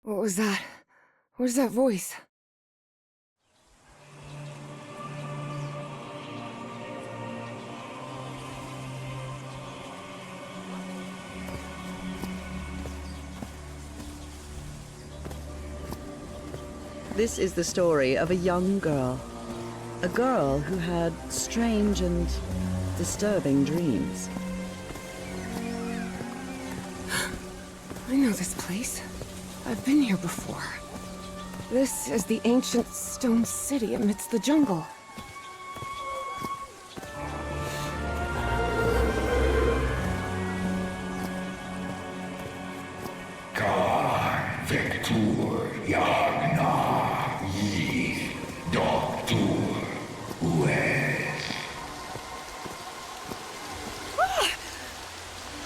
What was that? Where's that voice? This is the story of a young girl. A girl who had strange and disturbing dreams. I know this place. I've been here before. This is the ancient stone city amidst the jungle.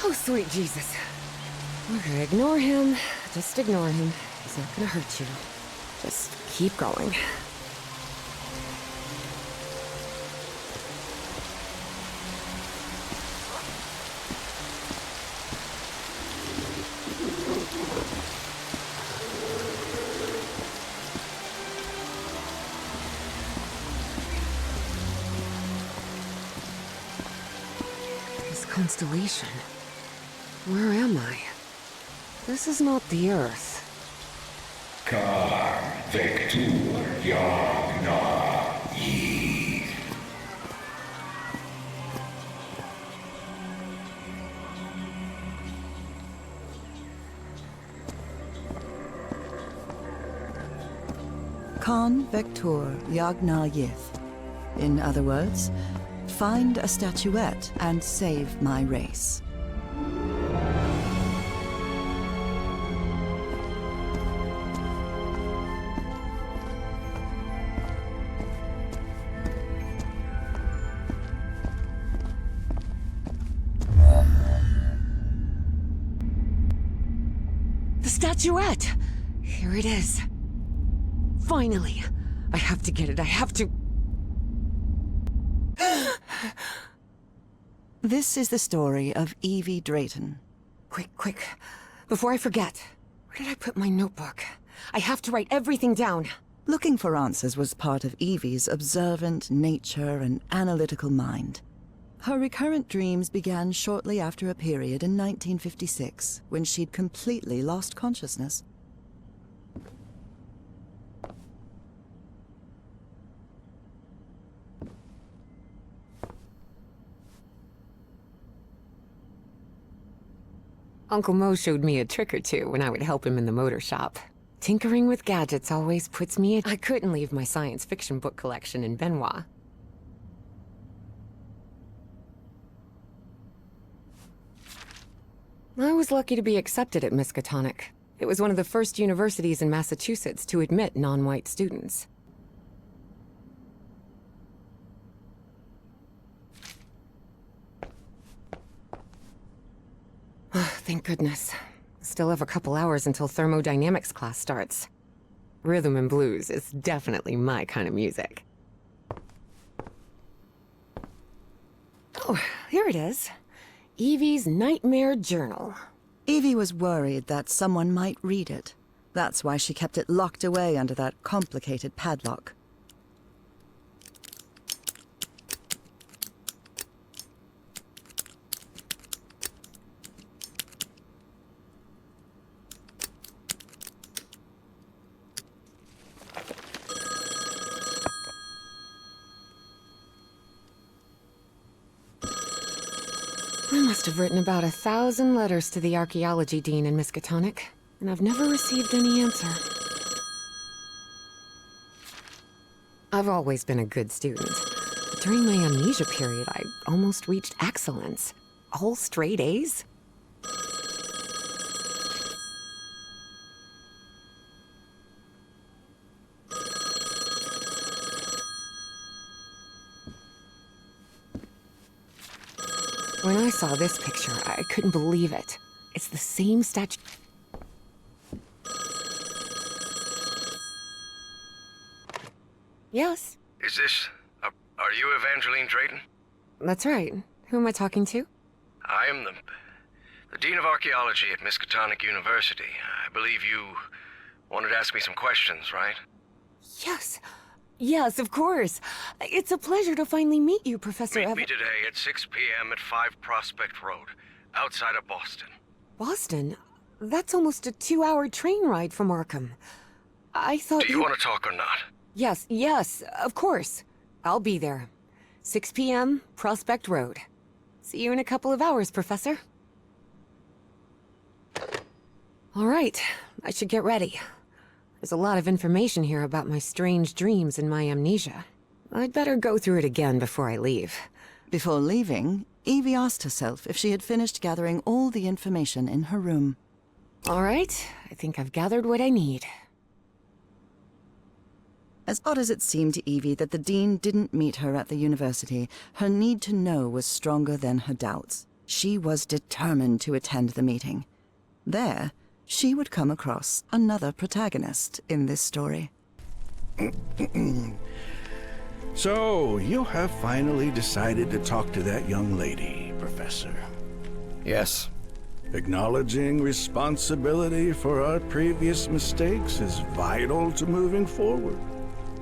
Oh, sweet Jesus. Okay, ignore him. Just ignore him. He's not gonna hurt you. Just keep going. This constellation. Where am I? This is not the Earth. Khan Vector Yagna Yith. In other words, find a statuette and save my race. The statuette! Here it is. Finally! I have to get it, I have to... This is the story of Evie Drayton. Quick. Before I forget. Where did I put my notebook? I have to write everything down. Looking for answers was part of Evie's observant nature and analytical mind. Her recurrent dreams began shortly after a period in 1956, when she'd completely lost consciousness. Uncle Mo showed me a trick or two when I would help him in the motor shop. Tinkering with gadgets always puts me I couldn't leave my science fiction book collection in Benoit. I was lucky to be accepted at Miskatonic. It was one of the first universities in Massachusetts to admit non-white students. Thank goodness. Still have a couple hours until thermodynamics class starts. Rhythm and blues is definitely my kind of music. Oh, here it is. Evie's Nightmare Journal. Evie was worried that someone might read it. That's why she kept it locked away under that complicated padlock. I must have written about 1,000 letters to the archaeology dean in Miskatonic, and I've never received any answer. I've always been a good student. But during my amnesia period, I almost reached excellence. All straight A's? When I saw this picture, I couldn't believe it. It's the same statue. Yes? Is this... are you Evangeline Drayton? That's right. Who am I talking to? I am the Dean of Archaeology at Miskatonic University. I believe you wanted to ask me some questions, right? Yes. Yes, of course. It's a pleasure to finally meet you, Professor Meet me today at 6 p.m. at 5 Prospect Road, outside of Boston. Boston? That's almost a 2-hour train ride from Arkham. I thought Do you want to talk or not? Yes, yes, of course. I'll be there. 6 p.m., Prospect Road. See you in a couple of hours, Professor. All right, I should get ready. There's a lot of information here about my strange dreams and my amnesia. I'd better go through it again before I leave. Before leaving, Evie asked herself if she had finished gathering all the information in her room. All right, I think I've gathered what I need. As odd as it seemed to Evie that the Dean didn't meet her at the university, her need to know was stronger than her doubts. She was determined to attend the meeting. There, she would come across another protagonist in this story. So, you have finally decided to talk to that young lady, Professor. Yes. Acknowledging responsibility for our previous mistakes is vital to moving forward.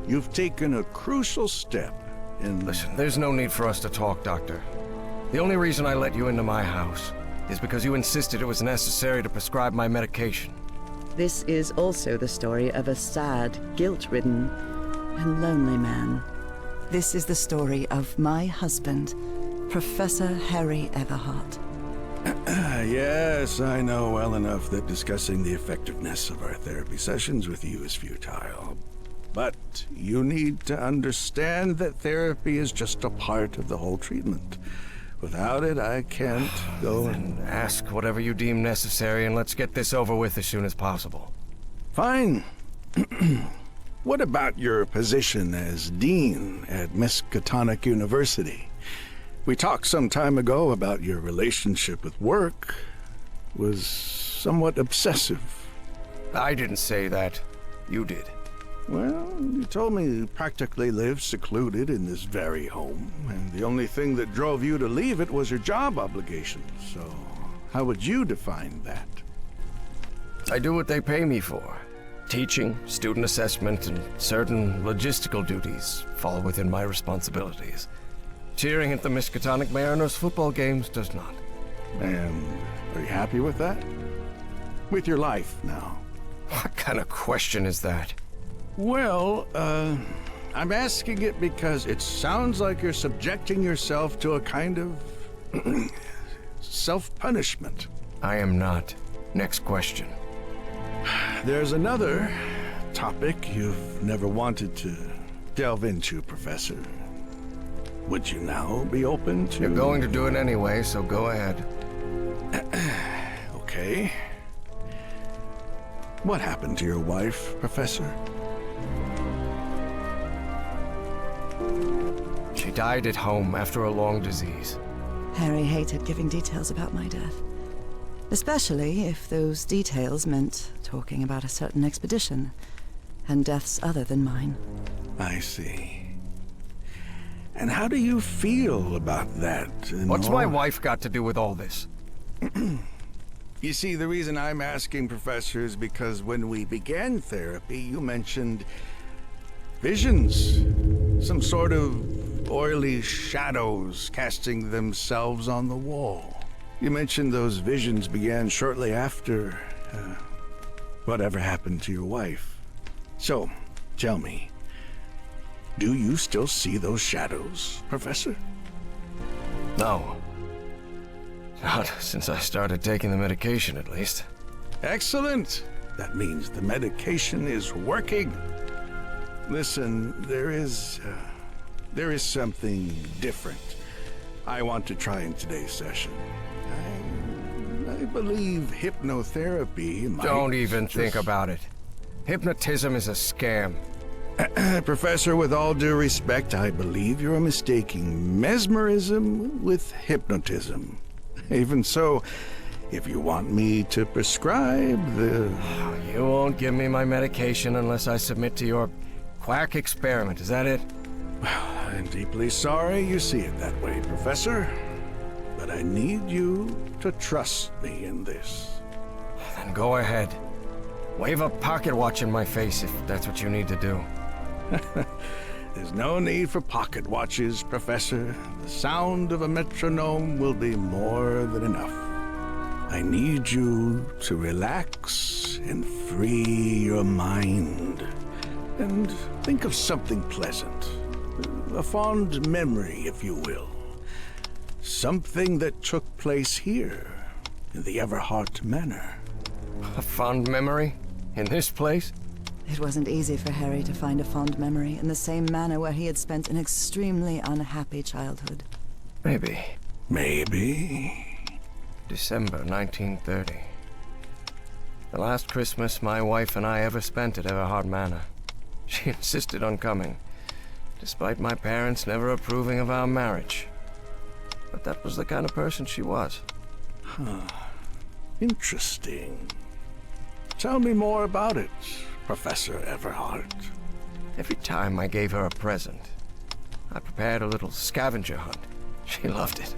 You've taken a crucial step in... Listen, there's no need for us to talk, Doctor. The only reason I let you into my house is because you insisted it was necessary to prescribe my medication. This is also the story of a sad, guilt-ridden, and lonely man. This is the story of my husband, Professor Harry Everhart. Yes, I know well enough that discussing the effectiveness of our therapy sessions with you is futile. But you need to understand that therapy is just a part of the whole treatment. Without it, I can't go and... Ask whatever you deem necessary and let's get this over with as soon as possible. Fine. What about your position as Dean at Miskatonic University? We talked some time ago about your relationship with work was somewhat obsessive. I didn't say that. You did. Well, you told me you practically lived secluded in this very home, and the only thing that drove you to leave it was your job obligations. So, how would you define that? I do what they pay me for. Teaching, student assessment, and certain logistical duties fall within my responsibilities. Cheering at the Miskatonic Mariners football games does not. And are you happy with that? With your life now? What kind of question is that? Well, I'm asking it because it sounds like you're subjecting yourself to a kind of self-punishment. I am not. Next question. There's another topic you've never wanted to delve into, Professor. Would you now be open to... You're going to do it anyway, so go ahead. Okay. What happened to your wife, Professor? She died at home after a long disease. Harry hated giving details about my death. Especially if those details meant talking about a certain expedition, and deaths other than mine. I see. And how do you feel about that? What's my wife got to do with all this? You see, the reason I'm asking, Professor, is because when we began therapy, you mentioned visions. Some sort of oily shadows casting themselves on the wall. You mentioned those visions began shortly after whatever happened to your wife. So, tell me, do you still see those shadows, Professor? No. Not since I started taking the medication, at least. Excellent! That means the medication is working. Listen, there is something different I want to try in today's session. I believe hypnotherapy might... Don't even think about it. Hypnotism is a scam. Professor, with all due respect, I believe you're mistaking mesmerism with hypnotism. Even so, if you want me to prescribe the... You won't give me my medication unless I submit to your quack experiment, is that it? Well, I'm deeply sorry you see it that way, Professor. but I need you to trust me in this. Then go ahead. Wave a pocket watch in my face if that's what you need to do. There's no need for pocket watches, Professor. The sound of a metronome will be more than enough. I need you to relax and free your mind. And think of something pleasant. A fond memory, if you will. Something that took place here, in the Everhart Manor. A fond memory? In this place? It wasn't easy for Harry to find a fond memory in the same manor where he had spent an extremely unhappy childhood. Maybe. Maybe. December 1930. The last Christmas my wife and I ever spent at Everhart Manor. She insisted on coming, despite my parents never approving of our marriage. But that was the kind of person she was. Interesting. Tell me more about it, Professor Everhart. Every time I gave her a present, I prepared a little scavenger hunt. She loved it.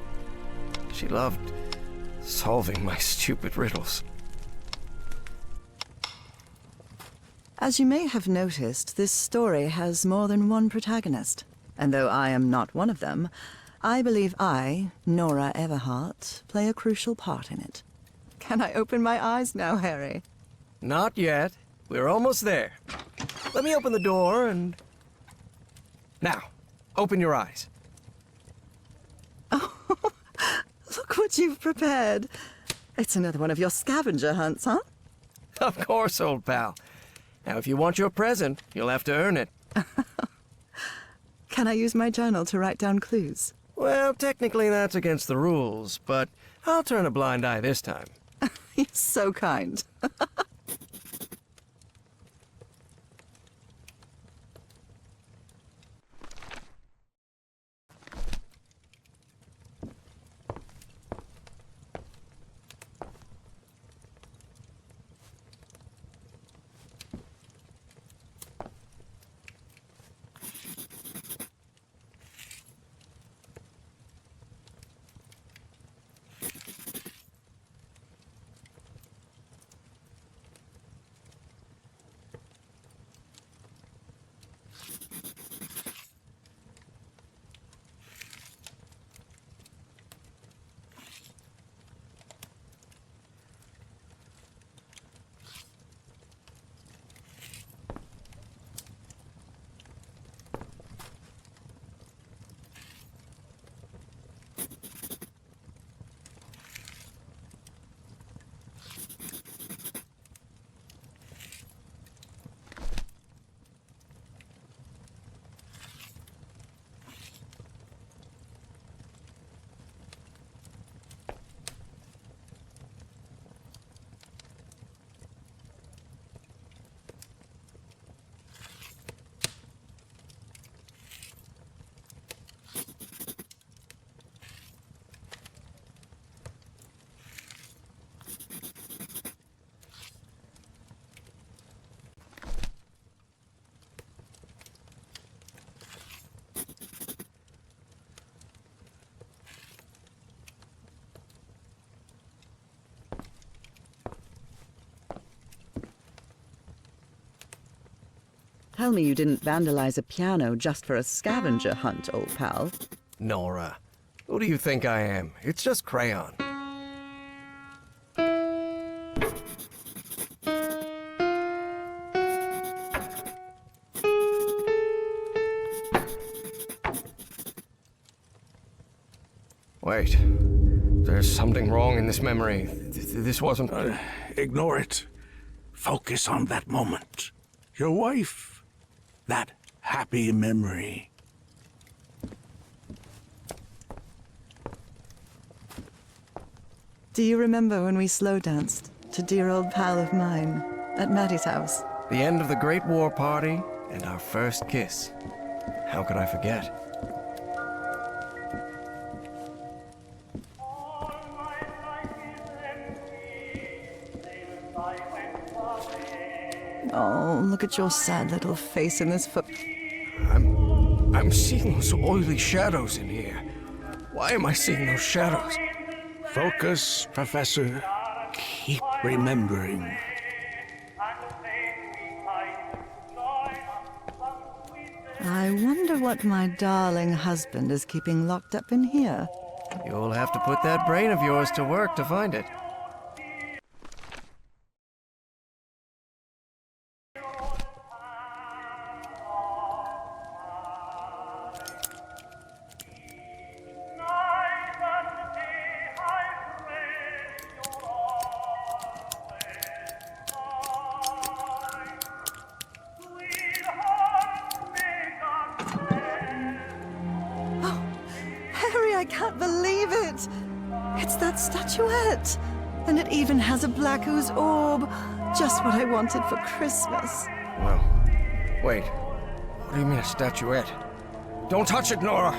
She loved solving my stupid riddles. As you may have noticed, this story has more than one protagonist. And though I am not one of them, I believe I, Nora Everhart, play a crucial part in it. Can I open my eyes now, Harry? Not yet. We're almost there. Let me open the door and... Now, open your eyes. Look what you've prepared. It's another one of your scavenger hunts, huh? Of course, old pal. Now, if you want your present, you'll have to earn it. Can I use my journal to write down clues? Well, technically that's against the rules, but I'll turn a blind eye this time. You're so kind. Tell me you didn't vandalize a piano just for a scavenger hunt, old pal. Nora, who do you think I am? It's just crayon. Wait. There's something wrong in this memory. This wasn't... Ignore it. Focus on that moment. Your wife. That happy memory. Do you remember when we slow danced to dear old pal of mine at Maddie's house? The end of the Great War Party and our first kiss. How could I forget? Oh, look at your sad little face in this foot. I'm seeing those oily shadows in here. Why am I seeing those shadows? Focus, Professor. Keep remembering. I wonder what my darling husband is keeping locked up in here. You'll have to put that brain of yours to work to find it. Harry, I can't believe it! It's that statuette! And it even has a black ooze orb. Just what I wanted for Christmas. Well, wait. What do you mean a statuette? Don't touch it, Nora!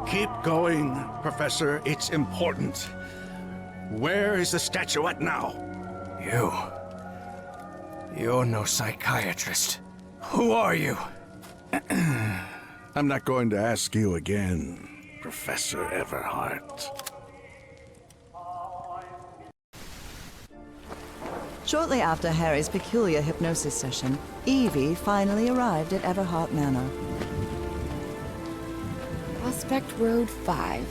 Keep going, Professor. It's important. Where is the statuette now? You're no psychiatrist. Who are you? I'm not going to ask you again, Professor Everhart. Shortly after Harry's peculiar hypnosis session, Evie finally arrived at Everhart Manor. Prospect Road 5.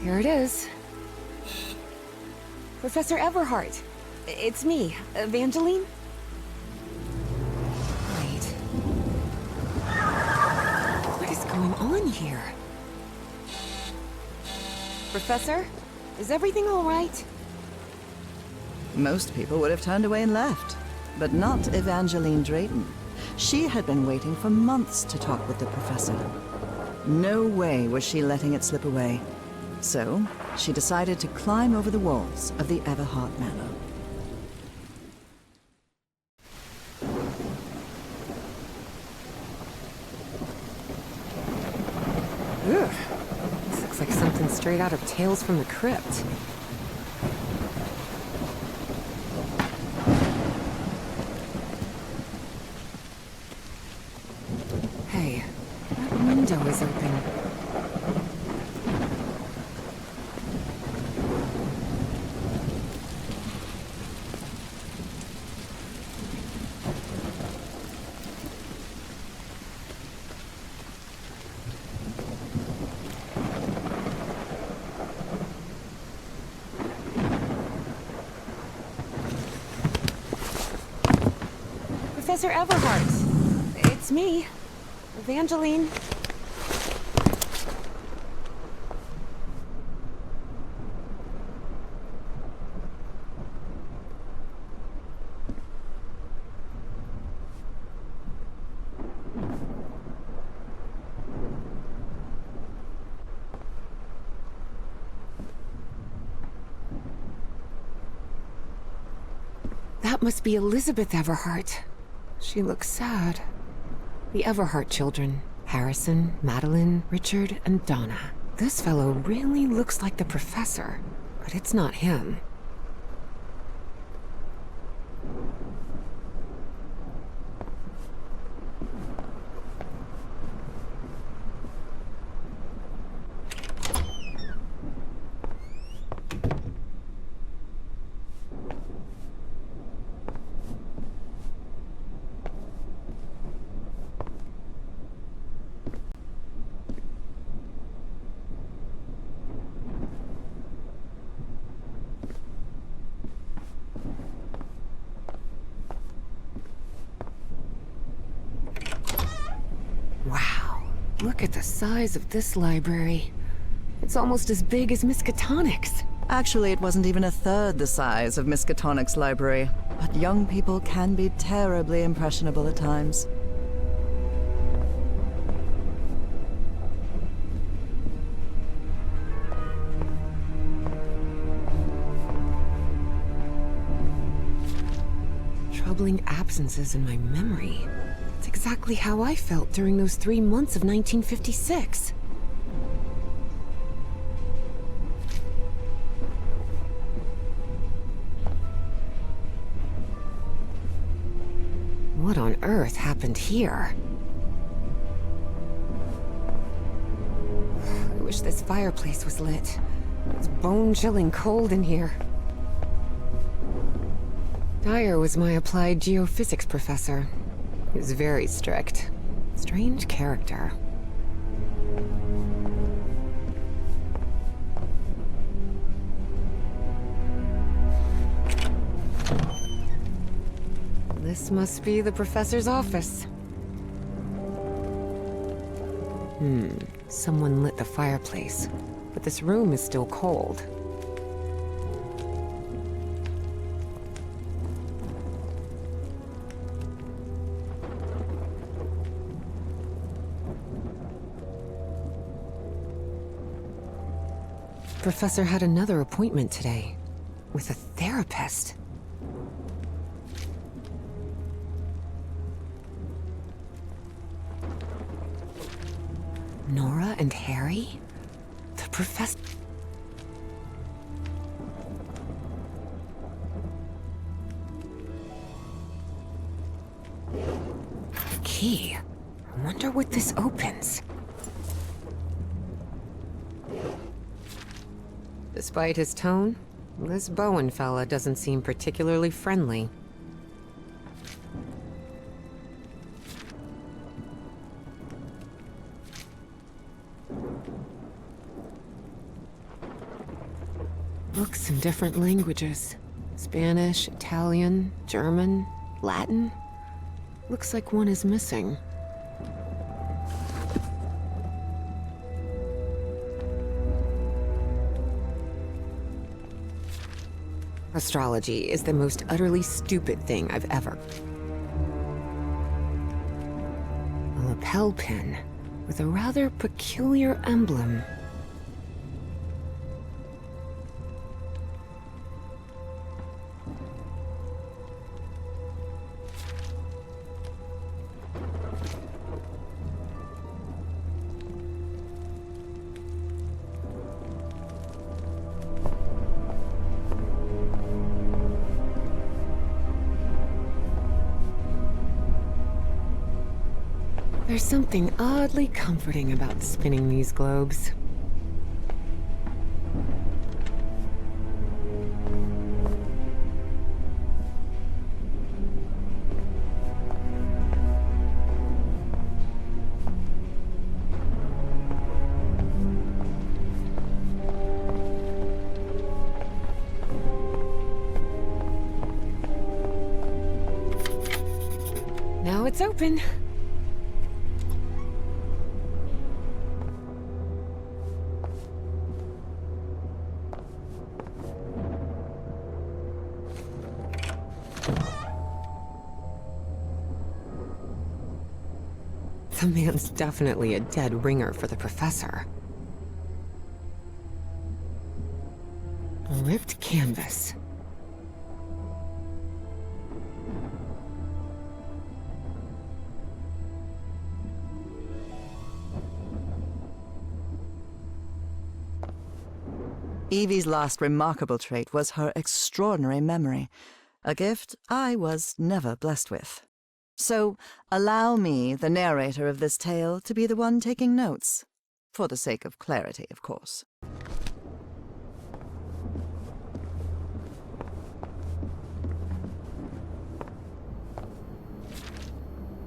Here it is. Professor Everhart. It's me, Evangeline. Wait. What is going on here? Professor? Is everything all right? Most people would have turned away and left, but not Evangeline Drayton. She had been waiting for months to talk with the professor. No way was she letting it slip away. So, she decided to climb over the walls of the Everhart Manor. Ugh. This looks like something straight out of Tales from the Crypt. Hey, that window is open. Professor Everhart. It's me, Evangeline. That must be Elizabeth Everhart. She looks sad. The Everhart children. Harrison, Madeline, Richard, and Donna. This fellow really looks like the professor, but it's not him. Wow, look at the size of this library. It's almost as big as Miskatonic's. Actually, it wasn't even a third the size of Miskatonic's library, but young people can be terribly impressionable at times. Troubling absences in my memory. It's exactly how I felt during those 3 months of 1956. What on earth happened here? I wish this fireplace was lit. It's bone-chilling cold in here. Dyer was my applied geophysics professor. He was very strict. Strange character. This must be the professor's office. Someone lit the fireplace, but this room is still cold. Professor had another appointment today, with a therapist. Nora and Harry? The professor... Key. I wonder what this opens. Despite his tone, this Bowen fella doesn't seem particularly friendly. Books in different languages. Spanish, Italian, German, Latin. Looks like one is missing. Astrology is the most utterly stupid thing I've ever... A lapel pin with a rather peculiar emblem. There's something oddly comforting about spinning these globes. Now it's open. The man's definitely a dead ringer for the professor. A ripped canvas. Evie's last remarkable trait was her extraordinary memory, a gift I was never blessed with. So, allow me, the narrator of this tale, to be the one taking notes. For the sake of clarity, of course.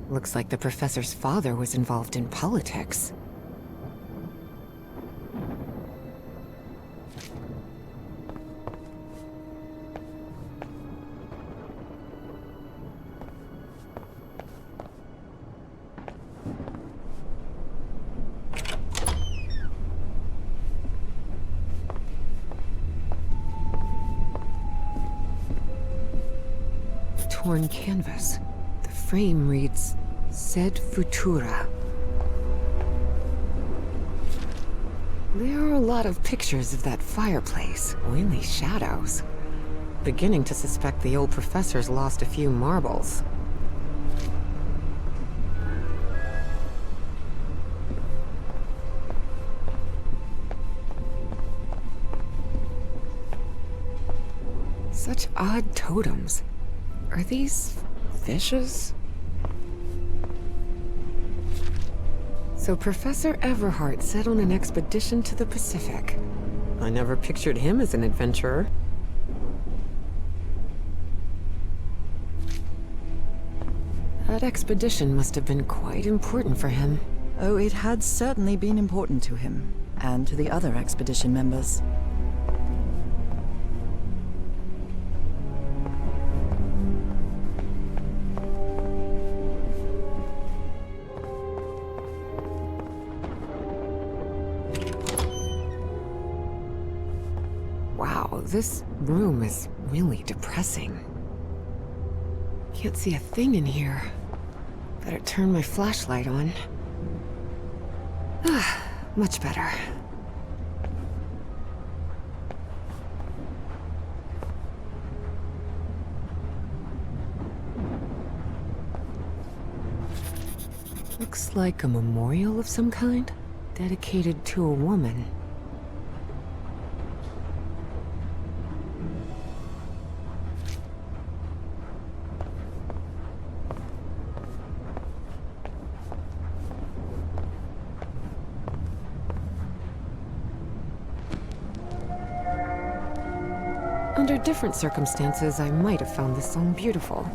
Looks like the professor's father was involved in politics. Torn canvas. The frame reads, Sed Futura. There are a lot of pictures of that fireplace, oily shadows. Beginning to suspect the old professor's lost a few marbles. Such odd totems. Are these fishes? So Professor Everhart set on an expedition to the Pacific. I never pictured him as an adventurer. That expedition must have been quite important for him. Oh, it had certainly been important to him, and to the other expedition members. Wow, this room is really depressing. Can't see a thing in here. Better turn my flashlight on. Ah, much better. Looks like a memorial of some kind, dedicated to a woman. Under different circumstances, I might have found this song beautiful.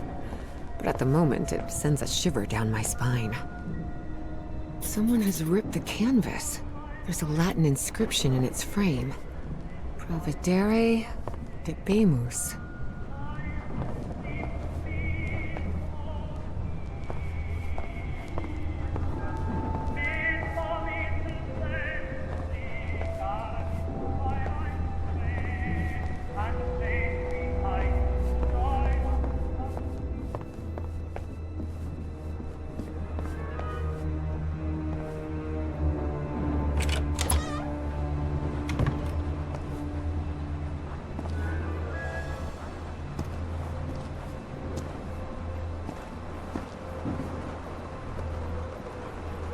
But at the moment, it sends a shiver down my spine. Someone has ripped the canvas. There's a Latin inscription in its frame. Providere debemus.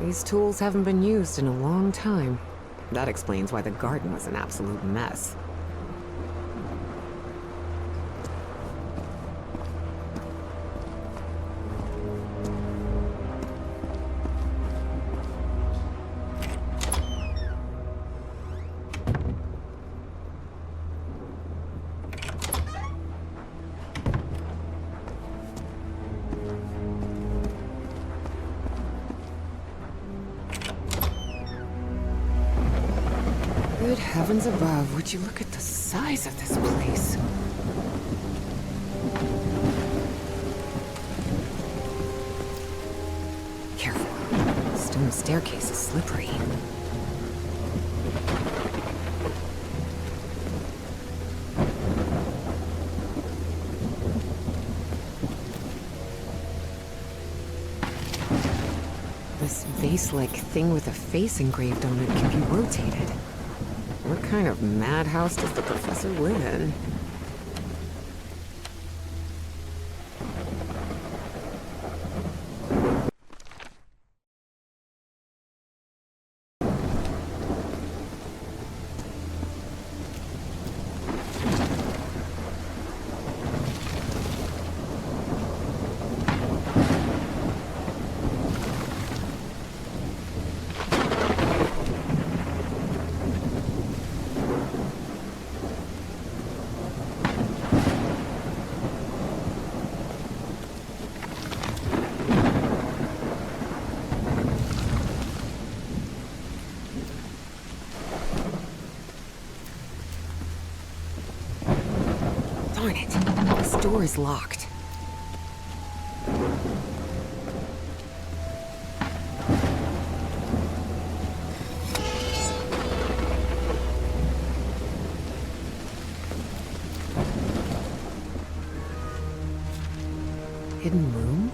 These tools haven't been used in a long time. That explains why the garden was an absolute mess. Good heavens above, would you look at the size of this place? Careful. The stone staircase is slippery. This vase-like thing with a face engraved on it can be rotated. What kind of madhouse does the professor live in? Darn it! This door is locked. Hidden room?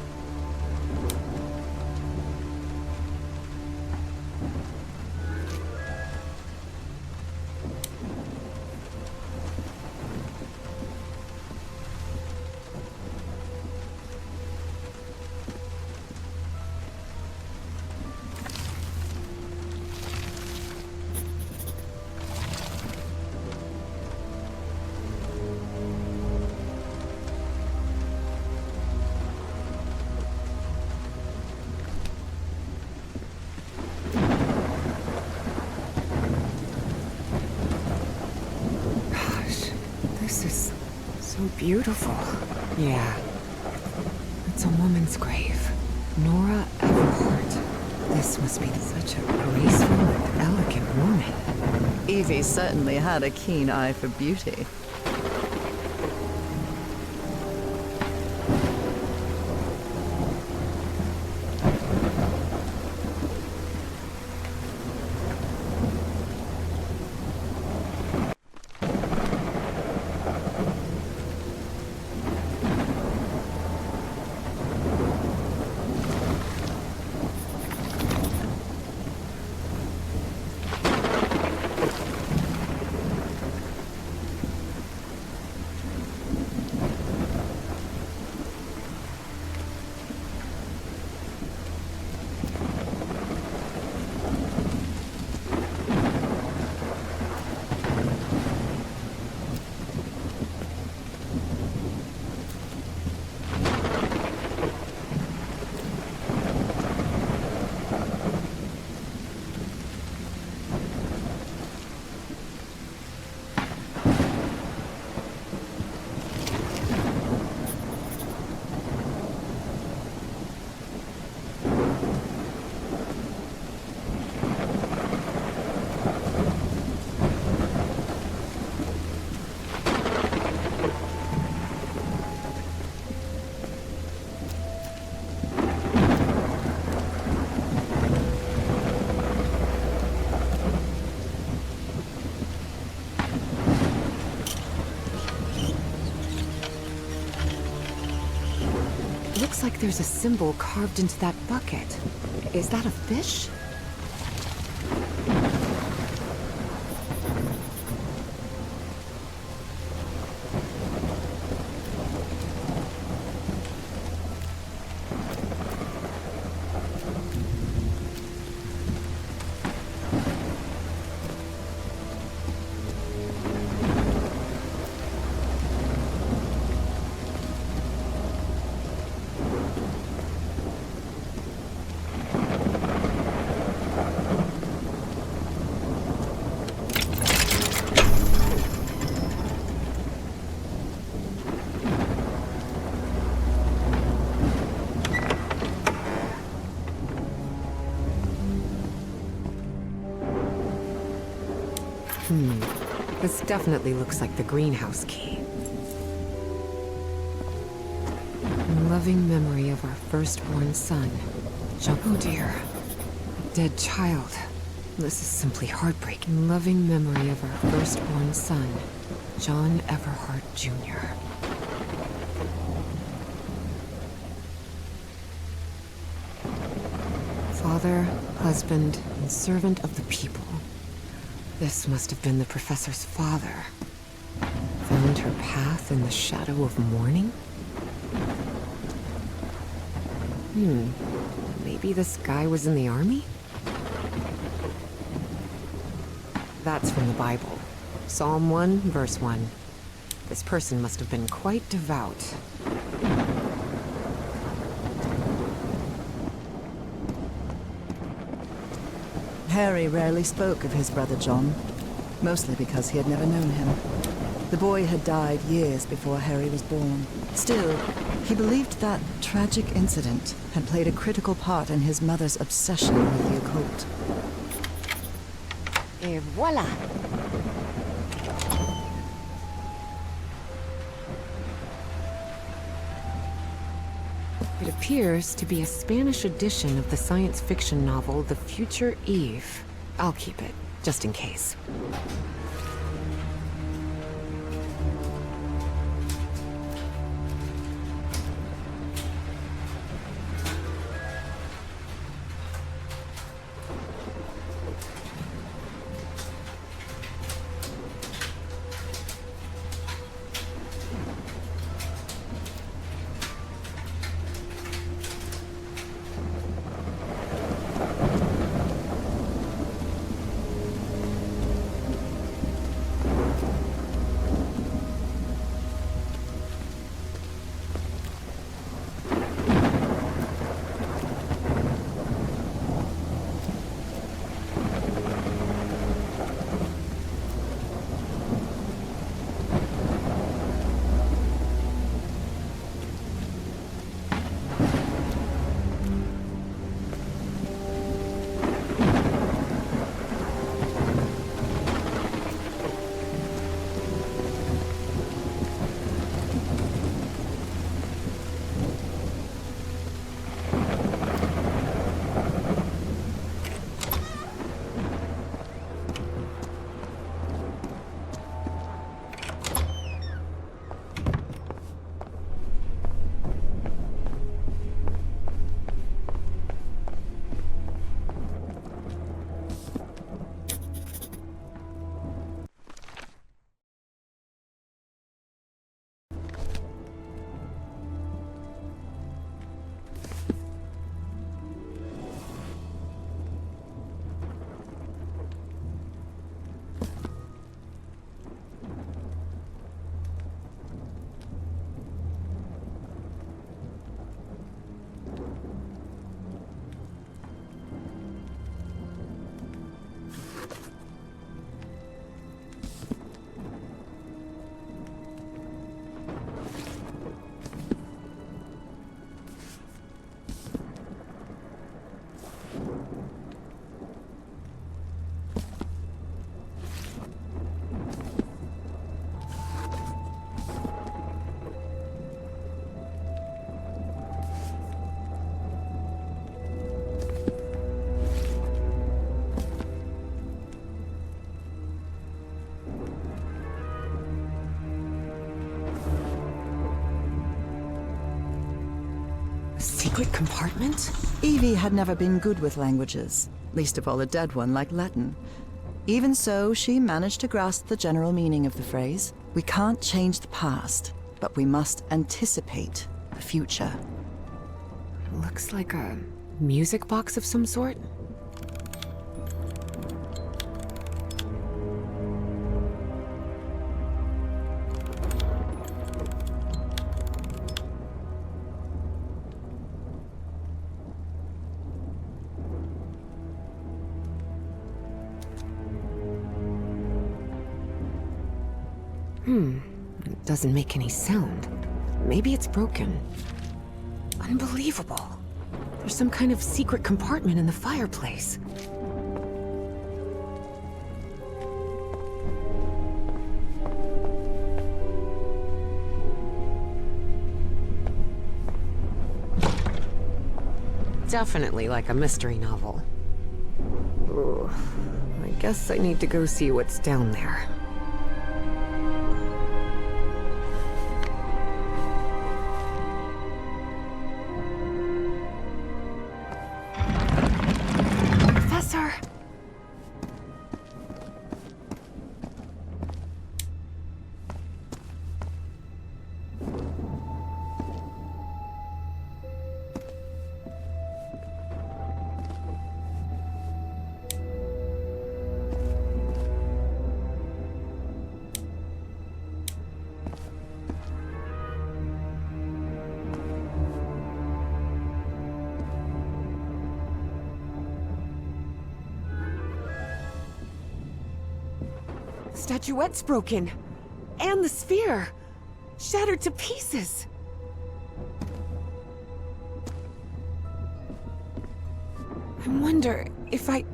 So beautiful. Yeah. It's a woman's grave. Nora Everhart. This must be such a graceful and elegant woman. Evie certainly had a keen eye for beauty. Looks like there's a symbol carved into that bucket. Is that a fish? This definitely looks like the greenhouse key. In loving memory of our firstborn son, John. Oh dear. A dead child. This is simply heartbreaking. In loving memory of our firstborn son, John Everhart Jr. Father, husband, and servant of the people. This must have been the professor's father. Found her path in the shadow of morning? Maybe this guy was in the army? That's from the Bible. Psalm 1, verse 1. This person must have been quite devout. Harry rarely spoke of his brother John, mostly because he had never known him. The boy had died years before Harry was born. Still, he believed that tragic incident had played a critical part in his mother's obsession with the occult. Et voila! It appears to be a Spanish edition of the science fiction novel The Future Eve. I'll keep it, just in case. secret compartment? Evie had never been good with languages, least of all a dead one like Latin. Even so, she managed to grasp the general meaning of the phrase. We can't change the past, but we must anticipate the future. Looks like a music box of some sort. It doesn't make any sound. Maybe it's broken. Unbelievable. There's some kind of secret compartment in the fireplace. Definitely like a mystery novel. Ooh, I guess I need to go see what's down there. Professor! Statuette's broken. And the sphere. Shattered to pieces. I wonder if I...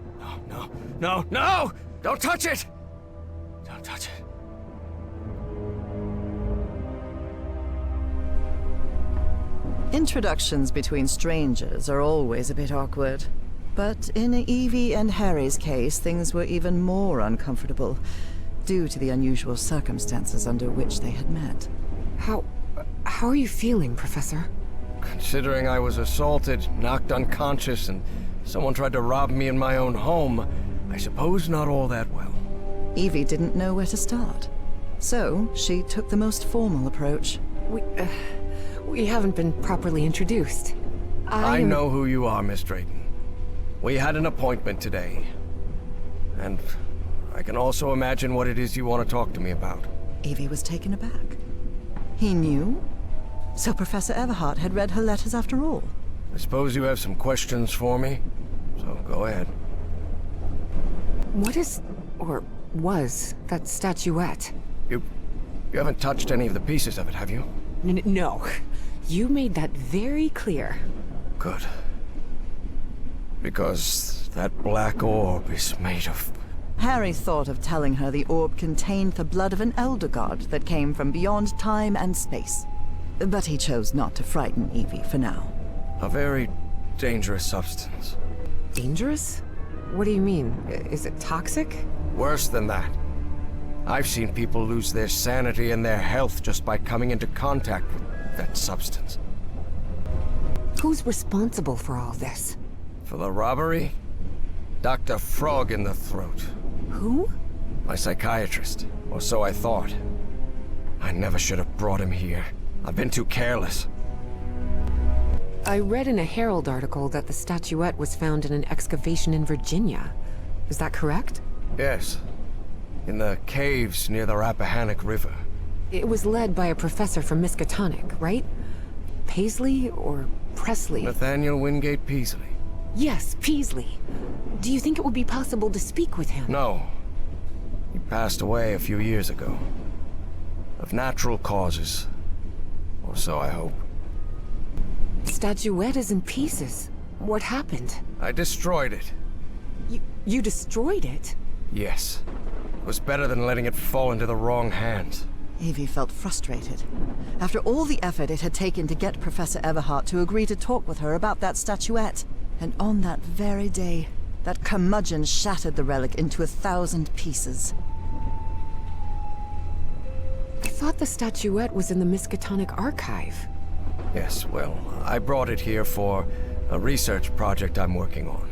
No! Don't touch it! Don't touch it. Introductions between strangers are always a bit awkward. But in Evie and Harry's case, things were even more uncomfortable, due to the unusual circumstances under which they had met. How are you feeling, Professor? Considering I was assaulted, knocked unconscious, and someone tried to rob me in my own home, I suppose not all that well. Evie didn't know where to start. So, she took the most formal approach. We haven't been properly introduced. I know who you are, Miss Drayton. We had an appointment today. And I can also imagine what it is you want to talk to me about. Evie was taken aback. He knew? So Professor Everhart had read her letters after all? I suppose you have some questions for me, so go ahead. What is, or was, that statuette? You haven't touched any of the pieces of it, have you? No. You made that very clear. Good. Because that black orb is made of... Harry thought of telling her the orb contained the blood of an elder god that came from beyond time and space. But he chose not to frighten Evie for now. a very dangerous substance. Dangerous? What do you mean? Is it toxic? Worse than that. I've seen people lose their sanity and their health just by coming into contact with that substance. Who's responsible for all this? For the robbery? Dr. Frog in the throat. Who? My psychiatrist, or so I thought. I never should have brought him here. I've been too careless. I read in a Herald article that the statuette was found in an excavation in Virginia. Is that correct? Yes. In the caves near the Rappahannock River. It was led by a professor from Miskatonic, right? Paisley or Presley? Nathaniel Wingate Peasley. Yes, Peasley. Do you think it would be possible to speak with him? No. He passed away a few years ago. Of natural causes. Or so I hope. The statuette is in pieces. What happened? I destroyed it. You destroyed it? Yes. It was better than letting it fall into the wrong hands. Evie felt frustrated. After all the effort it had taken to get Professor Everhart to agree to talk with her about that statuette, and on that very day, that curmudgeon shattered the relic into 1,000 pieces. I thought the statuette was in the Miskatonic archive. Yes, well, I brought it here for a research project I'm working on.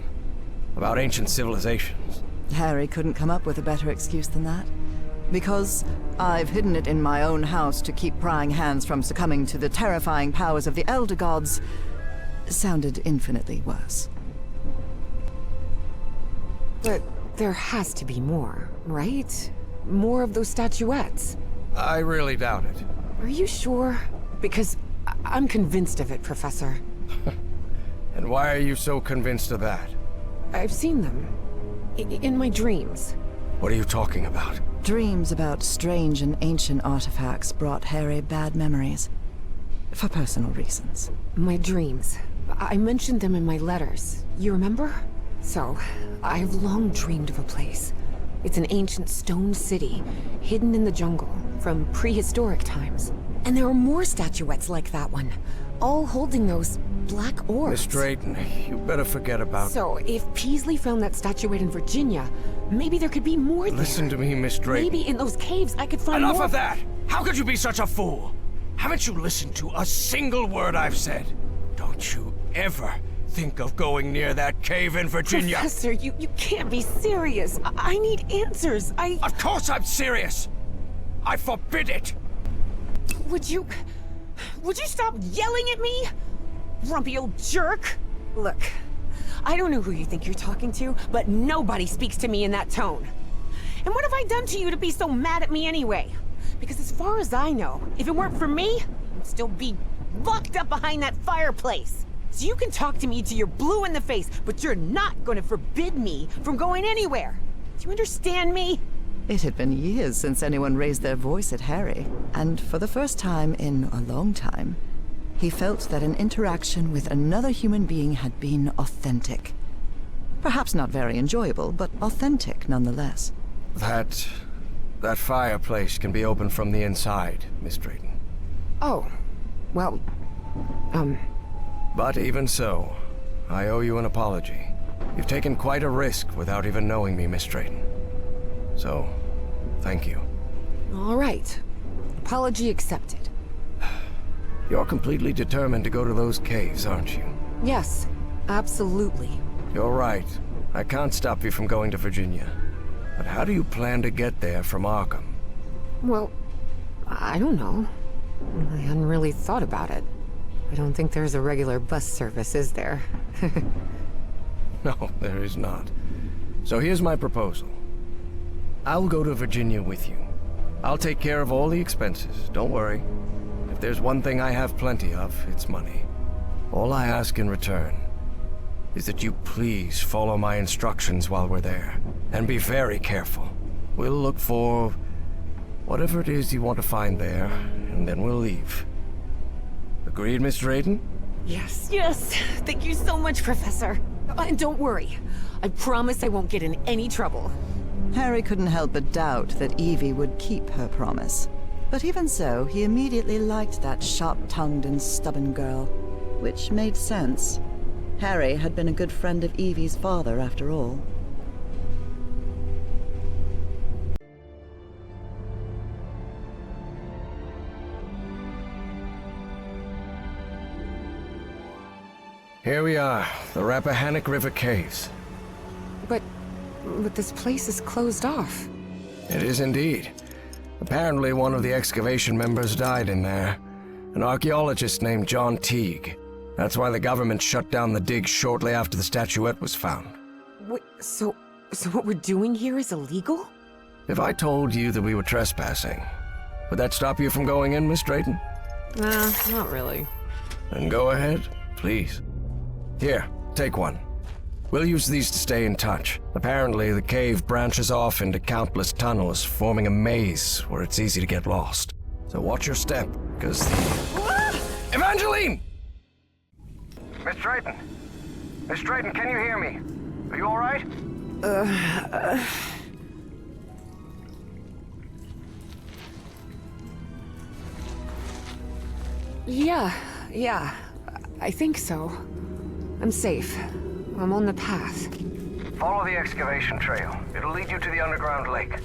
About ancient civilizations. Harry couldn't come up with a better excuse than that. Because I've hidden it in my own house to keep prying hands from succumbing to the terrifying powers of the Elder Gods sounded infinitely worse. But there has to be more, right? More of those statuettes. I really doubt it. Are you sure? Because I'm convinced of it, Professor. And why are you so convinced of that? I've seen them. In my dreams. What are you talking about? Dreams about strange and ancient artifacts brought Harry bad memories. For personal reasons. My dreams. I mentioned them in my letters. You remember? So, I've long dreamed of a place. It's an ancient stone city, hidden in the jungle, from prehistoric times. And there are more statuettes like that one, all holding those black orbs. Miss Drayton, you better forget about... So, if Peasley found that statuette in Virginia, maybe there could be more there. Listen to me, Miss Drayton. Maybe in those caves I could find more... Enough of that! How could you be such a fool? Haven't you listened to a single word I've said? Don't you ever think of going near that cave in Virginia. Professor, you can't be serious. I need answers. Of course I'm serious! I forbid it! Would you stop yelling at me? Grumpy old jerk! Look, I don't know who you think you're talking to, but nobody speaks to me in that tone. And what have I done to you to be so mad at me anyway? Because as far as I know, if it weren't for me, I'd still be locked up behind that fireplace. So you can talk to me till you're blue in the face, but you're not going to forbid me from going anywhere. Do you understand me? It had been years since anyone raised their voice at Harry, and for the first time in a long time, he felt that an interaction with another human being had been authentic. Perhaps not very enjoyable, but authentic nonetheless. That fireplace can be opened from the inside, Miss Drayton. Oh, well, But even so, I owe you an apology. You've taken quite a risk without even knowing me, Miss Drayton. So, thank you. all right. Apology accepted. You're completely determined to go to those caves, aren't you? Yes, absolutely. You're right. I can't stop you from going to Virginia. But how do you plan to get there from Arkham? Well, I don't know. I hadn't really thought about it. I don't think there's a regular bus service, is there? No, there is not. So here's my proposal. I'll go to Virginia with you. I'll take care of all the expenses, don't worry. If there's one thing I have plenty of, it's money. All I ask in return is that you please follow my instructions while we're there. And be very careful. We'll look for whatever it is you want to find there, and then we'll leave. Agreed, Miss Drayton? Yes. Thank you so much, Professor. And don't worry. I promise I won't get in any trouble. Harry couldn't help but doubt that Evie would keep her promise. But even so, he immediately liked that sharp-tongued and stubborn girl. Which made sense. Harry had been a good friend of Evie's father, after all. Here we are, the Rappahannock River Caves. But this place is closed off. It is indeed. Apparently one of the excavation members died in there. An archaeologist named John Teague. That's why the government shut down the dig shortly after the statuette was found. Wait, so what we're doing here is illegal? If I told you that we were trespassing, would that stop you from going in, Miss Drayton? Nah, not really. Then go ahead, please. Here, take one. We'll use these to stay in touch. Apparently, the cave branches off into countless tunnels, forming a maze where it's easy to get lost. So watch your step, because Evangeline! Miss Drayton! Miss Drayton, can you hear me? Are you all right? Yeah. I think so. I'm safe. I'm on the path. Follow the excavation trail. It'll lead you to the underground lake.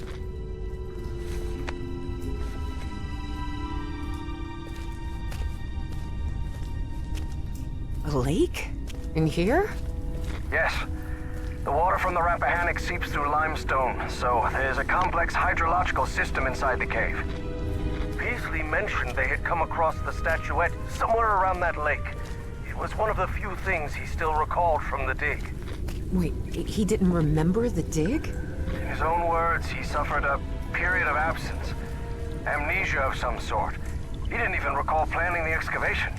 A lake? In here? Yes. The water from the Rappahannock seeps through limestone, so there's a complex hydrological system inside the cave. Peasley mentioned they had come across the statuette somewhere around that lake. It was one of the few things he still recalled from the dig. Wait, he didn't remember the dig? In his own words, he suffered a period of absence. Amnesia of some sort. He didn't even recall planning the excavation.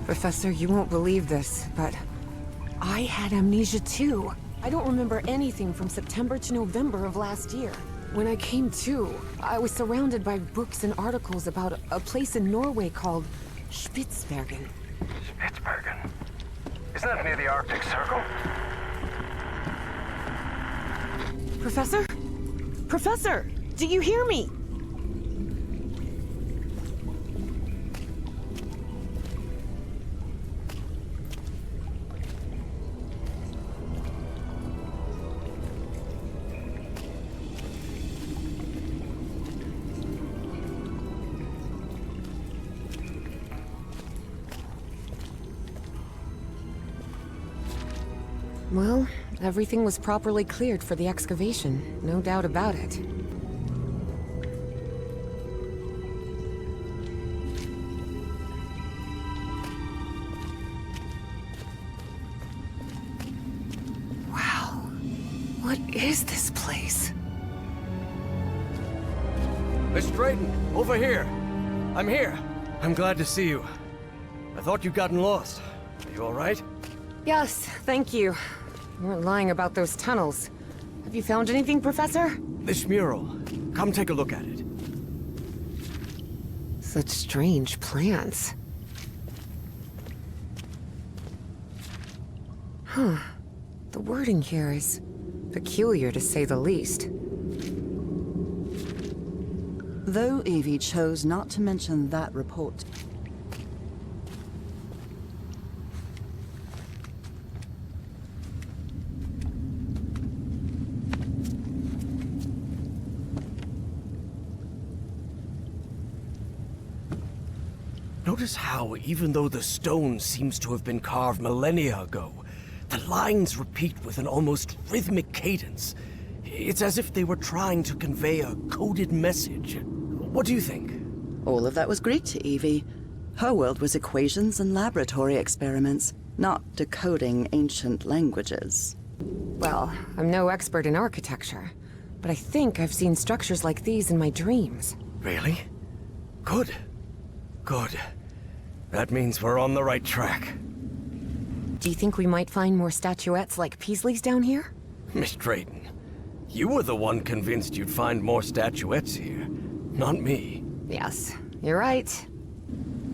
Professor, you won't believe this, but I had amnesia too. I don't remember anything from September to November of last year. When I came to, I was surrounded by books and articles about a place in Norway called Spitsbergen. Spitsbergen? Isn't that near the Arctic Circle? Professor? Professor! Do you hear me? Well, everything was properly cleared for the excavation, no doubt about it. Wow. What is this place? Miss Drayton, over here. I'm here. I'm glad to see you. I thought you'd gotten lost. Are you all right? Yes, thank you. You weren't lying about those tunnels. Have you found anything, Professor? This mural. Come take a look at it. Such strange plants. Huh. The wording here is peculiar, to say the least. Though Evie chose not to mention that report. Notice how, even though the stone seems to have been carved millennia ago, the lines repeat with an almost rhythmic cadence. It's as if they were trying to convey a coded message. What do you think? All of that was Greek to Evie. Her world was equations and laboratory experiments, not decoding ancient languages. Well, I'm no expert in architecture, but I think I've seen structures like these in my dreams. Really? Good. Good. That means we're on the right track. Do you think we might find more statuettes like Peasley's down here? Miss Drayton, you were the one convinced you'd find more statuettes here, not me. Yes, you're right.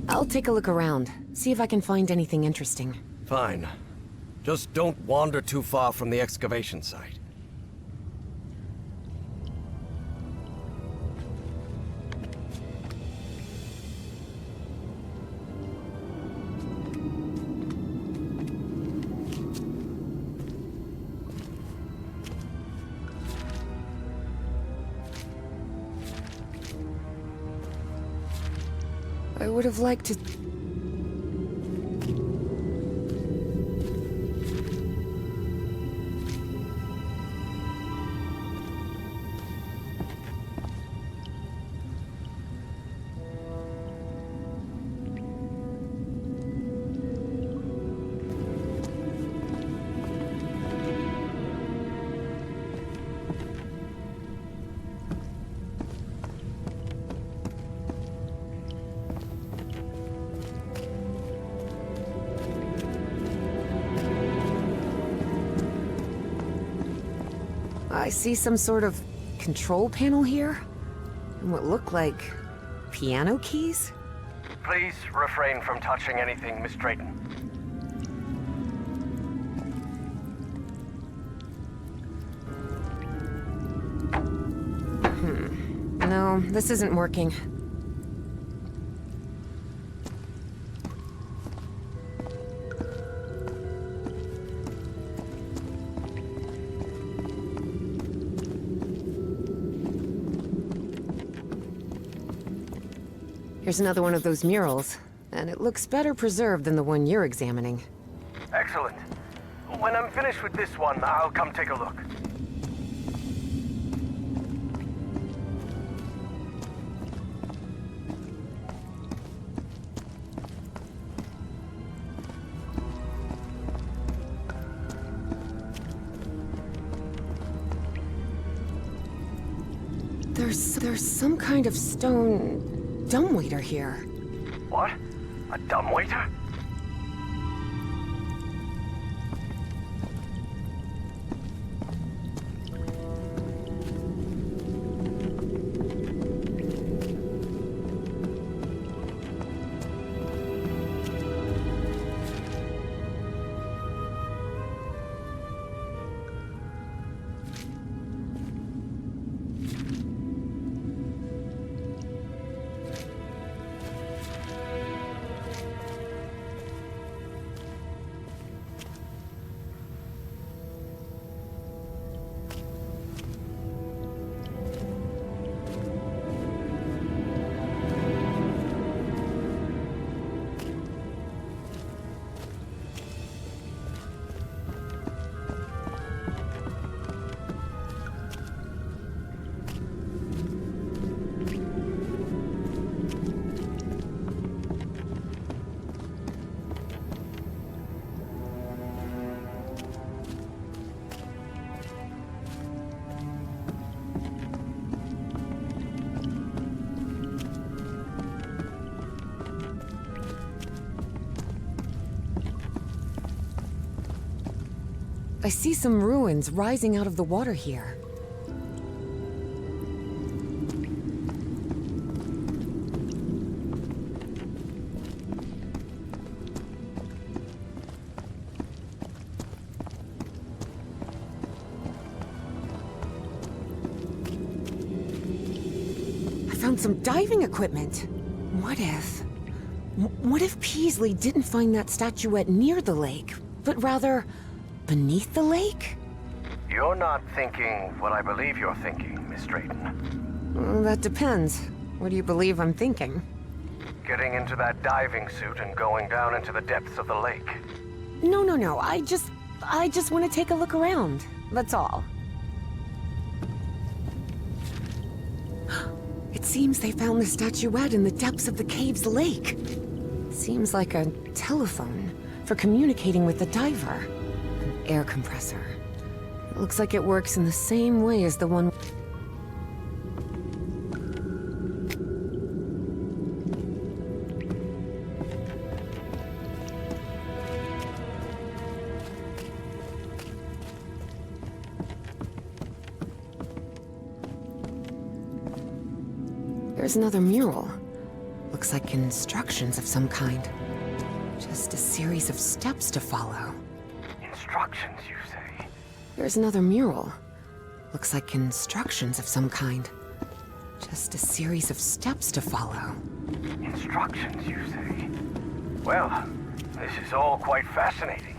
I'll take a look around, see if I can find anything interesting. Fine. Just don't wander too far from the excavation site. I would have liked to... I see some sort of control panel here, and what look like piano keys? Please refrain from touching anything, Miss Drayton. No, this isn't working. Here's another one of those murals, and it looks better preserved than the one you're examining. Excellent. When I'm finished with this one, I'll come take a look. There's some kind of stone dumbwaiter here. What? A dumbwaiter? I see some ruins rising out of the water here. I found some diving equipment. What if Peasley didn't find that statuette near the lake, but rather beneath the lake? You're not thinking what I believe you're thinking, Miss Drayton. That depends. What do you believe I'm thinking? Getting into that diving suit and going down into the depths of the lake. No. I just want to take a look around. That's all. It seems they found the statuette in the depths of the cave's lake. Seems like a telephone for communicating with the diver. An air compressor. It looks like it works in the same way as the one... There's another mural. Looks like instructions of some kind. Just a series of steps to follow. Instructions, you say? There's another mural. Looks like instructions of some kind. Just a series of steps to follow. Instructions, you say? Well, this is all quite fascinating.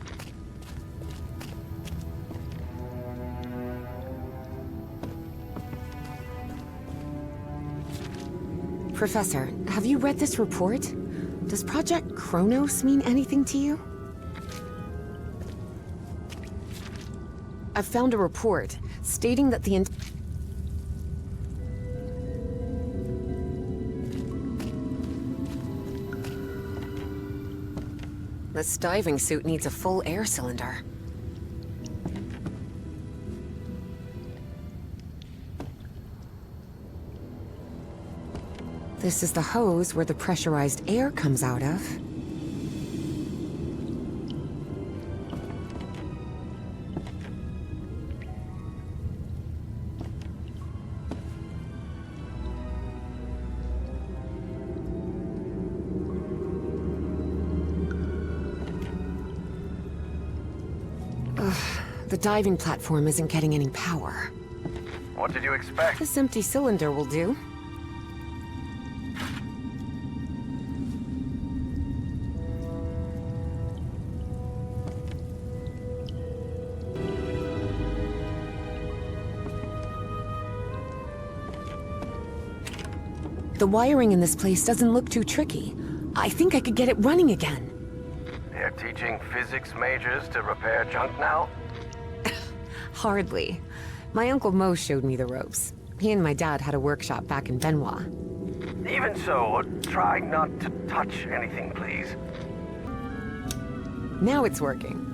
Professor, have you read this report? Does Project Kronos mean anything to you? I've found a report stating that the This diving suit needs a full air cylinder. This is the hose where the pressurized air comes out of. The diving platform isn't getting any power. What did you expect? This empty cylinder will do. The wiring in this place doesn't look too tricky. I think I could get it running again. They're teaching physics majors to repair junk now? Hardly. My Uncle Mo showed me the ropes. He and my dad had a workshop back in Benoit. Even so, try not to touch anything, please. Now it's working.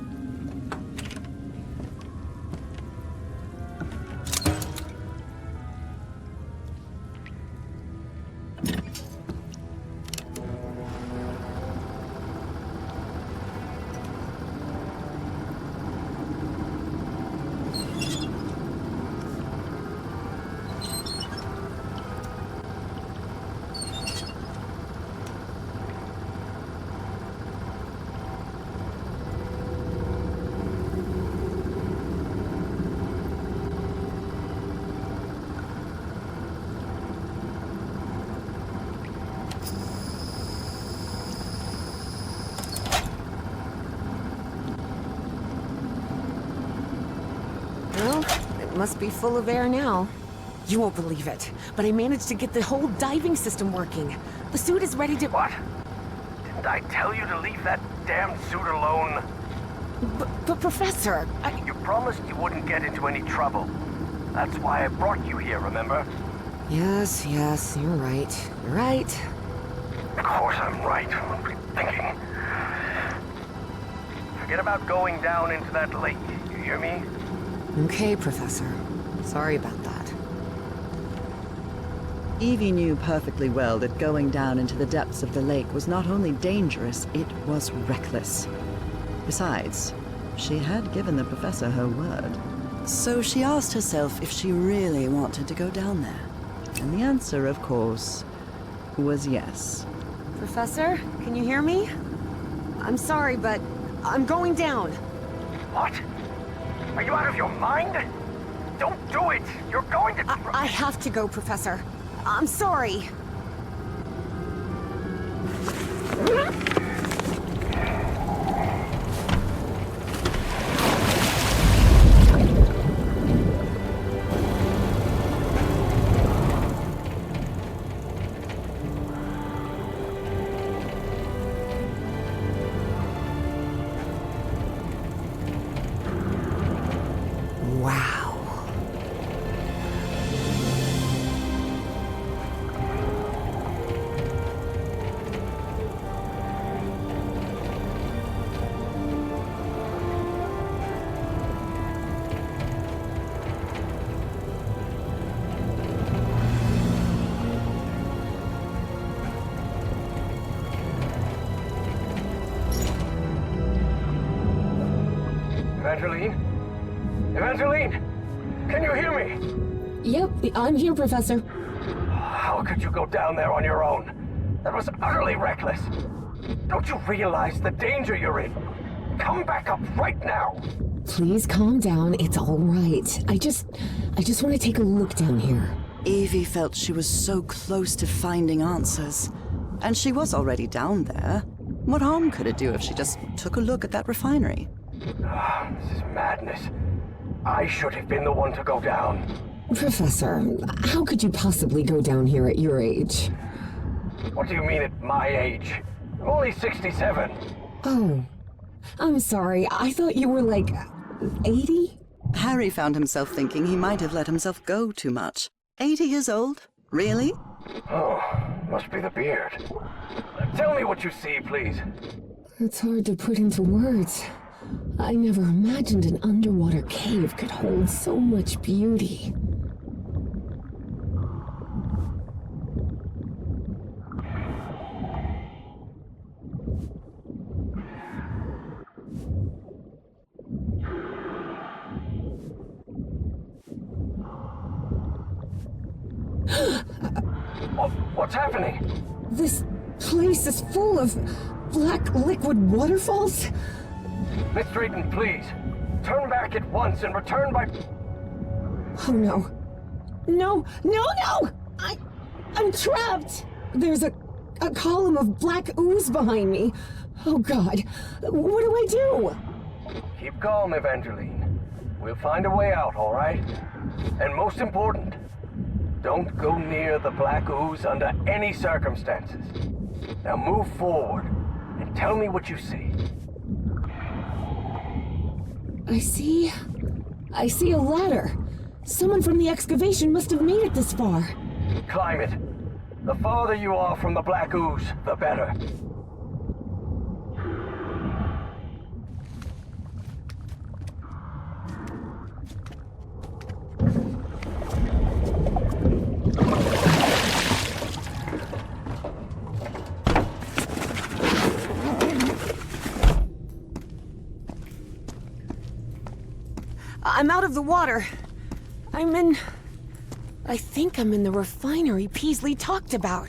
Well, it must be full of air now. You won't believe it, but I managed to get the whole diving system working. The suit is ready to— What? Didn't I tell you to leave that damn suit alone? But Professor, You promised you wouldn't get into any trouble. That's why I brought you here, remember? Yes, you're right. You're right. Of course I'm right. What were you thinking? Forget about going down into that lake, you hear me? Okay, Professor. Sorry about that. Evie knew perfectly well that going down into the depths of the lake was not only dangerous, it was reckless. Besides, she had given the professor her word. So she asked herself if she really wanted to go down there. And the answer, of course, was yes. Professor, can you hear me? I'm sorry, but I'm going down. What? Are you out of your mind? Don't do it! You're going to— I have to go, Professor. I'm sorry. Wow. Evangeline? Evangeline! Can you hear me? Yep, I'm here, Professor. How could you go down there on your own? That was utterly reckless. Don't you realize the danger you're in? Come back up right now! Please calm down. It's all right. I just want to take a look down here. Evie felt she was so close to finding answers. And she was already down there. What harm could it do if she just took a look at that refinery? This is madness. I should have been the one to go down. Professor, how could you possibly go down here at your age? What do you mean at my age? I'm only 67. Oh, I'm sorry. I thought you were like 80? Harry found himself thinking he might have let himself go too much. 80 years old? Really? Oh, must be the beard. Tell me what you see, please. It's hard to put into words. I never imagined an underwater cave could hold so much beauty. What's happening? This place is full of black liquid waterfalls? Miss Drayton, please. Turn back at once and return by— Oh no. No! I'm trapped! There's a column of black ooze behind me. Oh God. What do I do? Keep calm, Evangeline. We'll find a way out, all right? And most important, Don't go near the black ooze under any circumstances. Now move forward and tell me what you see. I see a ladder. Someone from the excavation must have made it this far. Climb it. The farther you are from the black ooze, the better. I'm out of the water. I think I'm in the refinery Peasley talked about.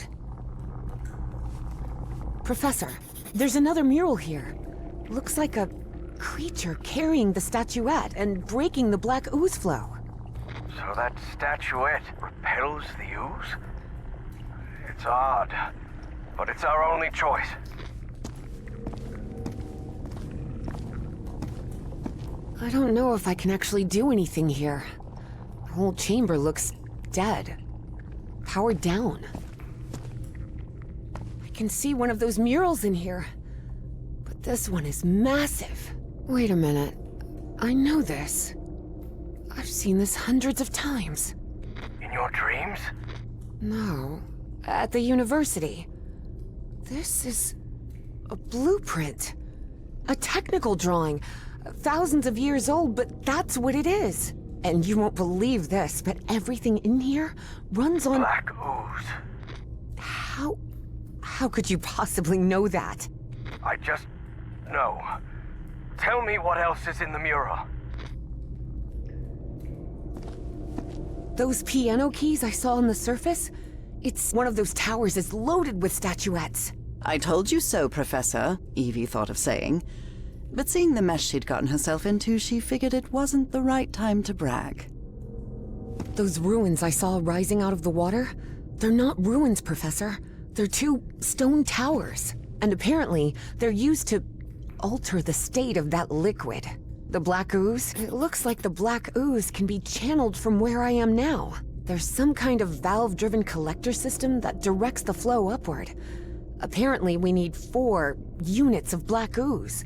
Professor, there's another mural here. Looks like a creature carrying the statuette and breaking the black ooze flow. So that statuette repels the ooze? It's odd, but it's our only choice. I don't know if I can actually do anything here. The whole chamber looks dead. Powered down. I can see one of those murals in here. But this one is massive. Wait a minute. I know this. I've seen this hundreds of times. In your dreams? No. At the university. This is a blueprint. A technical drawing. Thousands of years old, but that's what it is. And you won't believe this, but everything in here runs on... Black ooze. How could you possibly know that? I just know. Tell me what else is in the mural. Those piano keys I saw on the surface? It's one of those towers is loaded with statuettes. I told you so, Professor, Evie thought of saying. But seeing the mess she'd gotten herself into, she figured it wasn't the right time to brag. Those ruins I saw rising out of the water? They're not ruins, Professor. They're two stone towers. And apparently, they're used to alter the state of that liquid. The black ooze? It looks like the black ooze can be channeled from where I am now. There's some kind of valve-driven collector system that directs the flow upward. Apparently, we need 4 units of black ooze.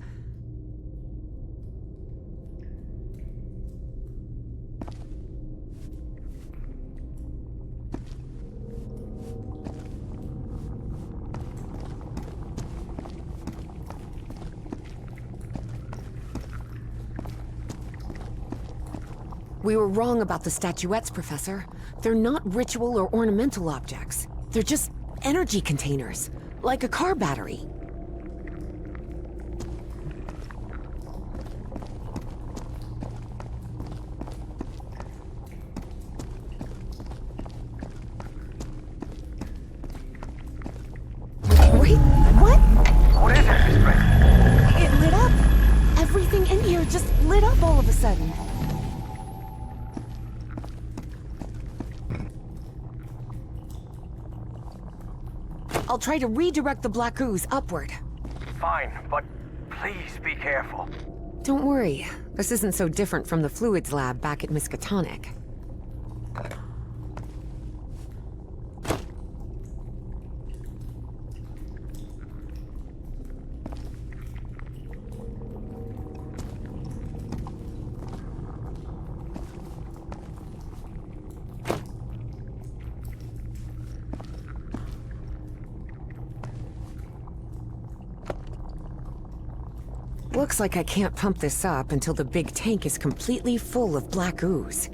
We were wrong about the statuettes, Professor. They're not ritual or ornamental objects. They're just energy containers, like a car battery. Wait, what? What is it, Miss Drayton? It lit up. Everything in here just lit up all of a sudden. I'll try to redirect the black ooze upward. Fine, but please be careful. Don't worry. This isn't so different from the fluids lab back at Miskatonic. Looks like I can't pump this up until the big tank is completely full of black ooze.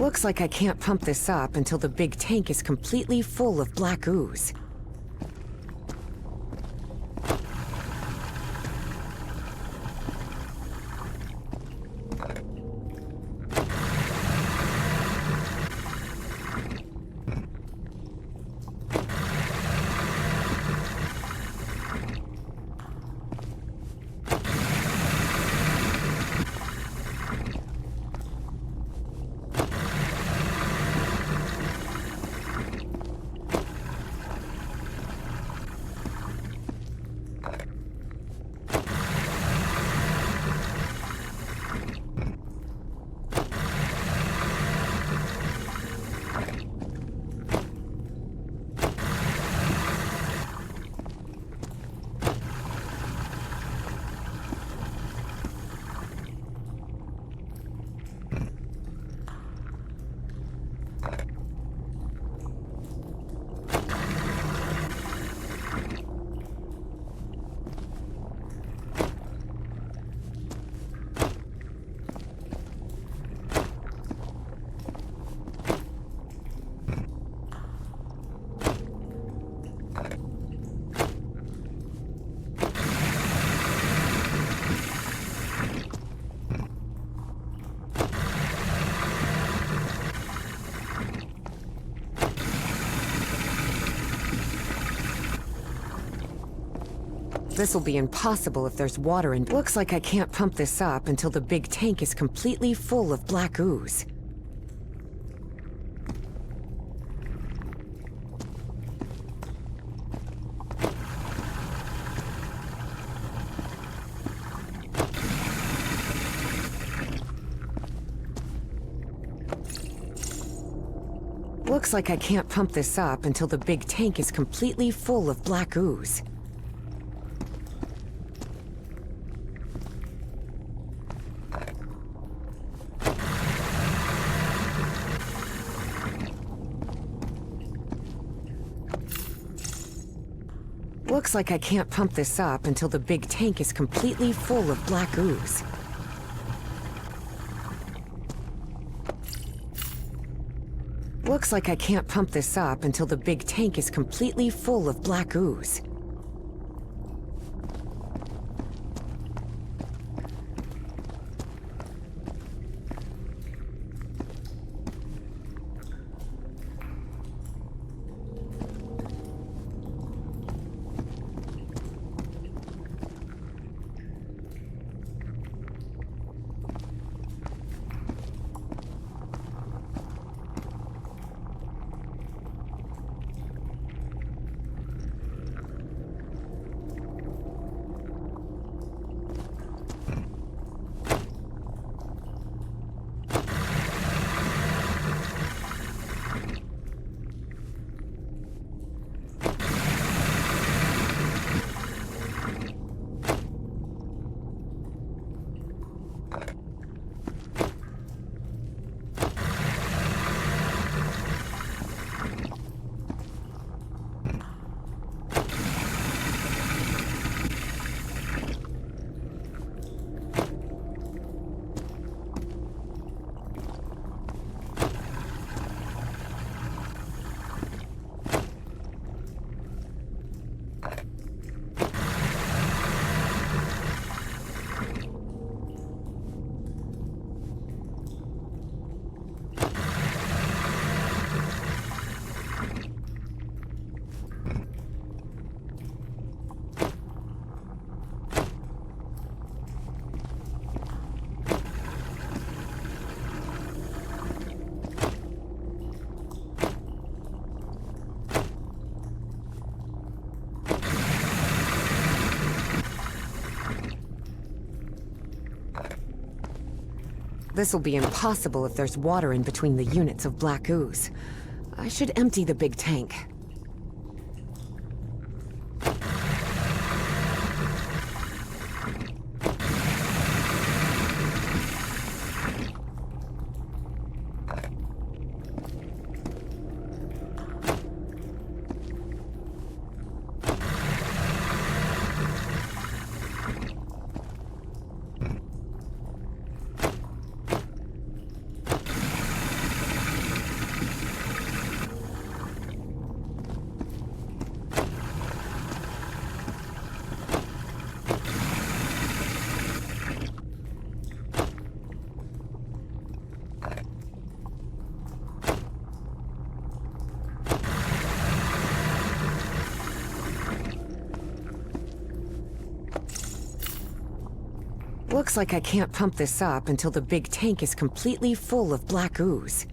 Looks like I can't pump this up until the big tank is completely full of black ooze. This'll be impossible if there's water in. Looks like I can't pump this up until the big tank is completely full of black ooze. Looks like I can't pump this up until the big tank is completely full of black ooze. Looks like I can't pump this up until the big tank is completely full of black ooze. Looks like I can't pump this up until the big tank is completely full of black ooze. This'll be impossible if there's water in between the units of black ooze. I should empty the big tank. looks like I can't pump this up until the big tank is completely full of black ooze.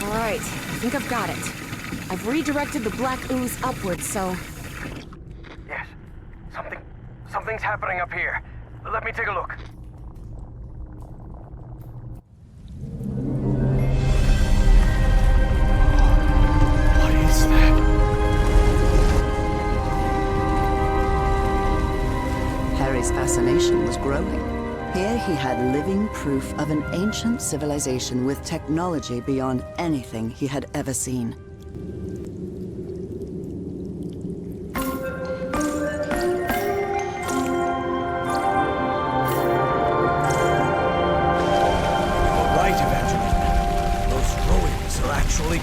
Alright, I think I've got it. I've redirected the black ooze upwards, so... Yes. Something's happening up here. Let me take a look. What is that? Harry's fascination was growing. Here he had living proof of an ancient civilization with technology beyond anything he had ever seen.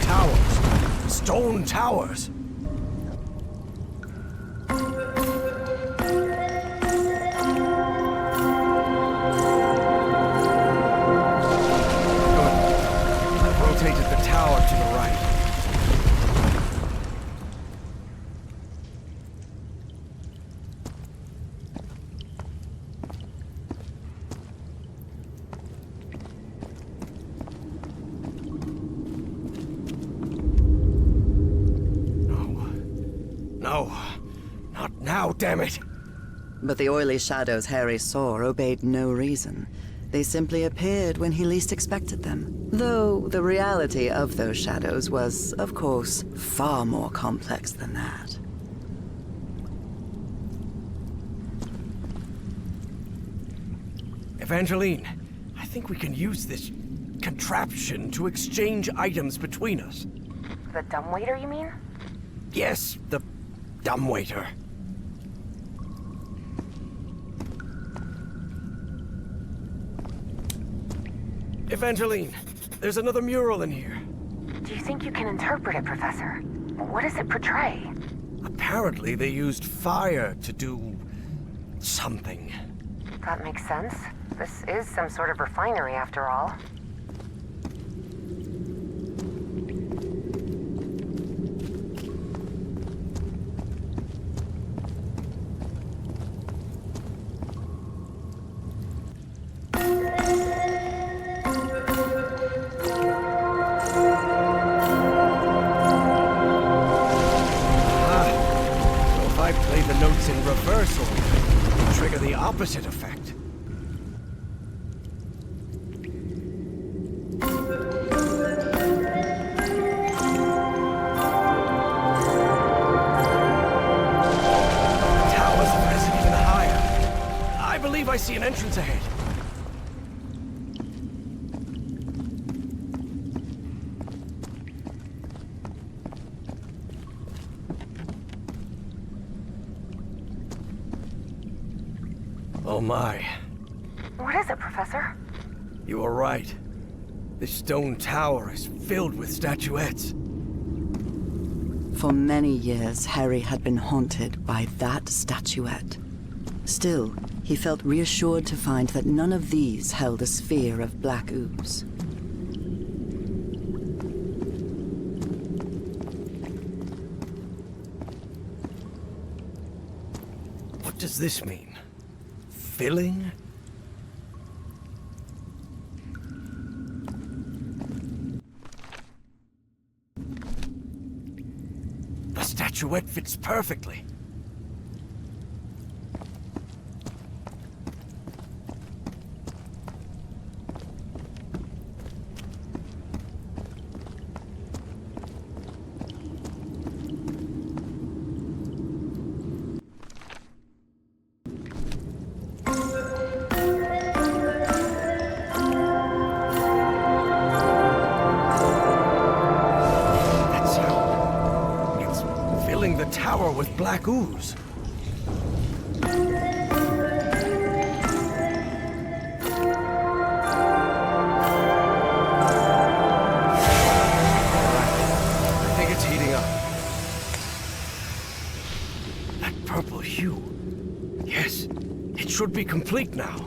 Towers. Stone towers. I've rotated the tower to the right. No, not now, damn it! But the oily shadows Harry saw obeyed no reason. They simply appeared when he least expected them. Though the reality of those shadows was, of course, far more complex than that. Evangeline, I think we can use this contraption to exchange items between us. The dumbwaiter, you mean? Yes, the dumbwaiter. Evangeline, there's another mural in here. Do you think you can interpret it, Professor? What does it portray? Apparently they used fire to do something. That makes sense. This is some sort of refinery, after all. In reversal, trigger the opposite effect. Towers have risen even higher. I believe I see an entrance ahead. Oh my. What is it, Professor? You were right. This stone tower is filled with statuettes. For many years, Harry had been haunted by that statuette. Still, he felt reassured to find that none of these held a sphere of black ooze. What does this mean? Filling? The statuette fits perfectly. Tower with black ooze. I think it's heating up. That purple hue. Yes, it should be complete now.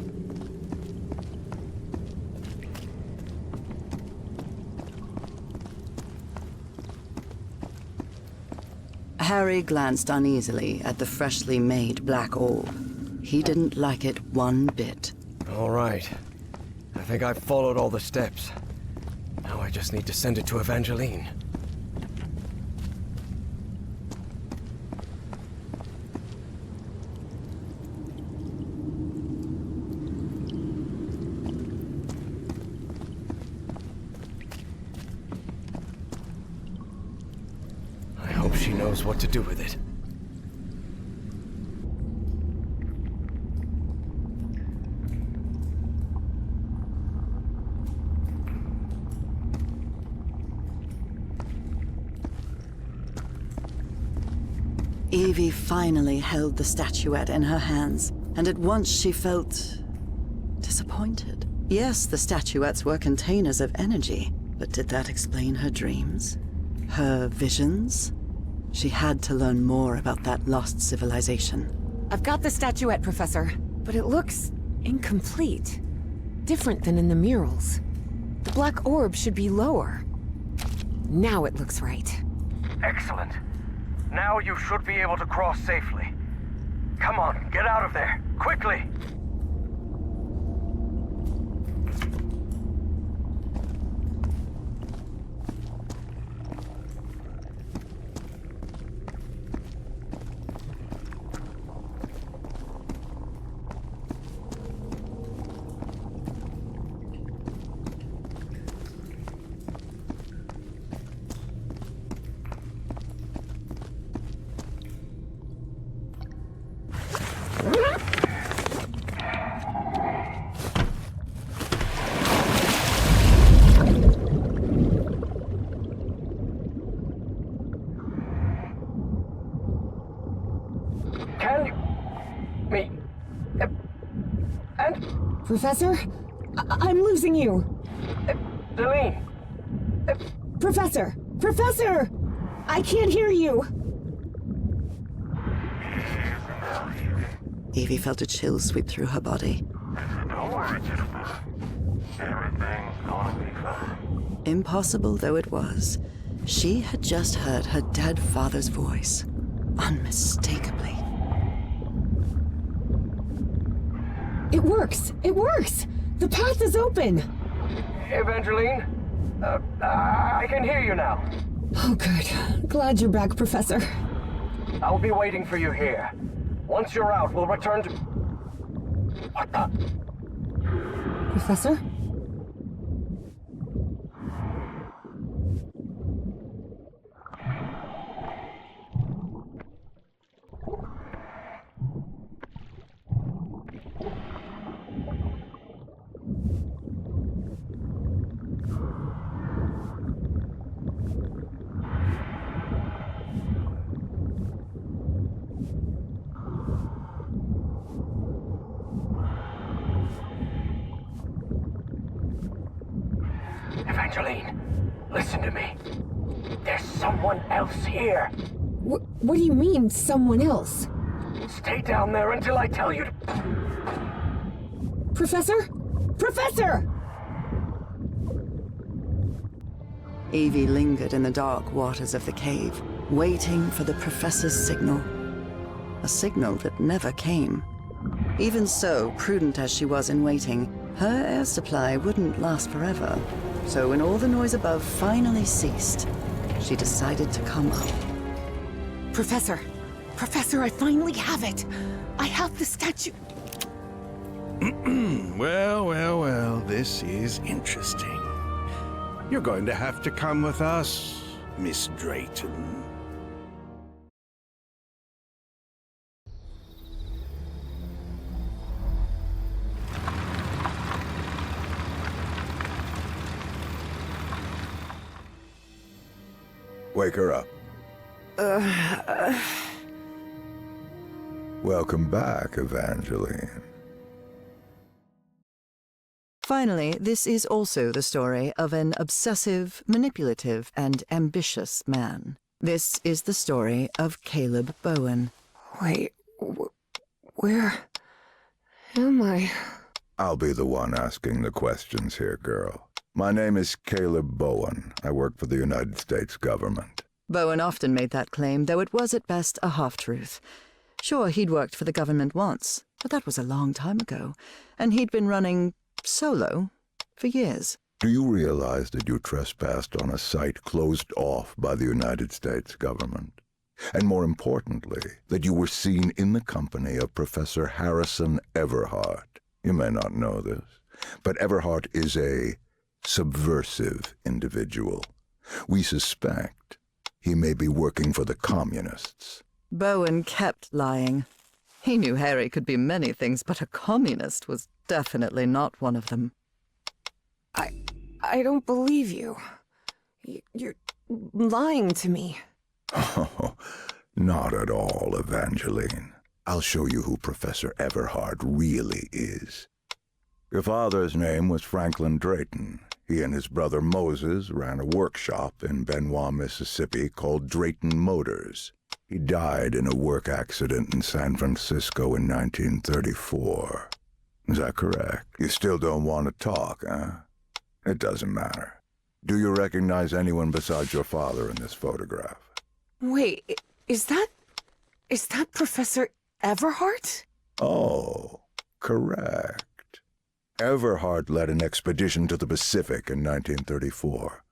Harry glanced uneasily at the freshly made black orb. He didn't like it one bit. All right. I think I've followed all the steps. Now I just need to send it to Evangeline. She knows what to do with it. Evie finally held the statuette in her hands, and at once she felt disappointed. Yes, the statuettes were containers of energy, but did that explain her dreams? Her visions? She had to learn more about that lost civilization. I've got the statuette, Professor, but it looks incomplete. Different than in the murals. The black orb should be lower. Now it looks right. Excellent. Now you should be able to cross safely. Come on, get out of there, quickly! Can you... me... and... Professor? I'm losing you. Delene. Professor! Professor! I can't hear you! Evie felt a chill sweep through her body. Don't worry, Jennifer. Everything's gonna be fine. Impossible though it was, she had just heard her dead father's voice, unmistakably. It works! It works! The path is open! Evangeline? I can hear you now. Oh, good. Glad you're back, Professor. I'll be waiting for you here. Once you're out, we'll return to... What the... Professor? Evangeline, listen to me. There's someone else here. What do you mean, someone else? Stay down there until I tell you to... Professor? Professor! Evie lingered in the dark waters of the cave, waiting for the professor's signal. A signal that never came. Even so, prudent as she was in waiting, her air supply wouldn't last forever. So when all the noise above finally ceased, she decided to come up. Professor! Professor, I finally have it! I have the statue... Well, this is interesting. You're going to have to come with us, Miss Drayton. Wake her up. Welcome back, Evangeline. Finally, this is also the story of an obsessive, manipulative, and ambitious man. This is the story of Caleb Bowen. Wait, where am I? I'll be the one asking the questions here, girl. My name is Caleb Bowen. I work for the United States government. Bowen often made that claim, though it was at best a half-truth. Sure, he'd worked for the government once, but that was a long time ago, and he'd been running solo for years. Do you realize that you trespassed on a site closed off by the United States government? And more importantly, that you were seen in the company of Professor Harrison Everhart. You may not know this, but Everhart is a subversive individual. We suspect he may be working for the communists. Bowen kept lying. He knew Harry could be many things, but a communist was definitely not one of them. I don't believe you. You're lying to me. Oh, not at all, Evangeline. I'll show you who Professor Everhart really is. Your father's name was Franklin Drayton. He and his brother Moses ran a workshop in Benoit, Mississippi called Drayton Motors. He died in a work accident in San Francisco in 1934. Is that correct? You still don't want to talk, huh? It doesn't matter. Do you recognize anyone besides your father in this photograph? Wait, is that Professor Everhart? Oh, correct. Everhart led an expedition to the Pacific in 1934.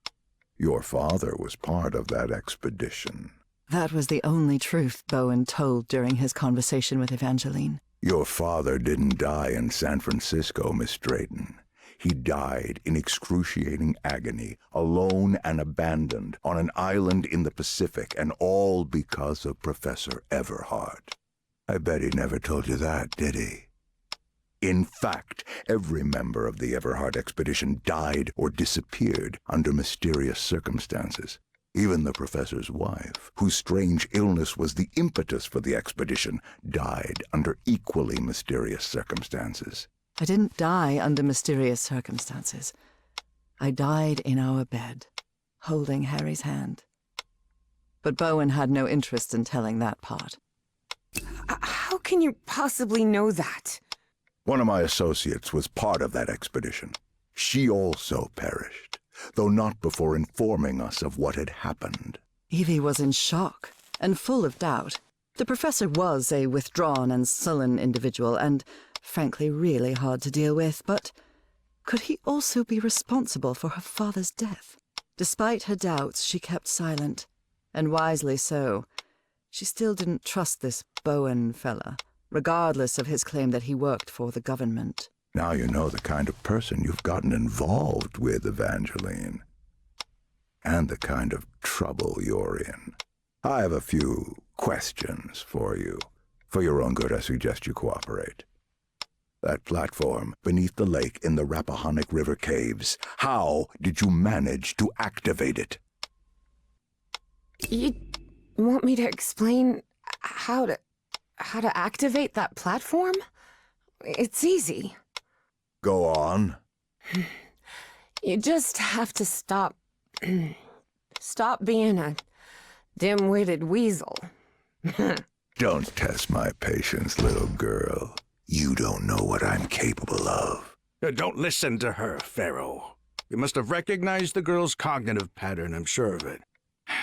Your father was part of that expedition. That was the only truth Bowen told during his conversation with Evangeline. Your father didn't die in San Francisco, Miss Drayton. He died in excruciating agony, alone and abandoned, on an island in the Pacific, and all because of Professor Everhart. I bet he never told you that, did he? In fact, every member of the Everhart expedition died or disappeared under mysterious circumstances. Even the professor's wife, whose strange illness was the impetus for the expedition, died under equally mysterious circumstances. I didn't die under mysterious circumstances. I died in our bed, holding Harry's hand. But Bowen had no interest in telling that part. How can you possibly know that? One of my associates was part of that expedition. She also perished, though not before informing us of what had happened. Evie was in shock and full of doubt. The professor was a withdrawn and sullen individual and, frankly, really hard to deal with, but could he also be responsible for her father's death? Despite her doubts, she kept silent, and wisely so. She still didn't trust this Bowen fella, regardless of his claim that he worked for the government. Now you know the kind of person you've gotten involved with, Evangeline. And the kind of trouble you're in. I have a few questions for you. For your own good, I suggest you cooperate. That platform beneath the lake in the Rappahannock River caves, how did you manage to activate it? You want me to explain how to activate that platform? It's easy. Go on. You just have to stop being a dim-witted weasel. Don't test my patience, little girl. You don't know what I'm capable of. Don't listen to her, Pharaoh. You must have recognized the girl's cognitive pattern, I'm sure of it.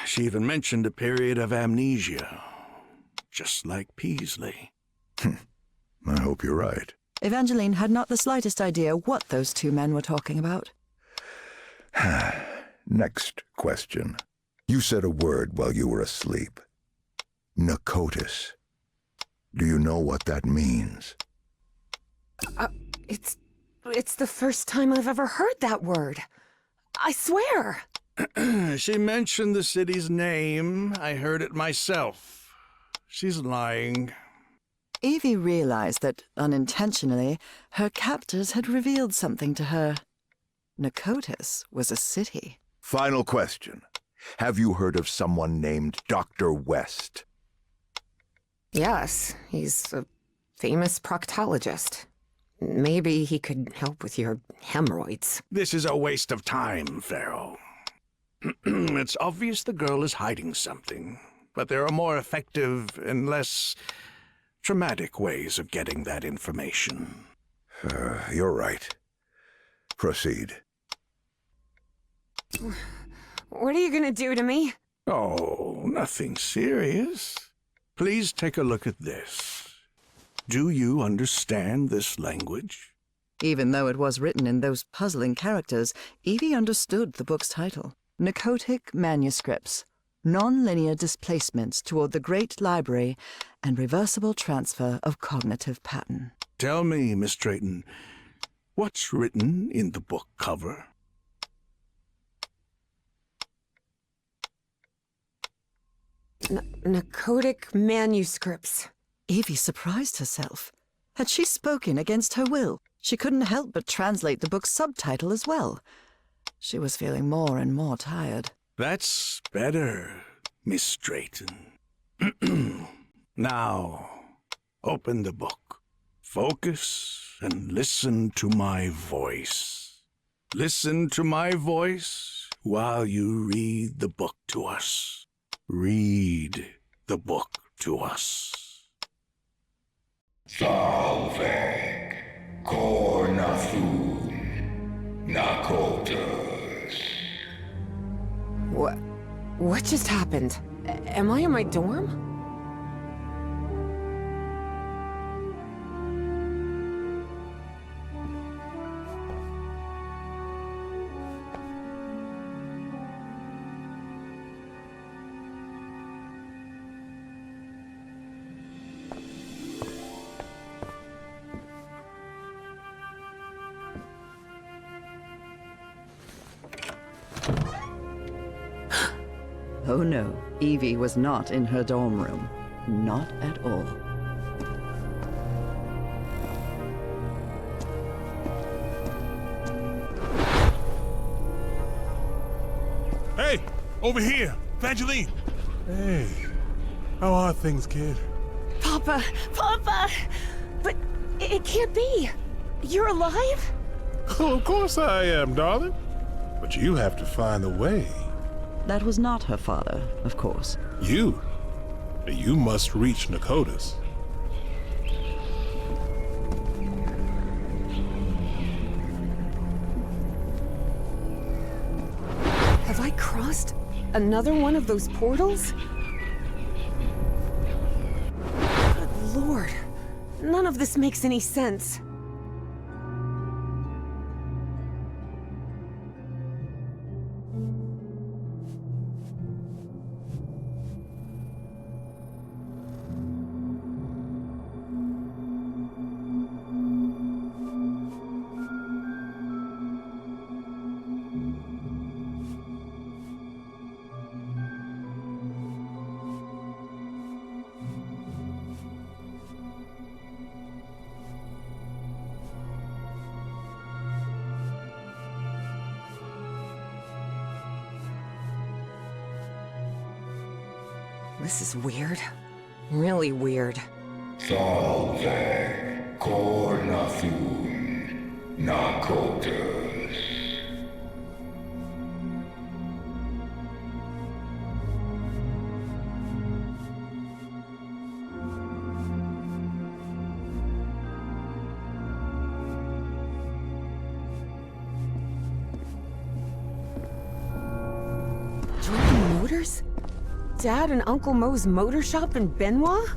She even mentioned a period of amnesia, just like Peasley. I hope you're right. Evangeline had not the slightest idea what those two men were talking about. Next question. You said a word while you were asleep. Narcotis. Do you know what that means? It's the first time I've ever heard that word. I swear. She mentioned the city's name. I heard it myself. She's lying. Evie realized that, unintentionally, her captors had revealed something to her. Narcotis was a city. Final question. Have you heard of someone named Dr. West? Yes, he's a famous proctologist. Maybe he could help with your hemorrhoids. This is a waste of time, Pharaoh. It's obvious the girl is hiding something, but there are more effective and less traumatic ways of getting that information. You're right. Proceed. What are you gonna do to me? Oh, nothing serious. Please take a look at this. Do you understand this language? Even though it was written in those puzzling characters, Evie understood the book's title. Narcotic Manuscripts, Non-Linear Displacements Toward the Great Library and Reversible Transfer of Cognitive Pattern. Tell me, Miss Drayton, what's written in the book cover? Narcotic manuscripts. Evie surprised herself. Had she spoken against her will? She couldn't help but translate the book's subtitle as well. She was feeling more and more tired. That's better, Miss Drayton. Now, open the book. Focus and listen to my voice. Listen to my voice while you read the book to us. Read the book to us. Salve, Cornathun, Nakotas. What just happened? Am I in my dorm? Oh no, Evie was not in her dorm room. Not at all. Hey, over here! Evangeline! Hey, how are things, kid? Papa! Papa! But it can't be! You're alive? Oh, of course I am, darling. But you have to find a way. That was not her father, of course. You must reach Nakotas. Have I crossed another one of those portals? Good Lord. None of this makes any sense. This is weird. Really weird. Salve, Cornathun, Nakotas. Drayton Motors? Dad and Uncle Mo's motor shop in Benoit?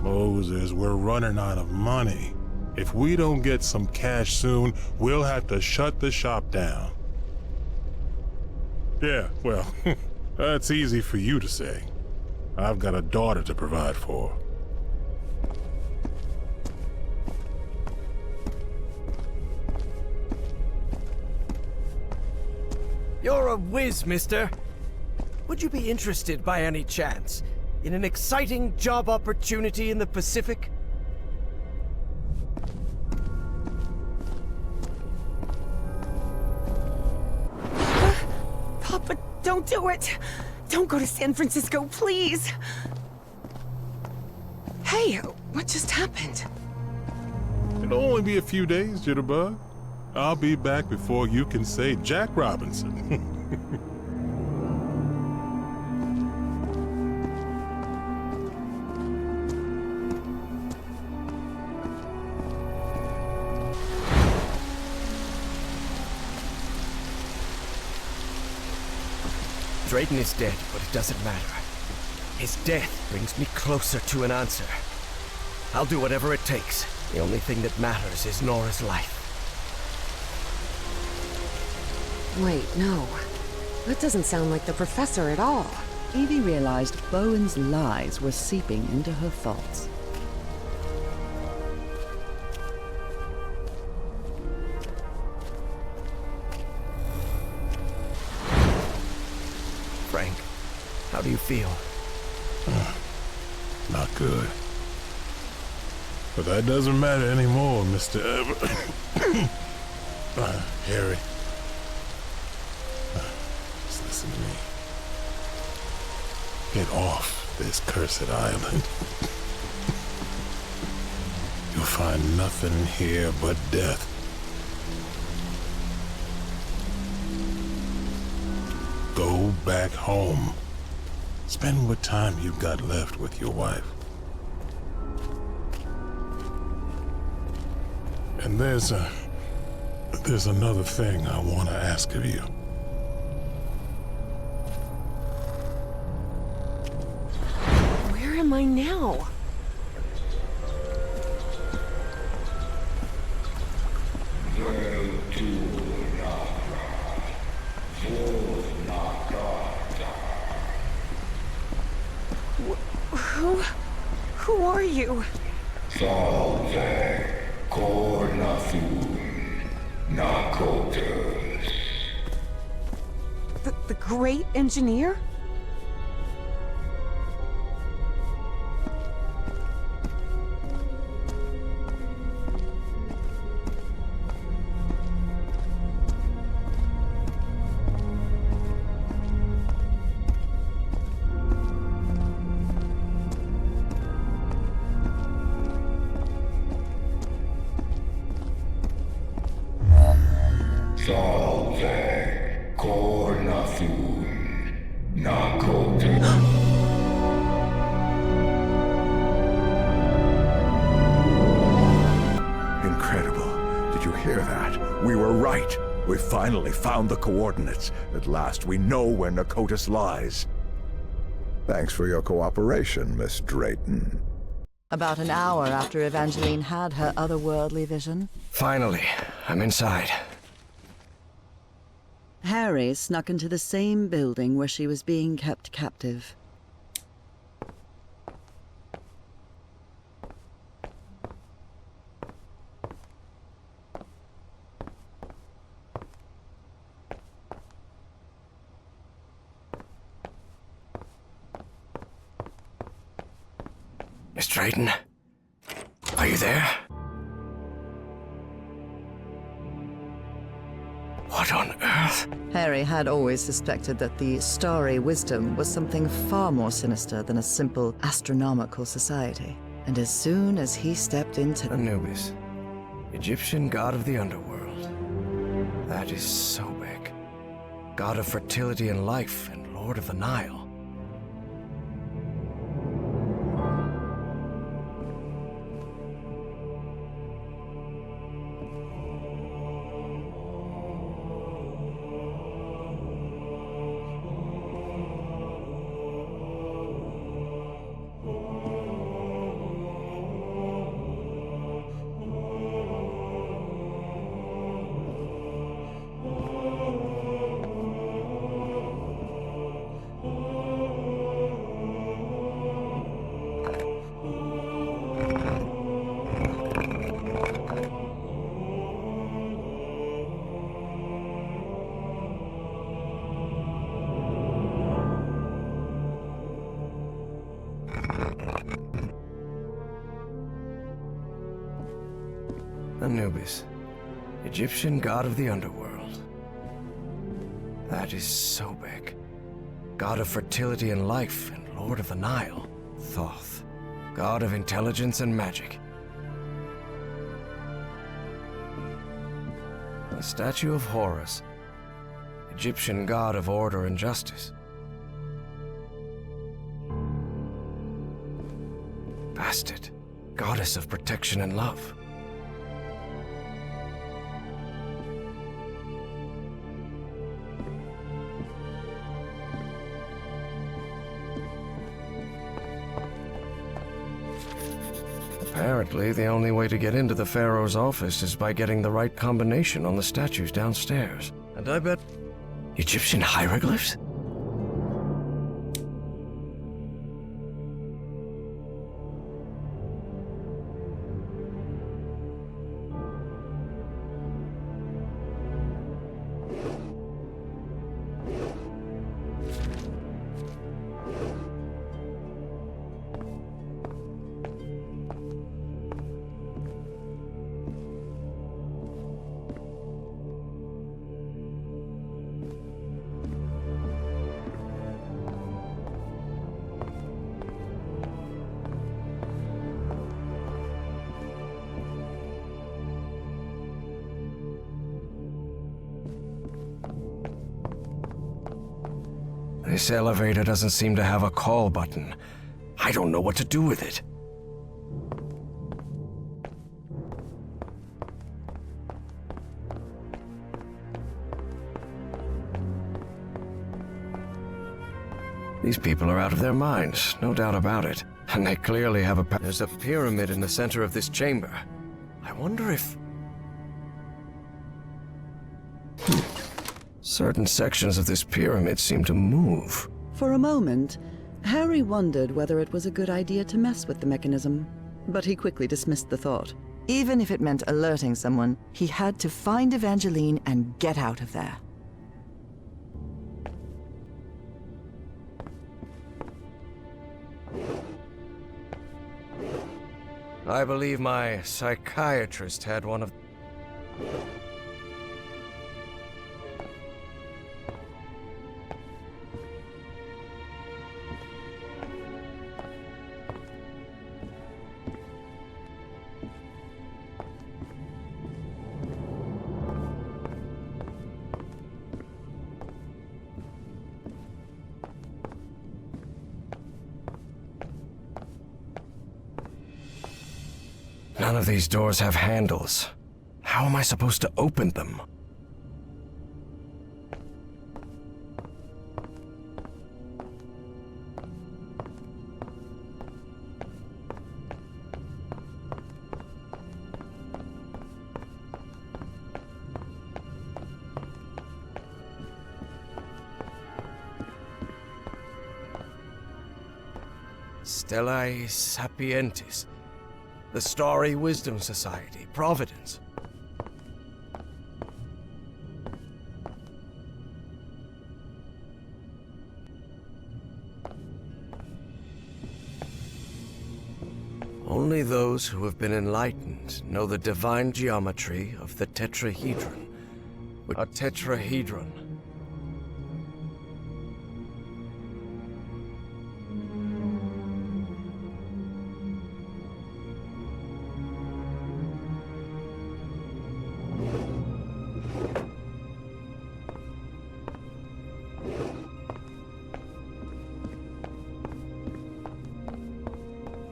Moses, we're running out of money. If we don't get some cash soon, we'll have to shut the shop down. Yeah, well, that's easy for you to say. I've got a daughter to provide for. You're a whiz, mister. Would you be interested by any chance in an exciting job opportunity in the Pacific? Papa, don't do it! Don't go to San Francisco, please! Hey, what just happened? It'll only be a few days, Jitterbug. I'll be back before you can say Jack Robinson. Drayton is dead, but it doesn't matter. His death brings me closer to an answer. I'll do whatever it takes. The only thing that matters is Nora's life. Wait, no. That doesn't sound like the professor at all. Evie realized Bowen's lies were seeping into her thoughts. Frank, how do you feel? Not good. But that doesn't matter anymore, Mr. Harry. Just listen to me. Get off this cursed island. You'll find nothing here but death. Go back home. Spend what time you've got left with your wife. And there's another thing I want to ask of you. Where am I now? Who are you? Salve, Cornathun, Nakotas. The great engineer? Incredible. Did you hear that? We were right. We finally found the coordinates. At last we know where NAKO-TUS lies. Thanks for your cooperation, Miss Drayton. About an hour after Evangeline had her otherworldly vision, Finally, I'm inside. Harry snuck into the same building where she was being kept captive. Miss Drayton? Are you there? What on earth? Harry had always suspected that the starry wisdom was something far more sinister than a simple astronomical society. And as soon as he stepped into Anubis, Egyptian god of the underworld. That is Sobek, god of fertility and life and lord of the Nile. Anubis, Egyptian god of the underworld. That is Sobek, god of fertility and life and lord of the Nile. Thoth, god of intelligence and magic. A statue of Horus, Egyptian god of order and justice. Bastet, goddess of protection and love. Apparently, the only way to get into the Pharaoh's office is by getting the right combination on the statues downstairs. And I bet... Egyptian hieroglyphs? This elevator doesn't seem to have a call button. I don't know what to do with it. These people are out of their minds, no doubt about it. And they clearly have a... There's a pyramid in the center of this chamber. I wonder if... Certain sections of this pyramid seem to move. For a moment, Harry wondered whether it was a good idea to mess with the mechanism, but he quickly dismissed the thought. Even if it meant alerting someone, he had to find Evangeline and get out of there. I believe my psychiatrist had one of... None of these doors have handles. How am I supposed to open them? Stellae Sapientis. The Starry Wisdom Society, Providence. Only those who have been enlightened know the divine geometry of the tetrahedron. A tetrahedron.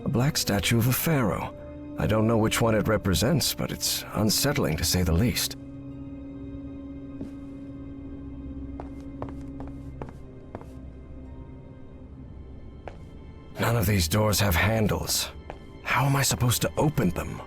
Black statue of a pharaoh. I don't know which one it represents, but it's unsettling to say the least. None of these doors have handles. How am I supposed to open them?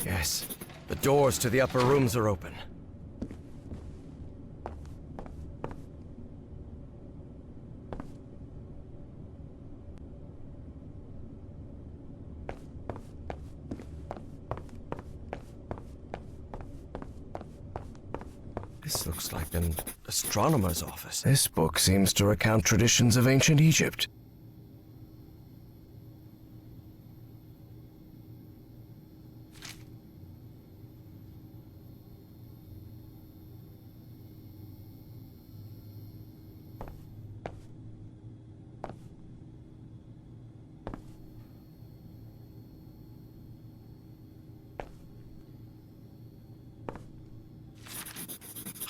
Yes, the doors to the upper rooms are open. This looks like an astronomer's office. This book seems to recount traditions of ancient Egypt.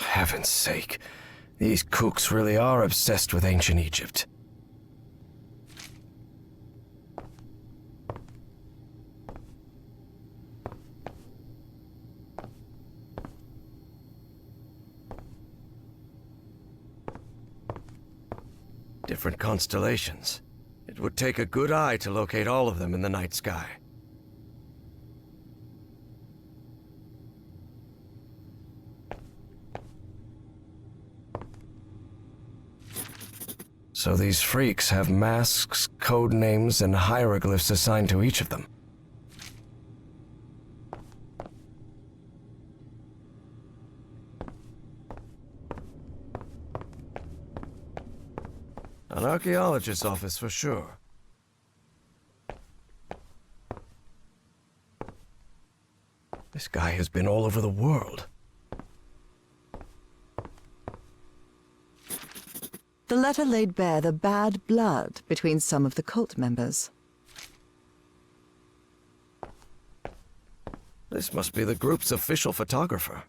Heaven's sake, these kooks really are obsessed with ancient Egypt. Different constellations. It would take a good eye to locate all of them in the night sky. So these freaks have masks, code names, and hieroglyphs assigned to each of them. An archaeologist's office for sure. This guy has been all over the world. The letter laid bare the bad blood between some of the cult members. This must be the group's official photographer.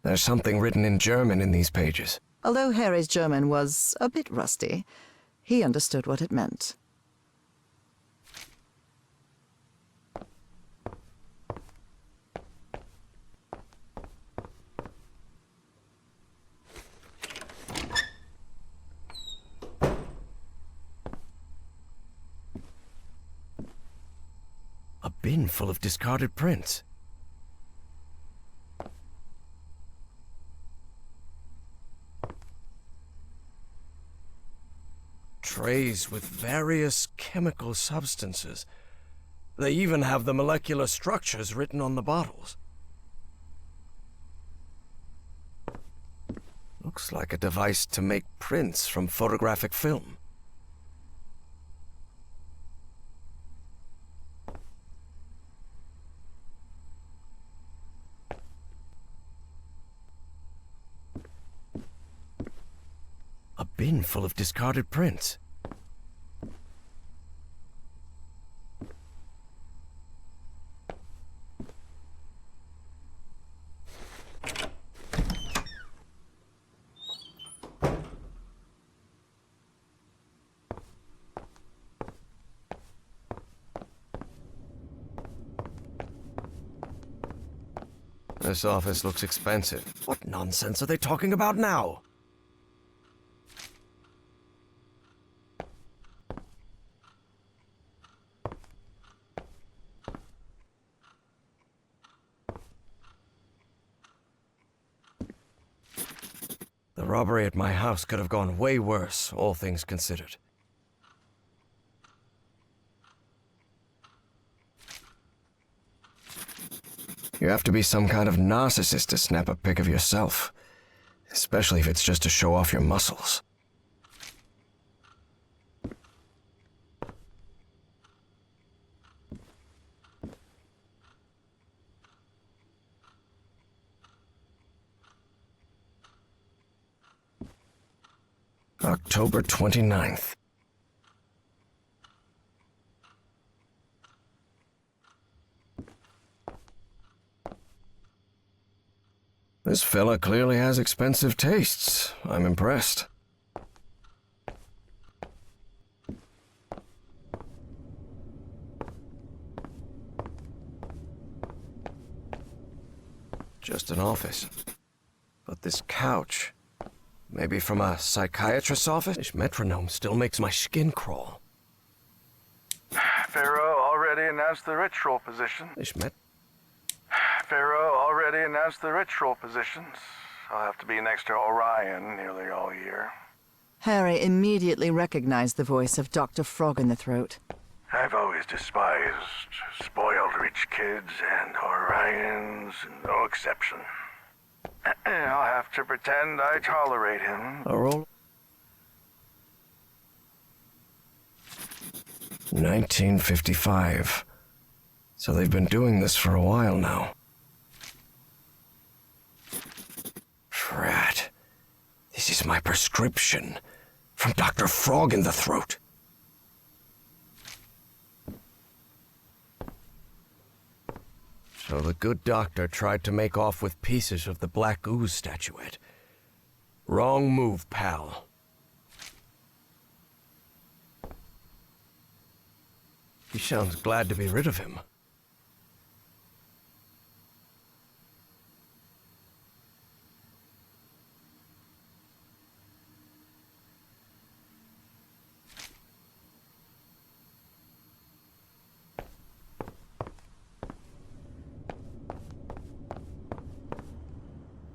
There's something written in German in these pages. Although Harry's German was a bit rusty, he understood what it meant. A bin full of discarded prints. Trays with various chemical substances. They even have the molecular structures written on the bottles. Looks like a device to make prints from photographic film. A bin full of discarded prints. This office looks expensive. What nonsense are they talking about now? The robbery at my house could have gone way worse, all things considered. You have to be some kind of narcissist to snap a pic of yourself, especially if it's just to show off your muscles. October 29th. This fella clearly has expensive tastes. I'm impressed. Just an office. But this couch, maybe from a psychiatrist's office? This metronome still makes my skin crawl. Pharaoh already announced the ritual position. This met... Pharaoh already already announced the rich role positions. I'll have to be next to Orion nearly all year. Harry immediately recognized the voice of Dr. Frog in the Throat. I've always despised spoiled rich kids, and Orion's no exception. I'll have to pretend I tolerate him. A roll. 1955. So they've been doing this for a while now. Drat. This is my prescription. From Dr. Frog in the Throat. So the good doctor tried to make off with pieces of the black ooze statuette. Wrong move, pal. He sounds glad to be rid of him.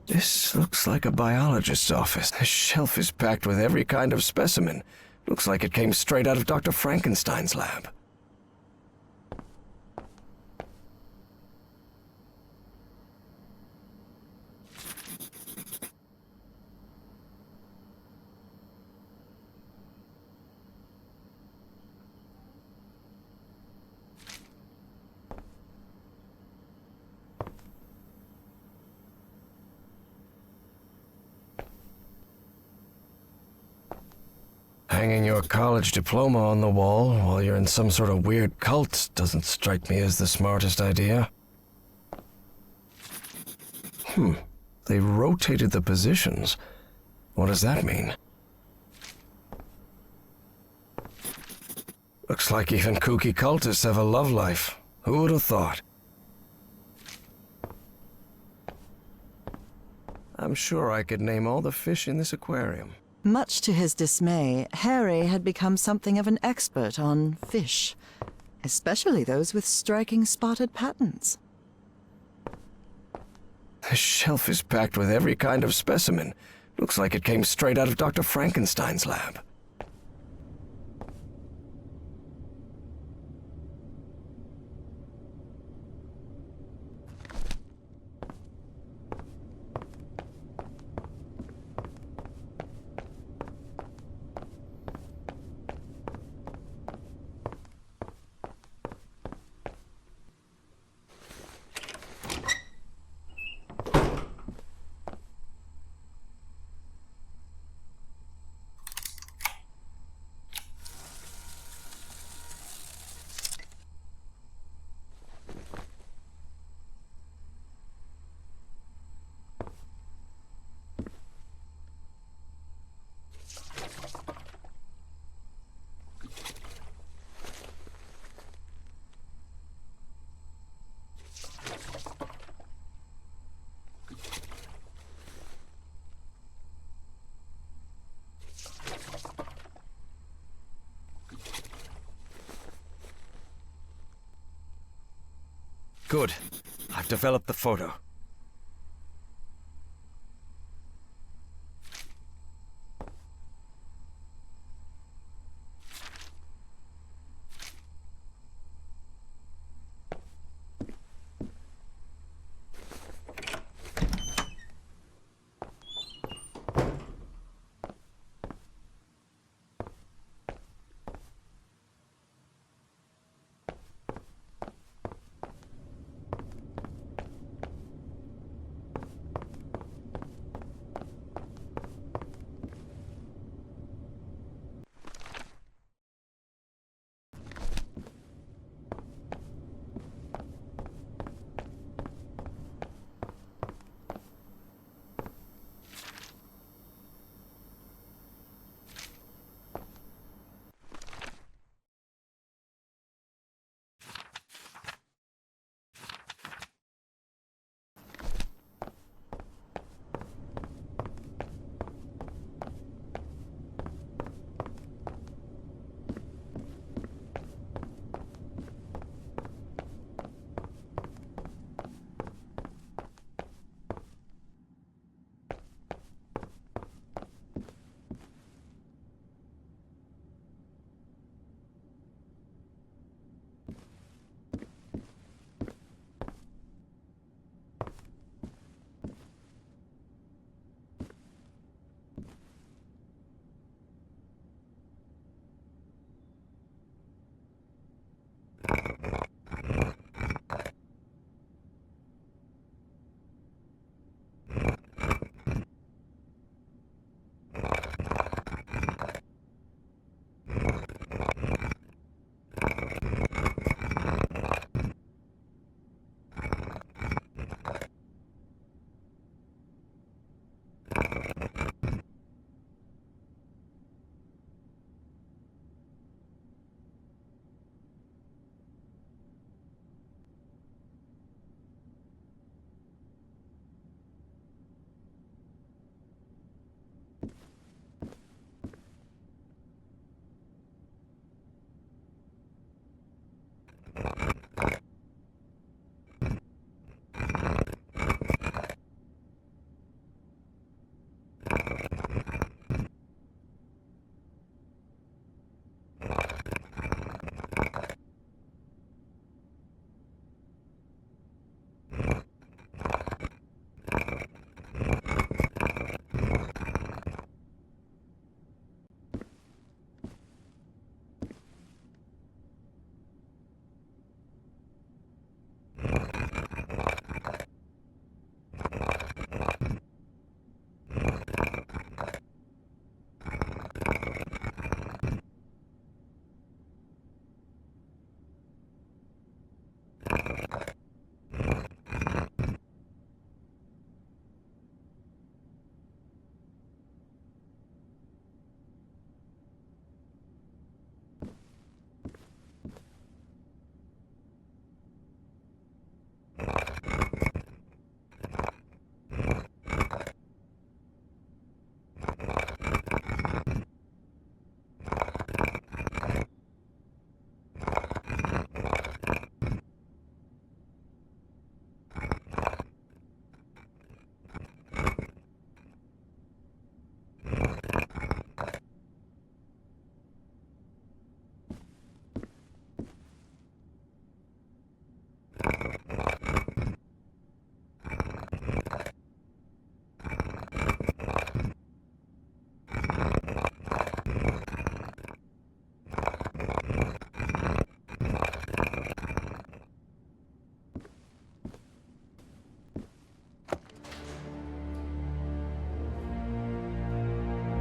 This looks like a biologist's office. The shelf is packed with every kind of specimen. Looks like it came straight out of Dr. Frankenstein's lab. Hanging your college diploma on the wall while you're in some sort of weird cult doesn't strike me as the smartest idea. They rotated the positions. What does that mean? Looks like even kooky cultists have a love life. Who would have thought? I'm sure I could name all the fish in this aquarium. Much to his dismay, Harry had become something of an expert on fish, especially those with striking spotted patterns. The shelf is packed with every kind of specimen. Looks like it came straight out of Dr. Frankenstein's lab. Good. I've developed the photo.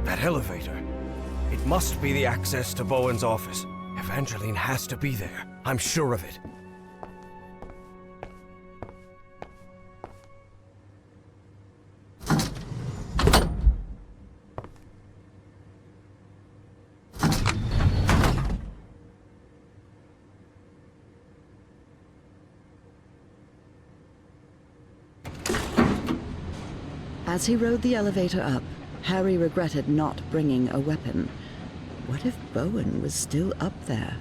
That elevator. It must be the access to Bowen's office. Evangeline has to be there. I'm sure of it. As he rode the elevator up, Harry regretted not bringing a weapon. What if Bowen was still up there?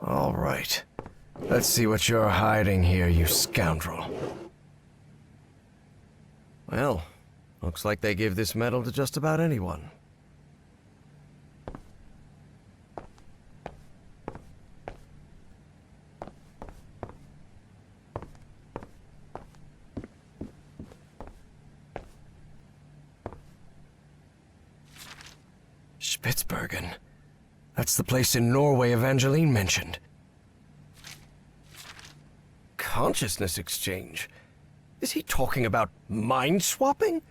All right. Let's see what you're hiding here, you scoundrel. Well, looks like they give this medal to just about anyone. Spitsbergen. That's the place in Norway Evangeline mentioned. Consciousness exchange? Is he talking about mind swapping?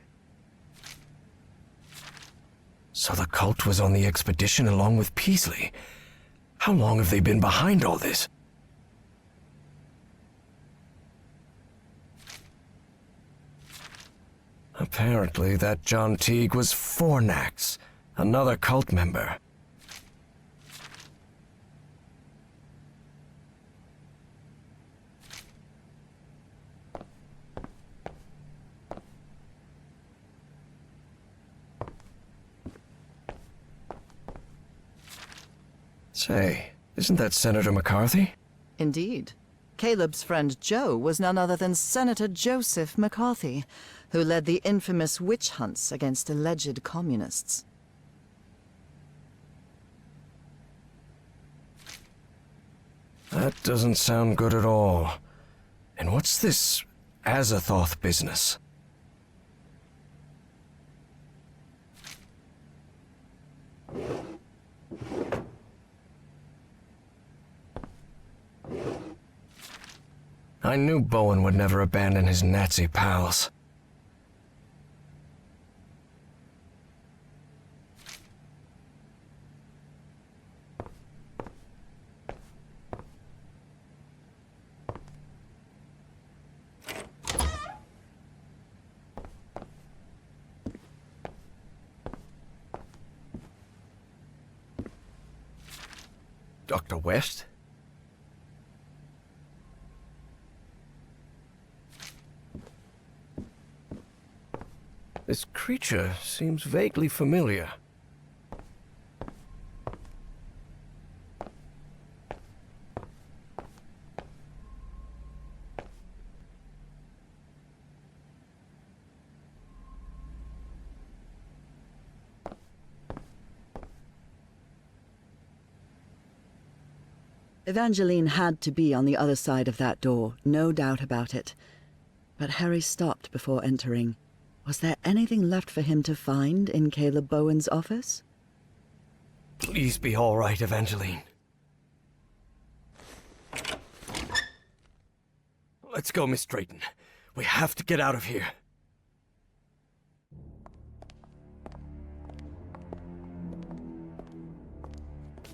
So the cult was on the expedition along with Peasley. How long have they been behind all this? Apparently that John Teague was Fornax, another cult member. Say, isn't that Senator McCarthy? Indeed. Caleb's friend Joe was none other than Senator Joseph McCarthy, who led the infamous witch hunts against alleged communists. That doesn't sound good at all. And what's this Azathoth business? I knew Bowen would never abandon his Nazi pals. Dr. West? This creature seems vaguely familiar. Evangeline had to be on the other side of that door, no doubt about it. But Harry stopped before entering. Was there anything left for him to find in Caleb Bowen's office? Please be all right, Evangeline. Let's go, Miss Drayton. We have to get out of here.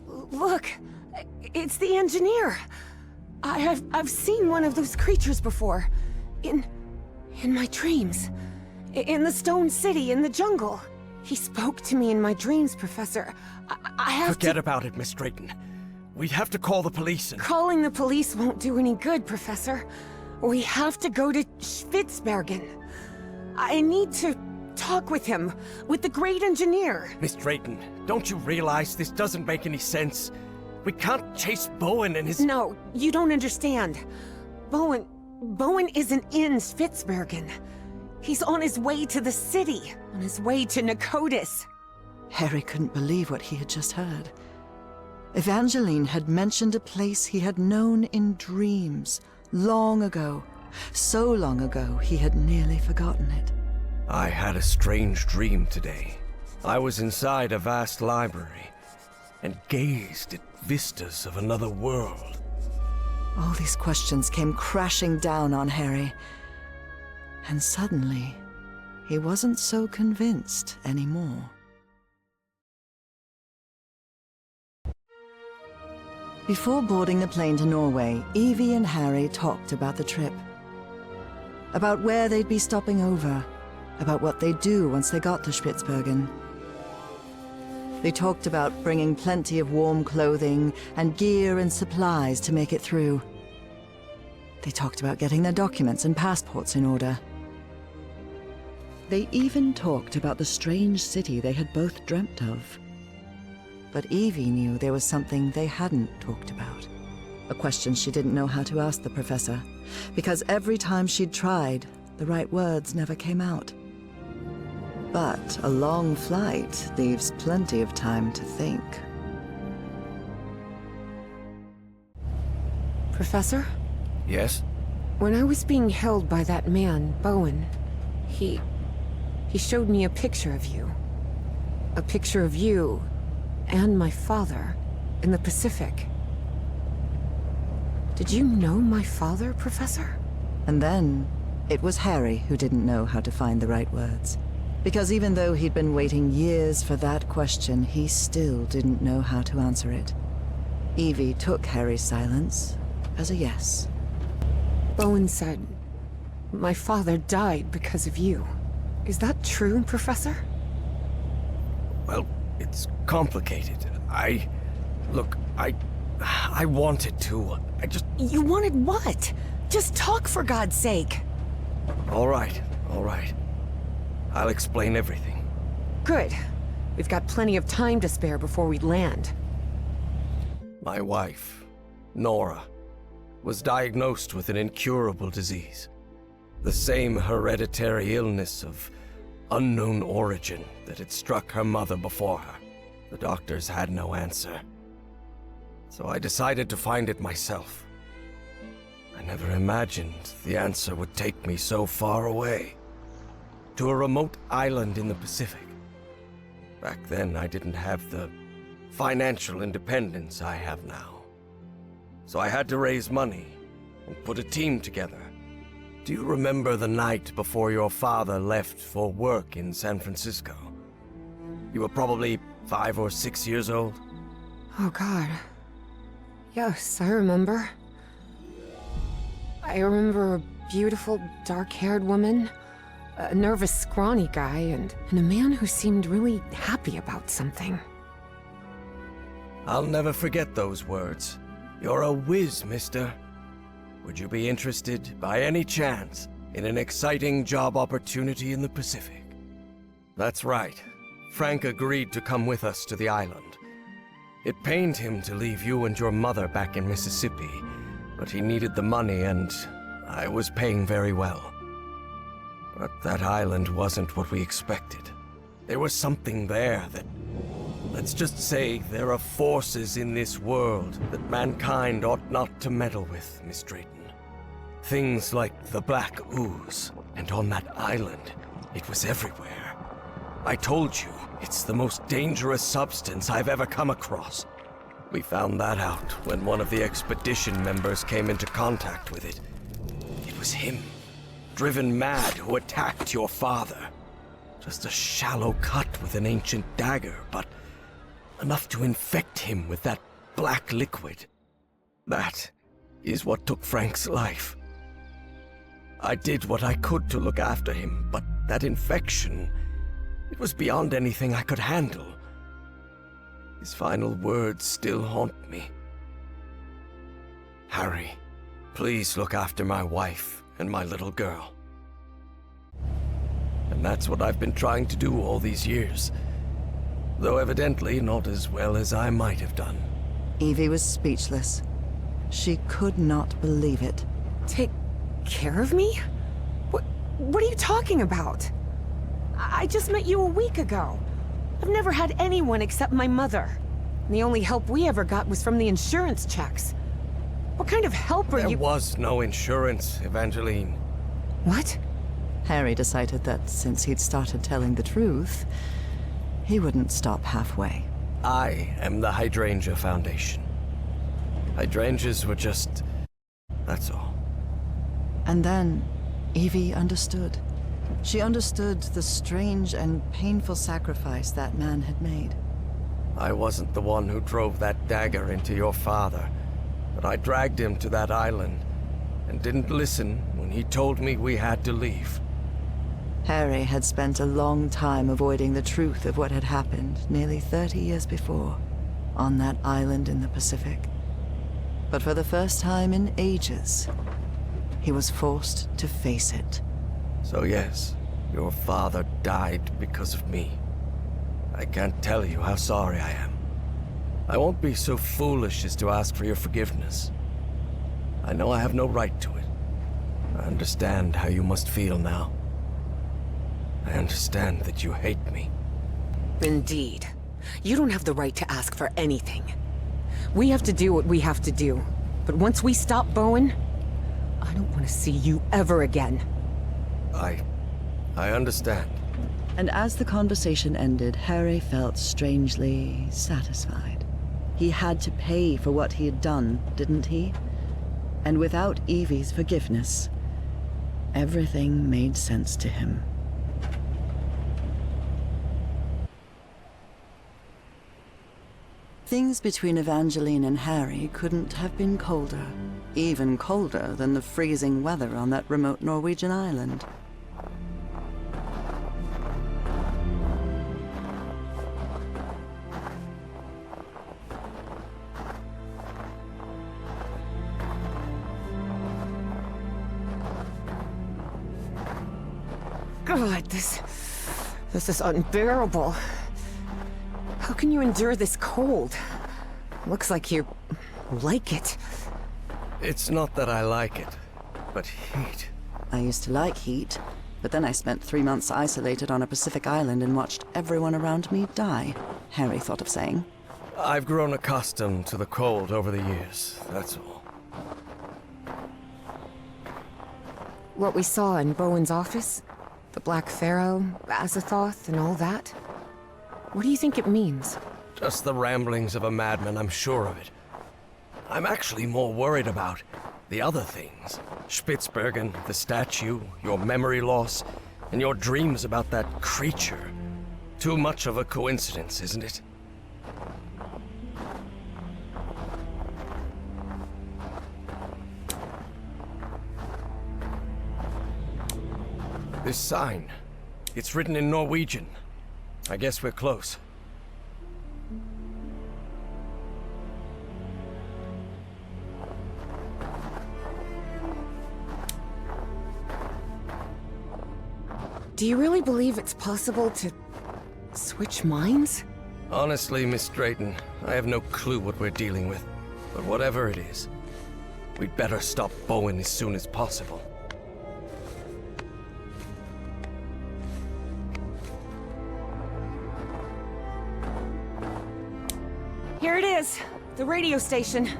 Look, it's the engineer. I've seen one of those creatures before. In my dreams. In the Stone City, in the jungle. He spoke to me in my dreams, Professor. I have Forget about it, Miss Drayton. We'd have to call the police and... Calling the police won't do any good, Professor. We have to go to Spitzbergen. I need to talk with him, with the great engineer. Miss Drayton, don't you realize this doesn't make any sense? We can't chase Bowen and his... No, you don't understand. Bowen isn't in Spitzbergen. He's on his way to the city, on his way to Nakotis. Harry couldn't believe what he had just heard. Evangeline had mentioned a place he had known in dreams, long ago. So long ago, he had nearly forgotten it. I had a strange dream today. I was inside a vast library and gazed at vistas of another world. All these questions came crashing down on Harry. And suddenly, he wasn't so convinced anymore. Before boarding the plane to Norway, Evie and Harry talked about the trip. About where they'd be stopping over. About what they'd do once they got to Spitzbergen. They talked about bringing plenty of warm clothing and gear and supplies to make it through. They talked about getting their documents and passports in order. They even talked about the strange city they had both dreamt of. But Evie knew there was something they hadn't talked about. A question she didn't know how to ask the professor, because every time she'd tried, the right words never came out. But a long flight leaves plenty of time to think. Professor? Yes? When I was being held by that man, Bowen, he showed me a picture of you. A picture of you and my father in the Pacific. Did you know my father, Professor? And then, it was Harry who didn't know how to find the right words. Because even though he'd been waiting years for that question, he still didn't know how to answer it. Evie took Harry's silence as a yes. Bowen said, my father died because of you. Is that true, Professor? Well, it's complicated. Look, I wanted to. You wanted what? Just talk, for God's sake. All right. I'll explain everything. Good. We've got plenty of time to spare before we land. My wife, Nora, was diagnosed with an incurable disease. The same hereditary illness of unknown origin that had struck her mother before her. The doctors had no answer. So I decided to find it myself. I never imagined the answer would take me so far away. To a remote island in the Pacific. Back then, I didn't have the financial independence I have now. So I had to raise money and put a team together. Do you remember the night before your father left for work in San Francisco? You were probably 5 or 6 years old? Oh God. Yes, I remember. I remember a beautiful, dark-haired woman, a nervous, scrawny guy, and a man who seemed really happy about something. I'll never forget those words. You're a whiz, mister. Would you be interested, by any chance, in an exciting job opportunity in the Pacific? That's right. Frank agreed to come with us to the island. It pained him to leave you and your mother back in Mississippi, but he needed the money and I was paying very well. But that island wasn't what we expected. There was something there that... Let's just say there are forces in this world that mankind ought not to meddle with, Miss Drayton. Things like the black ooze, and on that island, it was everywhere. I told you, it's the most dangerous substance I've ever come across. We found that out when one of the expedition members came into contact with it. It was him, driven mad, who attacked your father. Just a shallow cut with an ancient dagger, but enough to infect him with that black liquid. That is what took Frank's life. I did what I could to look after him, but that infection, it was beyond anything I could handle. His final words still haunt me. Harry, please look after my wife and my little girl. And that's what I've been trying to do all these years. Though evidently not as well as I might have done. Evie was speechless. She could not believe it. Take care of me? What are you talking about? I just met you a week ago. I've never had anyone except my mother. And the only help we ever got was from the insurance checks. What kind of help are you— There was no insurance, Evangeline. What? Harry decided that since he'd started telling the truth, he wouldn't stop halfway. I am the Hydrangea Foundation. Hydrangeas were just... that's all. And then, Evie understood. She understood the strange and painful sacrifice that man had made. I wasn't the one who drove that dagger into your father, but I dragged him to that island and didn't listen when he told me we had to leave. Harry had spent a long time avoiding the truth of what had happened nearly 30 years before, on that island in the Pacific. But for the first time in ages, he was forced to face it. So yes, your father died because of me. I can't tell you how sorry I am. I won't be so foolish as to ask for your forgiveness. I know I have no right to it. I understand how you must feel now. I understand that you hate me. Indeed. You don't have the right to ask for anything. We have to do what we have to do. But once we stop Bowen, I don't want to see you ever again. I understand. And as the conversation ended, Harry felt strangely satisfied. He had to pay for what he had done, didn't he? And without Evie's forgiveness, everything made sense to him. Things between Evangeline and Harry couldn't have been colder. Even colder than the freezing weather on that remote Norwegian island. God, this is unbearable. How can you endure this cold? Looks like you like it. It's not that I like it, but heat. I used to like heat, but then I spent 3 months isolated on a Pacific island and watched everyone around me die, Harry thought of saying. I've grown accustomed to the cold over the years, that's all. What we saw in Bowen's office? The Black Pharaoh, Azathoth, and all that? What do you think it means? Just the ramblings of a madman, I'm sure of it. I'm actually more worried about The other things, Spitsbergen, the statue, your memory loss, and your dreams about that creature. Too much of a coincidence, isn't it? This sign, it's written in Norwegian. I guess we're close. Do you really believe it's possible to switch minds? Honestly, Miss Drayton, I have no clue what we're dealing with. But whatever it is, we'd better stop Bowen as soon as possible. Here it is, the radio station.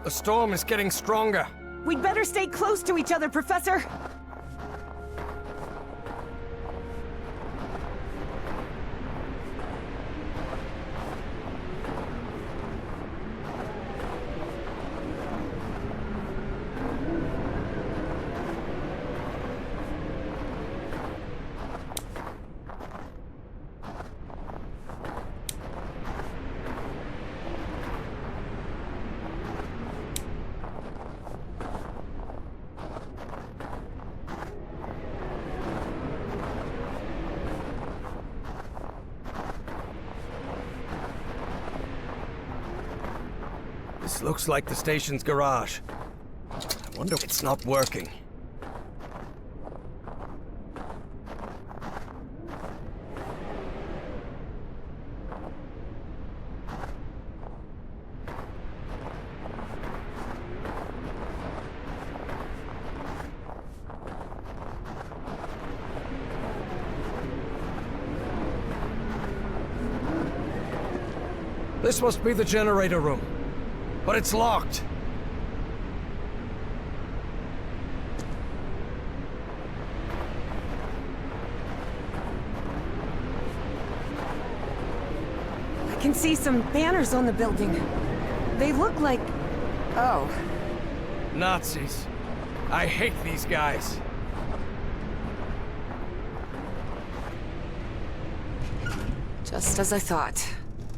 The storm is getting stronger. We'd better stay close to each other, Professor. This looks like the station's garage. I wonder if it's not working. This must be the generator room. But it's locked. I can see some banners on the building. They look like... oh. Nazis. I hate these guys. Just as I thought.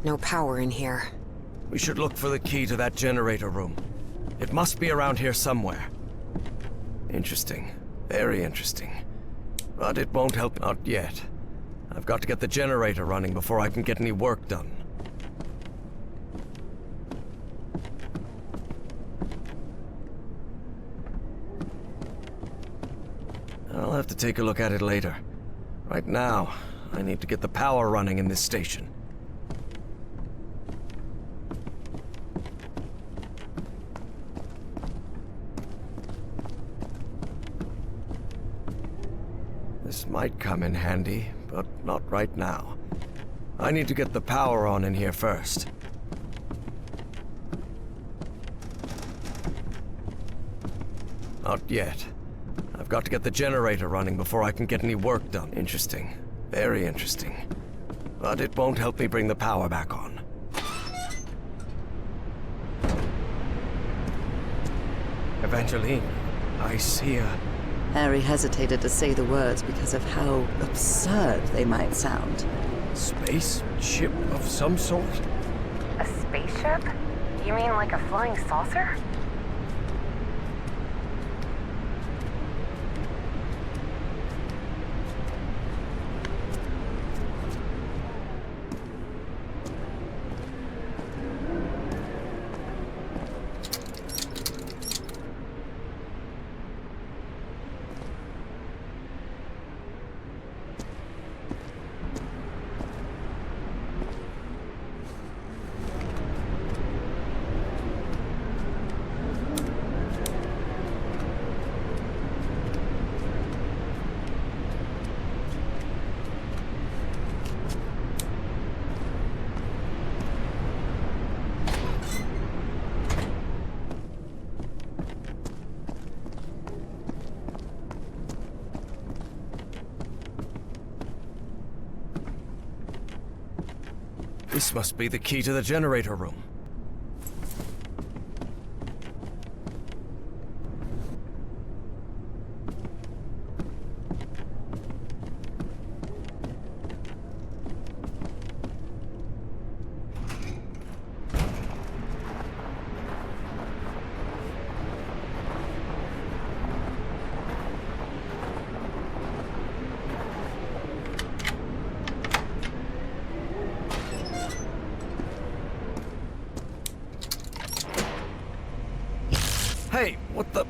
No power in here. We should look for the key to that generator room. It must be around here somewhere. Interesting. Very interesting. But it won't help out yet. I've got to get the generator running before I can get any work done. I'll have to take a look at it later. Right now, I need to get the power running in this station. This might come in handy, but not right now. I need to get the power on in here first. Not yet. I've got to get the generator running before I can get any work done. Interesting. Very interesting. But it won't help me bring the power back on. Evangeline, I see a... Harry hesitated to say the words because of how absurd they might sound. space ship of some sort? A spaceship? You mean like a flying saucer? This must be the key to the generator room. Hey, what the...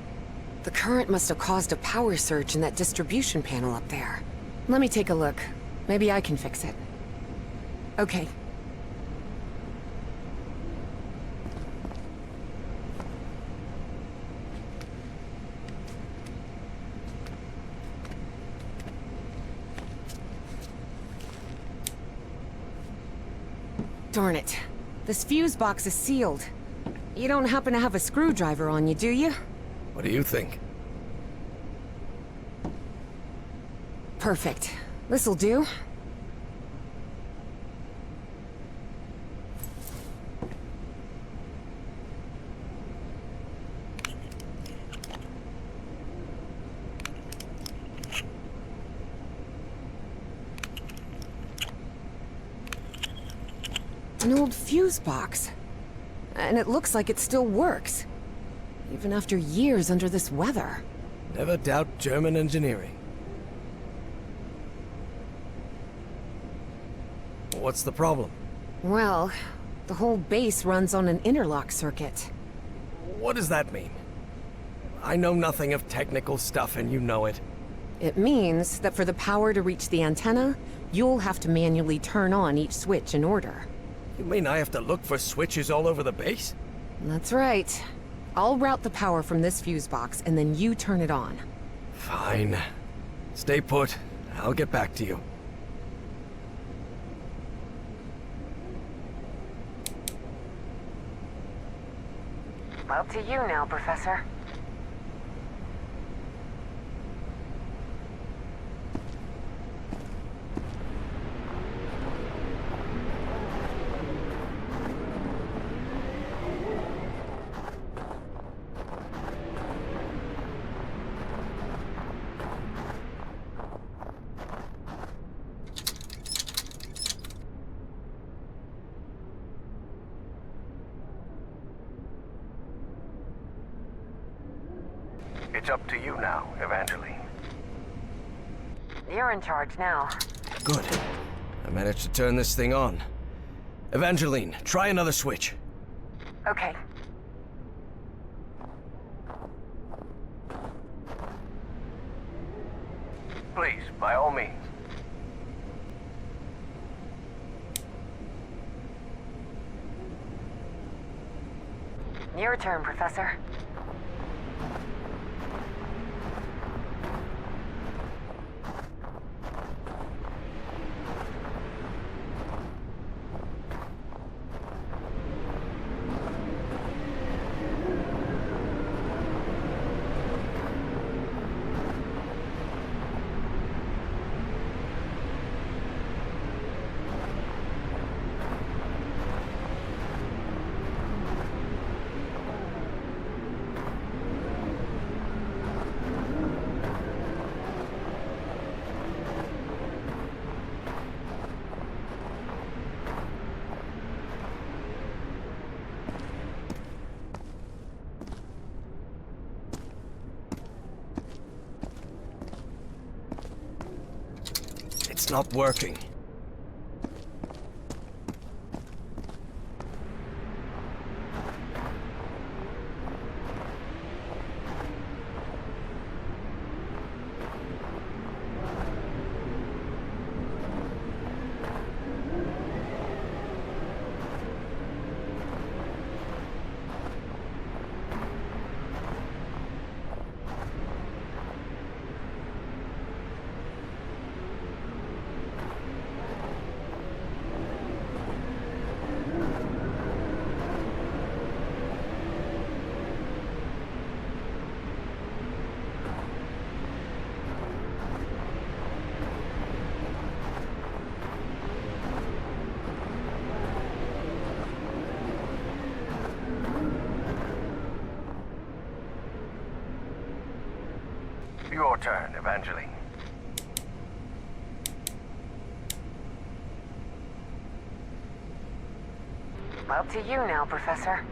The current must have caused a power surge in that distribution panel up there. Let me take a look. Maybe I can fix it. Okay. Darn it. This fuse box is sealed. You don't happen to have a screwdriver on you, do you? What do you think? Perfect. This'll do. An old fuse box. And it looks like it still works. Even after years under this weather. Never doubt German engineering. What's the problem? Well, the whole base runs on an interlock circuit. What does that mean? I know nothing of technical stuff and you know it. It means that for the power to reach the antenna, you'll have to manually turn on each switch in order. You mean I have to look for switches all over the base? That's right. I'll route the power from this fuse box, and then you turn it on. Fine. Stay put. I'll get back to you. Up to you now, Professor. It's up to you now, Evangeline. You're in charge now. Good. I managed to turn this thing on. Evangeline, try another switch. Okay. Please, by all means. Your turn, Professor. It's not working. Your turn, Evangeline. Up to you now, Professor.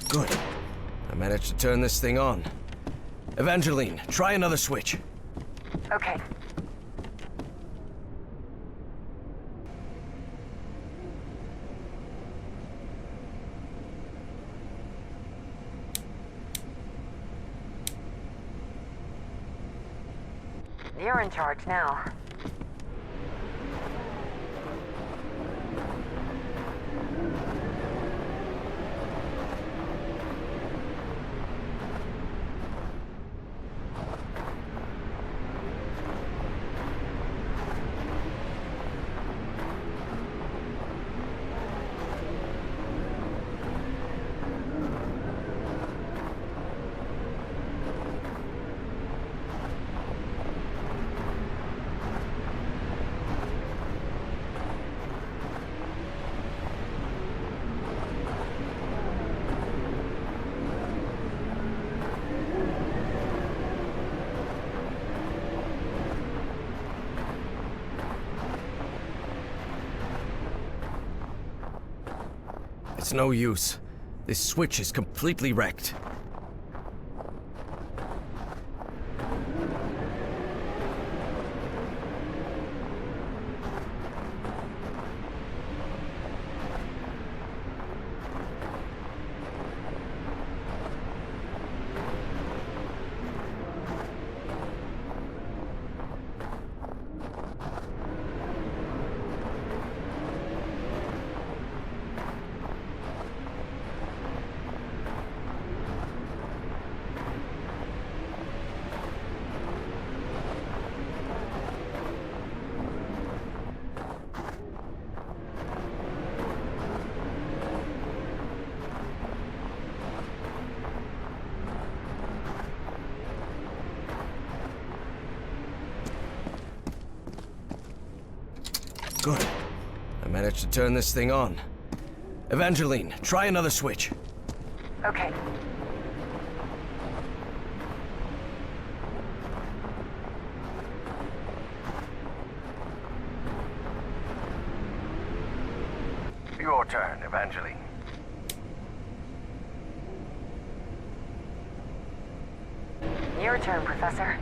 Good. I managed to turn this thing on. Evangeline, try another switch. Okay. You're in charge now. It's no use. This switch is completely wrecked. Good. I managed to turn this thing on. Evangeline, try another switch. Okay. Your turn, Evangeline. Your turn, Professor.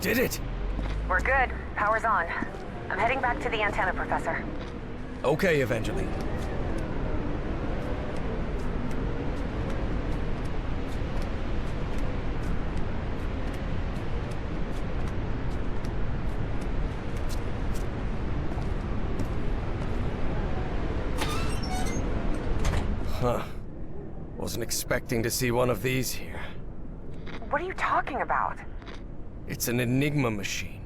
did it! We're good. Power's on. I'm heading back to the antenna, Professor. Okay, Evangeline. Huh. Wasn't expecting to see one of these here. What are you talking about? It's an Enigma machine.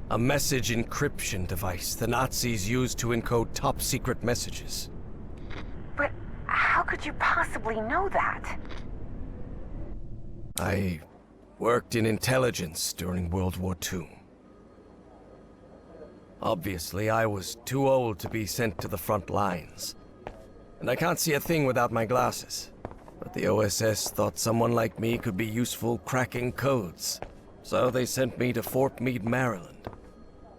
A message encryption device the Nazis used to encode top-secret messages. But how could you possibly know that? I worked in intelligence during World War II. Obviously, I was too old to be sent to the front lines. And I can't see a thing without my glasses. But the OSS thought someone like me could be useful cracking codes. So they sent me to Fort Meade, Maryland.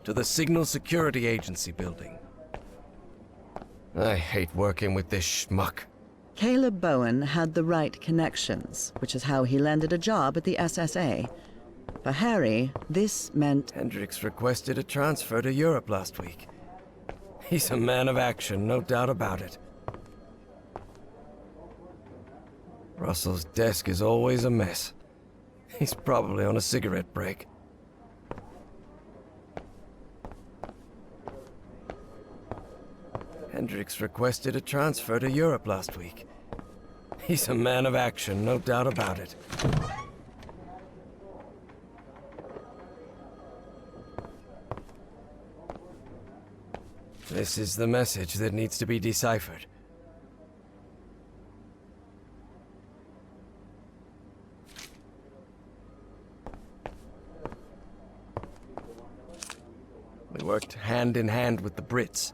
To the Signal Security Agency building. I hate working with this schmuck. Caleb Bowen had the right connections, which is how he landed a job at the SSA. For Harry, this meant... Hendricks requested a transfer to Europe last week. He's a man of action, no doubt about it. Russell's desk is always a mess. He's probably on a cigarette break. Hendricks requested a transfer to Europe last week. He's a man of action, no doubt about it. This is the message that needs to be deciphered. We worked hand in hand with the Brits.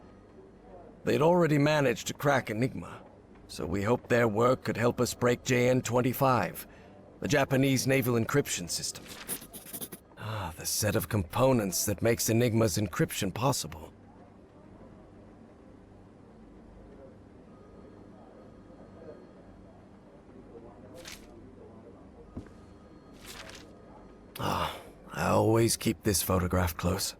They'd already managed to crack Enigma, so we hoped their work could help us break JN-25, the Japanese naval encryption system. The set of components that makes Enigma's encryption possible. I always keep this photograph close.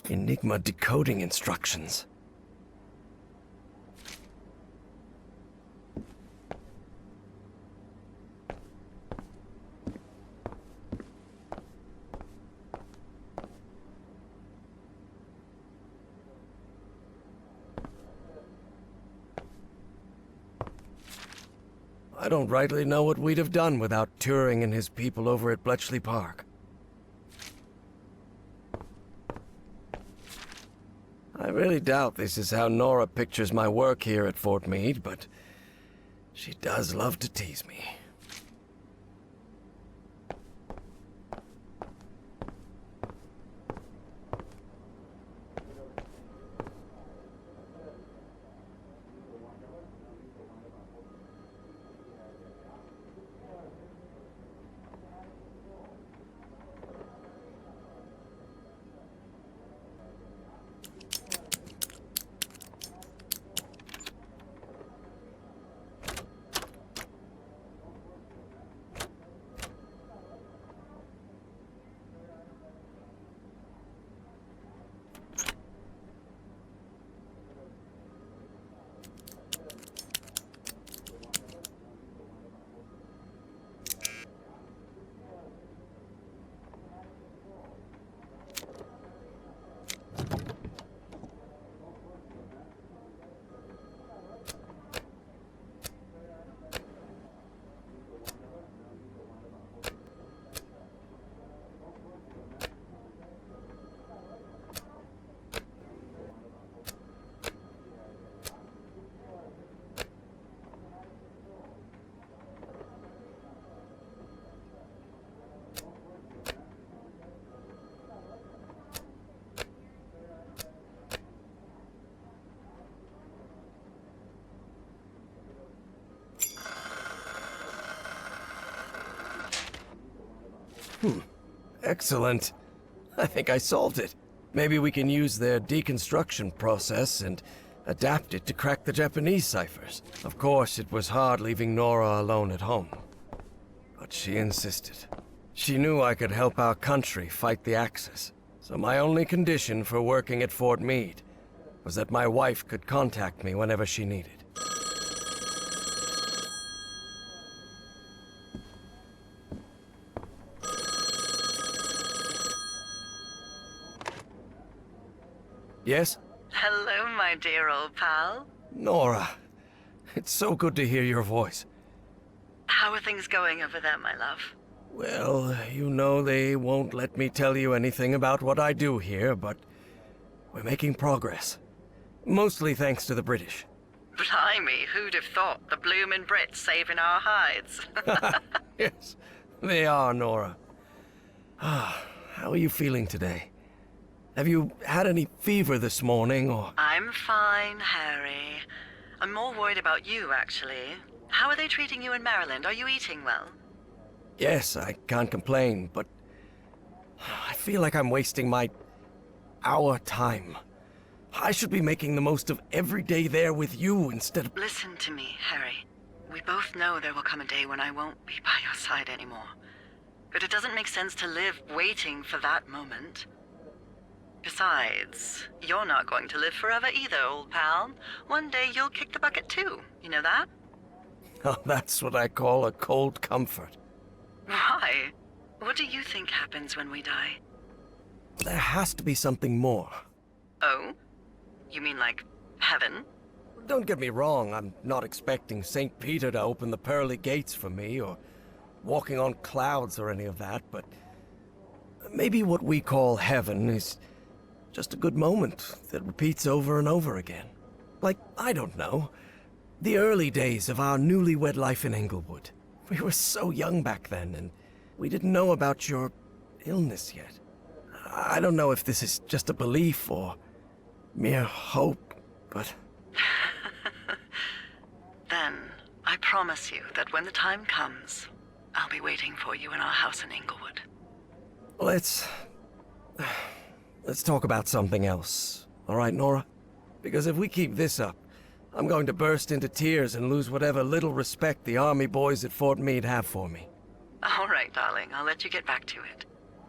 Enigma decoding instructions. I don't rightly know what we'd have done without Turing and his people over at Bletchley Park. I really doubt this is how Nora pictures my work here at Fort Meade, but she does love to tease me. Excellent. I think I solved it. Maybe we can use their deconstruction process and adapted to crack the Japanese ciphers. Of course, it was hard leaving Nora alone at home. But she insisted. She knew I could help our country fight the Axis. So my only condition for working at Fort Meade was that my wife could contact me whenever she needed. Yes? Hello, my dear old pal. Nora, it's so good to hear your voice. How are things going over there, my love? Well, you know they won't let me tell you anything about what I do here, but we're making progress. Mostly thanks to the British. Blimey, who'd have thought the bloomin' Brits saving our hides? Yes, they are, Nora. How are you feeling today? Have you had any fever this morning, or...? I'm fine, Harry. I'm more worried about you, actually. How are they treating you in Maryland? Are you eating well? Yes, I can't complain, but I feel like I'm wasting our time. I should be making the most of every day there with you instead of... Listen to me, Harry. We both know there will come a day when I won't be by your side anymore. But it doesn't make sense to live waiting for that moment. Besides, you're not going to live forever either, old pal. One day you'll kick the bucket too. You know that? Oh, that's what I call a cold comfort. Why? What do you think happens when we die? There has to be something more. Oh? You mean like heaven? Don't get me wrong, I'm not expecting St. Peter to open the pearly gates for me, or walking on clouds or any of that, but maybe what we call heaven is just a good moment that repeats over and over again. Like, I don't know, the early days of our newlywed life in Englewood. We were so young back then, and we didn't know about your illness yet. I don't know if this is just a belief or mere hope, but... Then, I promise you that when the time comes, I'll be waiting for you in our house in Englewood. Let's talk about something else, all right, Nora? Because if we keep this up, I'm going to burst into tears and lose whatever little respect the army boys at Fort Meade have for me. All right, darling, I'll let you get back to it.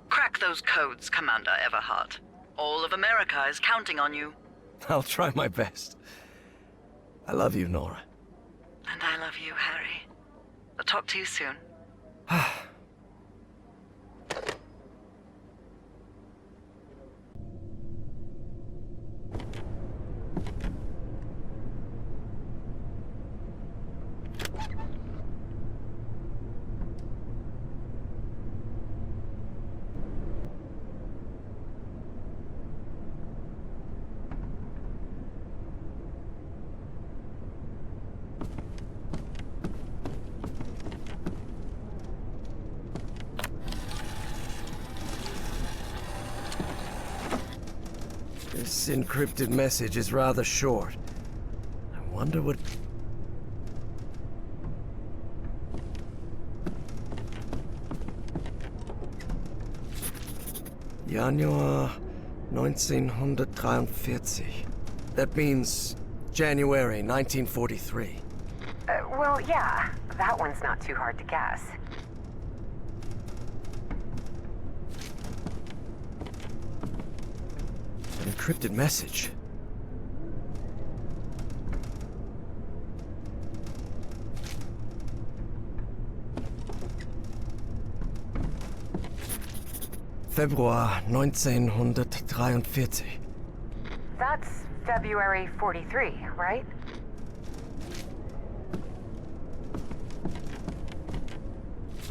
Crack those codes, Commander Everhart. All of America is counting on you. I'll try my best. I love you, Nora. And I love you, Harry. I'll talk to you soon. This encrypted message is rather short. I wonder what... Januar 1943. That means January 1943. Well, yeah. That one's not too hard to guess. An encrypted message. Februar 1943. That's February 43, right?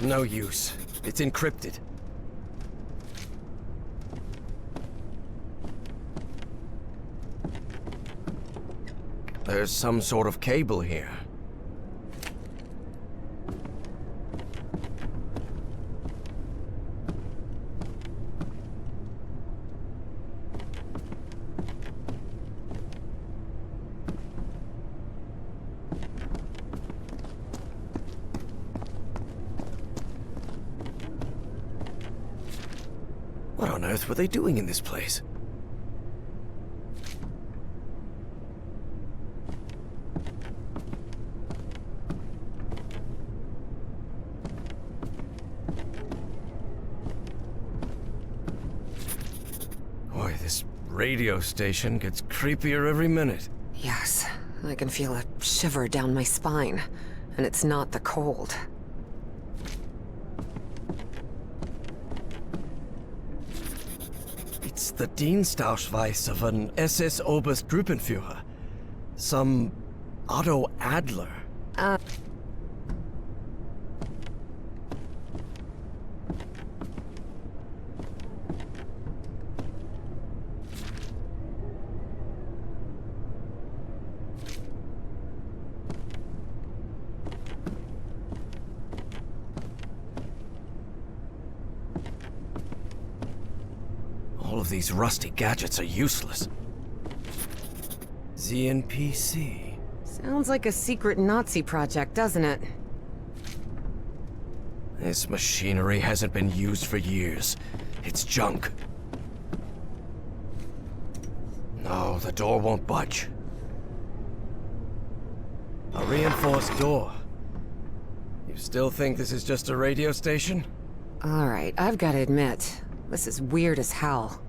No use. It's encrypted. There's some sort of cable here. What on earth were they doing in this place? Boy, this radio station gets creepier every minute. Yes, I can feel a shiver down my spine, and it's not the cold. It's the Dienstausweis of an SS Oberstgruppenführer. Some Otto Adler. All of these rusty gadgets are useless. ZNP-c. Sounds like a secret Nazi project, doesn't it? This machinery hasn't been used for years. It's junk. No, the door won't budge. A reinforced door. You still think this is just a radio station? Alright, I've got to admit, this is weird as hell.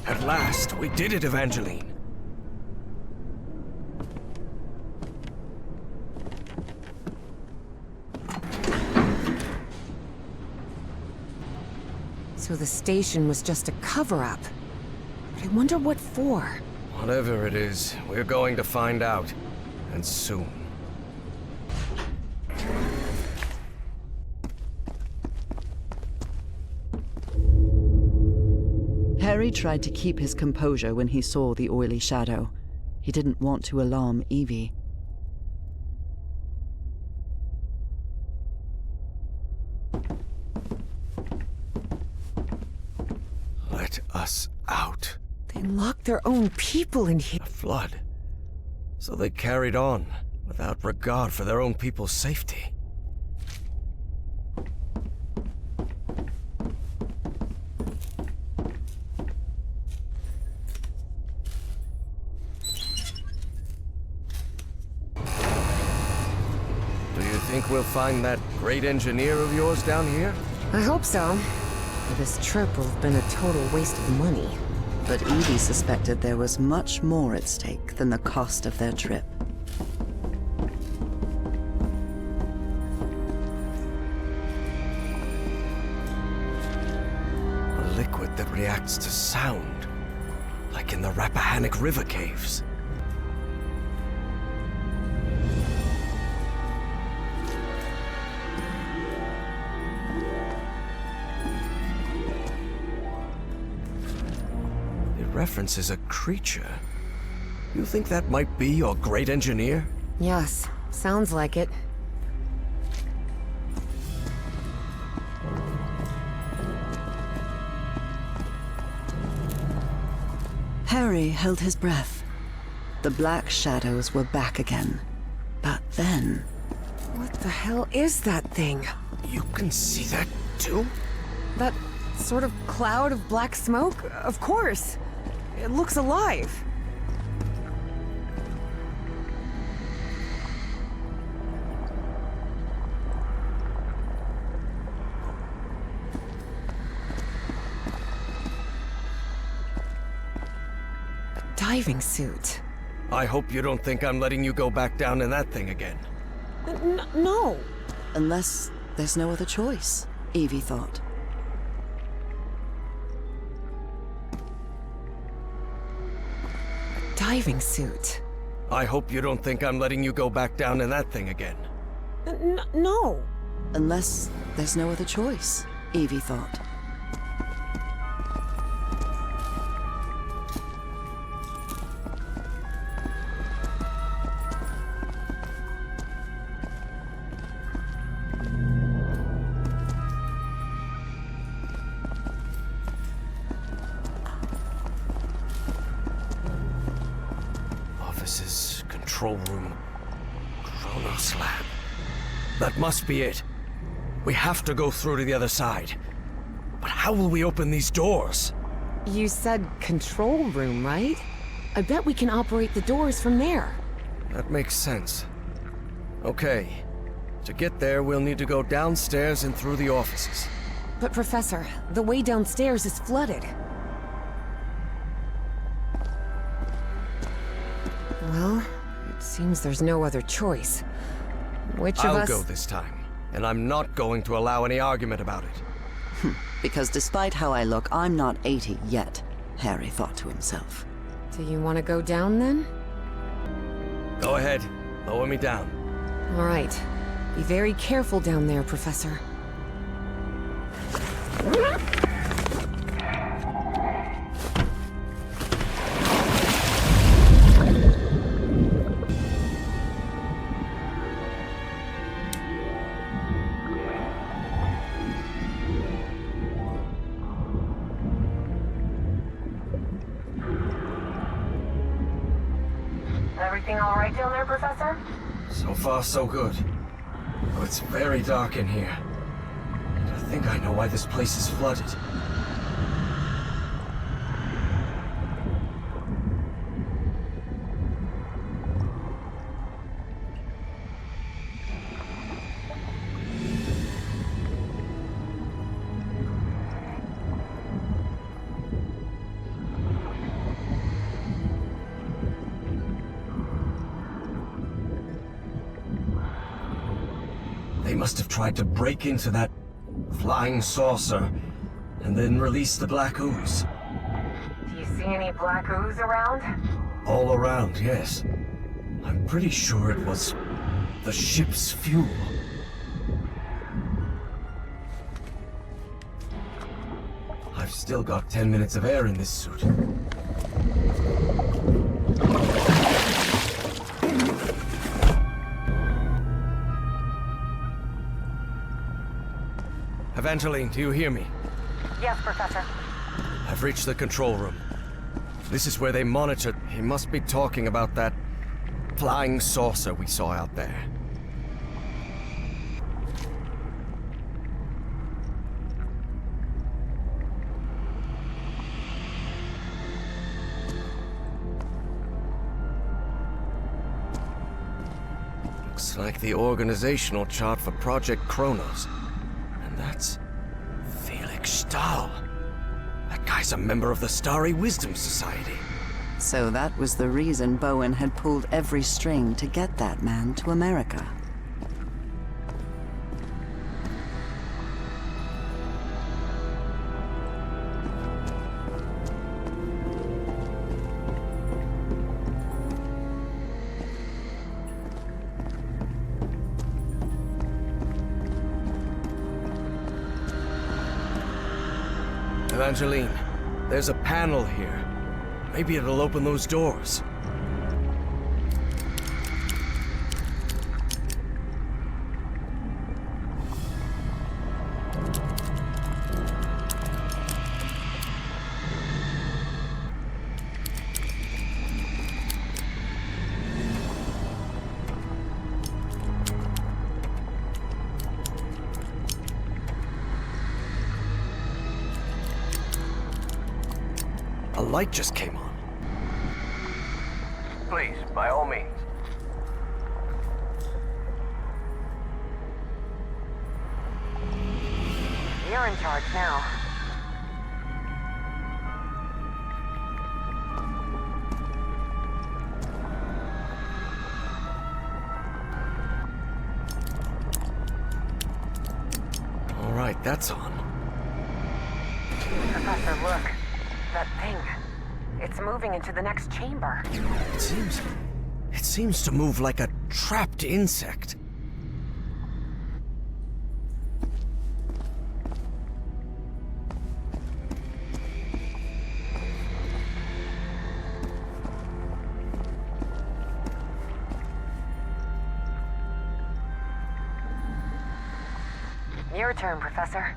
At last, we did it, Evangeline. So the station was just a cover-up. But I wonder what for. Whatever it is, we're going to find out. And soon. Harry tried to keep his composure when he saw the oily shadow. He didn't want to alarm Evie. Let us out. They locked their own people in here. A flood. So they carried on, without regard for their own people's safety. Think we'll find that great engineer of yours down here? I hope so. This trip will have been a total waste of money. But Evie suspected there was much more at stake than the cost of their trip. A liquid that reacts to sound, like in the Rappahannock River caves. References a creature. You think that might be your great engineer? Yes, sounds like it. Harry held his breath. The black shadows were back again. But then... What the hell is that thing? You can see that too? That sort of cloud of black smoke? Of course. It looks alive. A diving suit. I hope you don't think I'm letting you go back down in that thing again. No. Unless there's no other choice, Evie thought. diving suit. I hope you don't think I'm letting you go back down in that thing again. No. Unless there's no other choice, Evie thought. Offices, control room, Kronos lab. That must be it. We have to go through to the other side. But how will we open these doors? You said control room, right? I bet we can operate the doors from there. That makes sense. Okay. To get there, we'll need to go downstairs and through the offices. But Professor, the way downstairs is flooded. Well, it seems there's no other choice. Which of us... I'll go this time, and I'm not going to allow any argument about it. Because despite how I look, I'm not 80 yet, Harry thought to himself. Do you want to go down then? Go ahead. Lower me down. All right. Be very careful down there, Professor. Everything all right down there, Professor? So far, so good. Oh, it's very dark in here. And I think I know why this place is flooded. They must have tried to break into that flying saucer and then release the black ooze. Do you see any black ooze around? All around, yes. I'm pretty sure it was the ship's fuel. I've still got 10 minutes of air in this suit. Evangeline, do you hear me? Yes, Professor. I've reached the control room. This is where they monitored. He must be talking about that flying saucer we saw out there. Looks like the organizational chart for Project Kronos. And that's Felix Stahl. That guy's a member of the Starry Wisdom Society. So that was the reason Bowen had pulled every string to get that man to America. Evangeline, there's a panel here. Maybe it'll open those doors. A light just came on. Please, by all means. You're in charge now. All right, that's on. Professor, look. That thing. It's it's moving into the next chamber. It seems to move like a trapped insect. Your turn, Professor.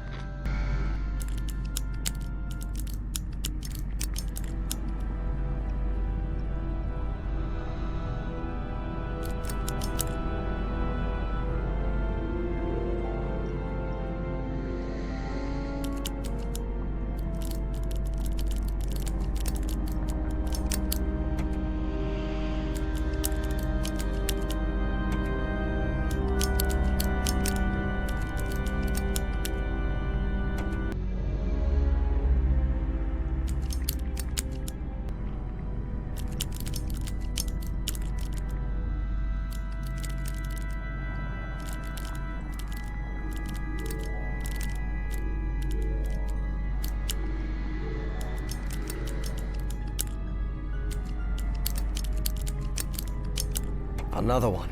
Another one.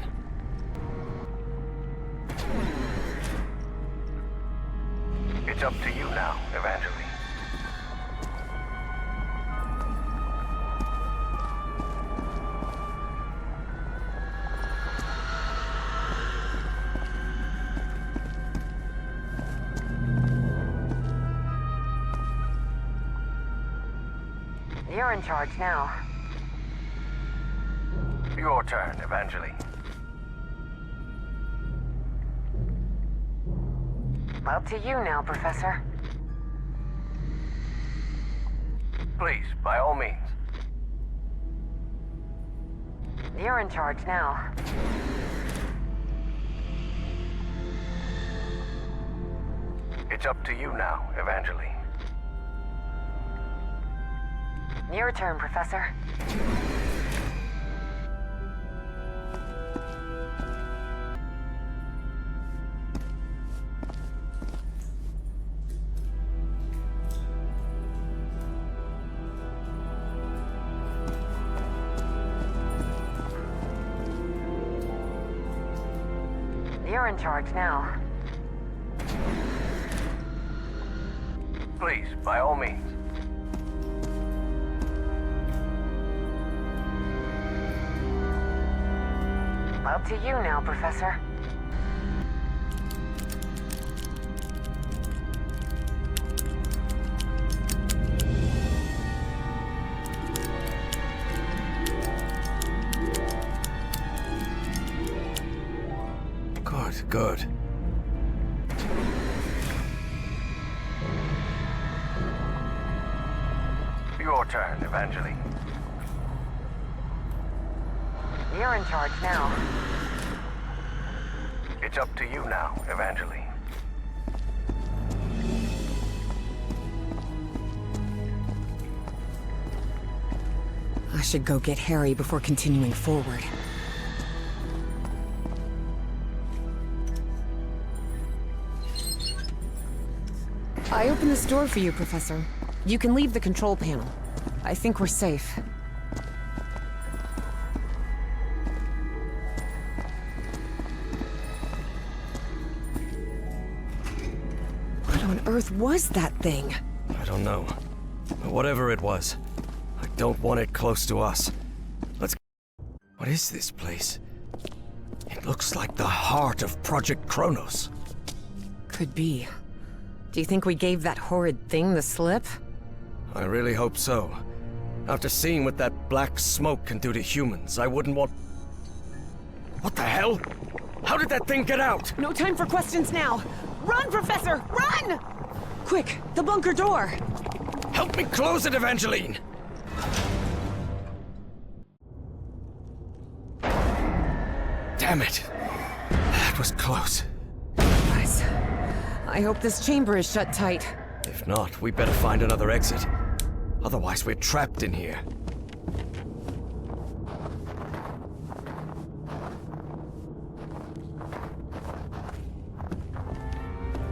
It's up to you now, Evangeline. You're in charge now. Your turn, Evangeline. Up to you now, Professor. Please, by all means. You're in charge now. It's up to you now, Evangeline. Your turn, Professor. You're in charge now. Please, by all means. Up to you now, Professor. Good. Your turn, Evangeline. You're in charge now. It's up to you now, Evangeline. I should go get Harry before continuing forward. I opened this door for you, Professor. You can leave the control panel. I think we're safe. What on earth was that thing? I don't know. But whatever it was, I don't want it close to us. Let's... What is this place? It looks like the heart of Project Kronos. Could be. Do you think we gave that horrid thing the slip? I really hope so. After seeing what that black smoke can do to humans, I wouldn't want... What the hell? How did that thing get out? No time for questions now! Run, Professor! Run! Quick, the bunker door! Help me close it, Evangeline! Damn it! That was close. Guys, I hope this chamber is shut tight. If not, we better find another exit. Otherwise, we're trapped in here.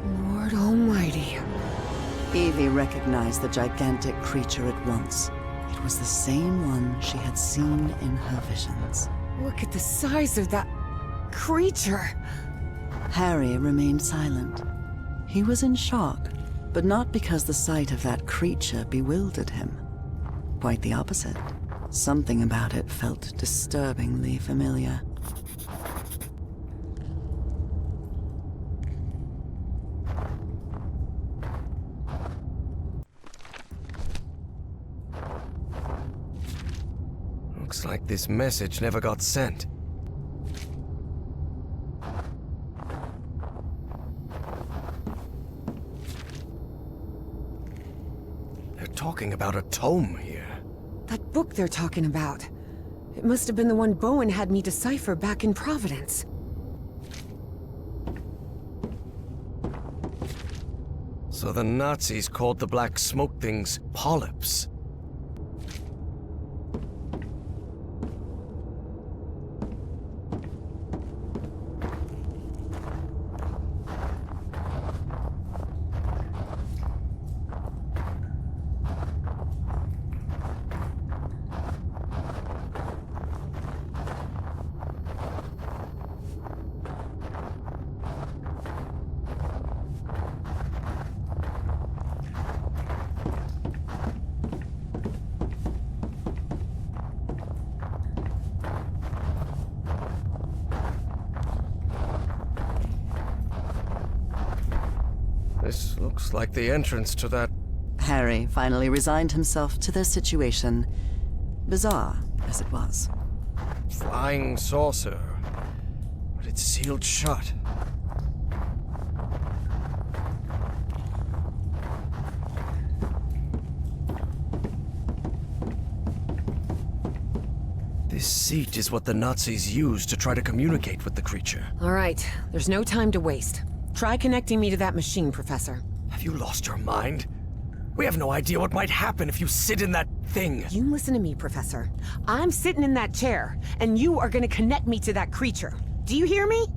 Lord Almighty. Evie recognized the gigantic creature at once. It was the same one she had seen in her visions. Look at the size of that creature. Harry remained silent. He was in shock, but not because the sight of that creature bewildered him. Quite the opposite. Something about it felt disturbingly familiar. Looks like this message never got sent. They're talking about a tome here. That book they're talking about. It must have been the one Bowen had me decipher back in Providence. So the Nazis called the black smoke things polyps. This looks like the entrance to that... Harry finally resigned himself to their situation, bizarre as it was. flying saucer. But it's sealed shut. This seat is what the Nazis used to try to communicate with the creature. All right, there's no time to waste. Try connecting me to that machine, Professor. Have you lost your mind? We have no idea what might happen if you sit in that thing. You listen to me, Professor. I'm sitting in that chair, and you are gonna connect me to that creature. Do you hear me?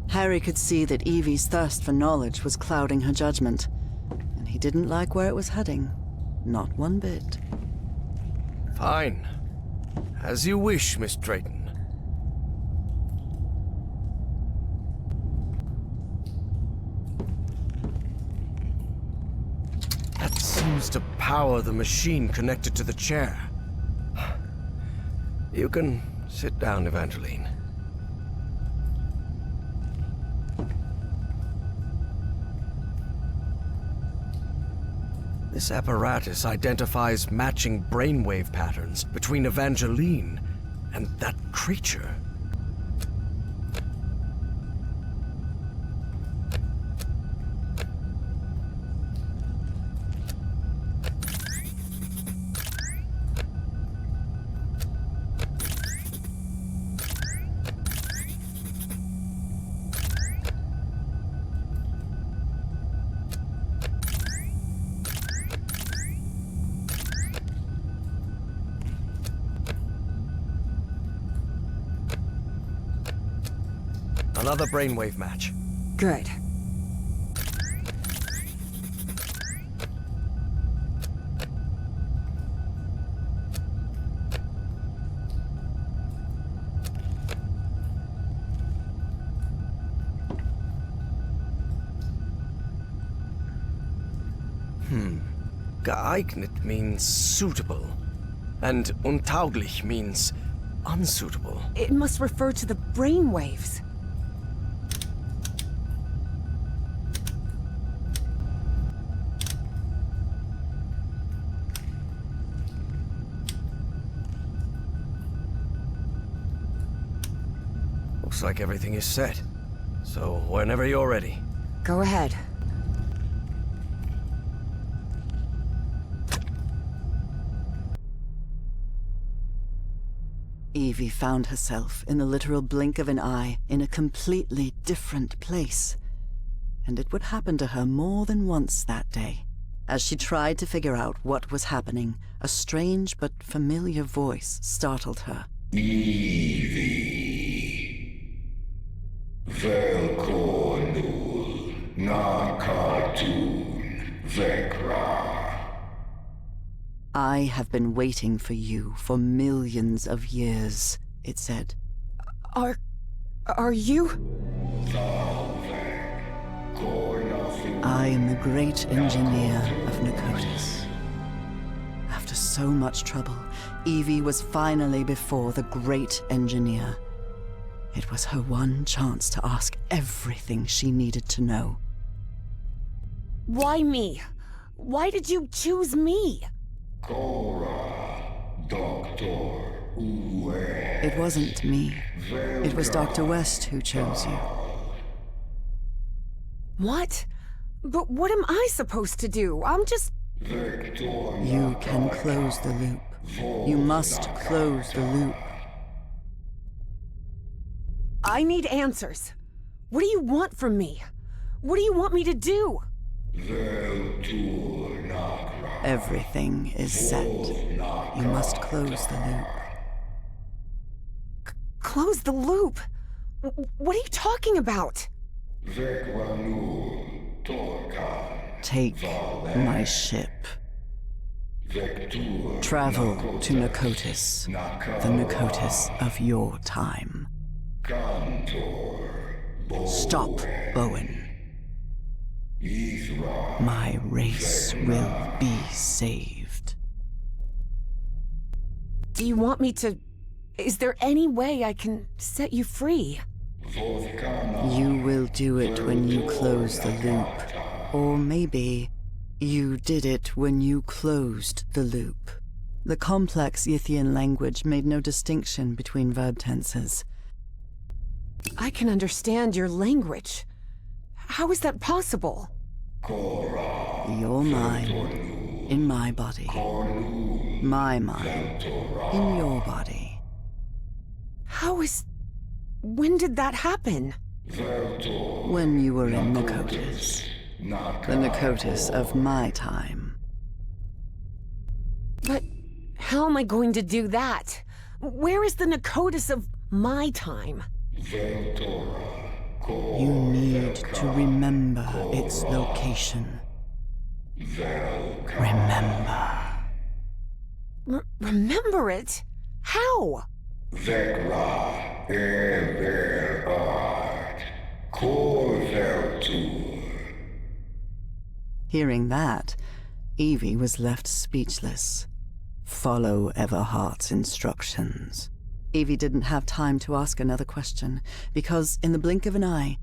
Harry could see that Evie's thirst for knowledge was clouding her judgment, and he didn't like where it was heading. Not one bit. Fine. As you wish, Miss Drayton. That seems to power the machine connected to the chair. You can sit down, Evangeline. This apparatus identifies matching brainwave patterns between Evangeline and that creature. Another brainwave match. Good. Geeignet means suitable, and untauglich means unsuitable. It must refer to the brain waves. Looks like everything is set. So, whenever you're ready. Go ahead. Evie found herself, in the literal blink of an eye, in a completely different place. And it would happen to her more than once that day. As she tried to figure out what was happening, a strange but familiar voice startled her. Evie. Velkonul. Na cartoon. Vekra. I have been waiting for you for millions of years, it said. Are you? I am the great engineer of Nakotis. After so much trouble, Evie was finally before the great engineer. It was her one chance to ask everything she needed to know. Why me? Why did you choose me? It wasn't me. It was Dr. West who chose you. What? But what am I supposed to do? I'm just... You can close the loop. You must close the loop. I need answers. What do you want from me? What do you want me to do? Everything is set. You must close the loop. Close the loop? What are you talking about? Take my ship. Travel to Nakotis, the Nakotis of your time. Stop, Bowen. My race will be saved. Do you want me to... Is there any way I can set you free? You will do it when you close the loop. Or maybe you did it when you closed the loop. The complex Yithian language made no distinction between verb tenses. I can understand your language. How is that possible? Your mind in my body. My mind in your body. How is... When did that happen? When you were in Nakotis. The Nakotis of my time. But how am I going to do that? Where is the Nakotis of my time? You need to remember its location. Remember. Remember it? How? Hearing that, Evie was left speechless. Follow Everhart's instructions. Evie didn't have time to ask another question, because in the blink of an eye,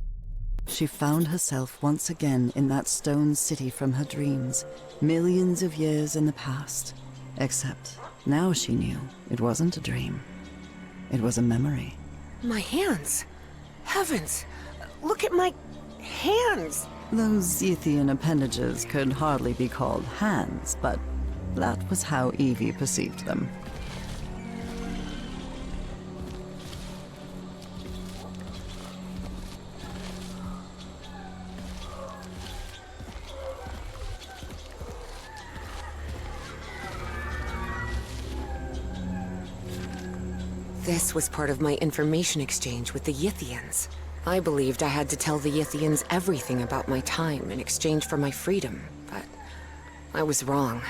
she found herself once again in that stone city from her dreams, millions of years in the past. Except now she knew it wasn't a dream. It was a memory. My hands! Heavens! Look at my hands! Those Yithian appendages could hardly be called hands, but that was how Evie perceived them. This was part of my information exchange with the Yithians. I believed I had to tell the Yithians everything about my time in exchange for my freedom, but I was wrong.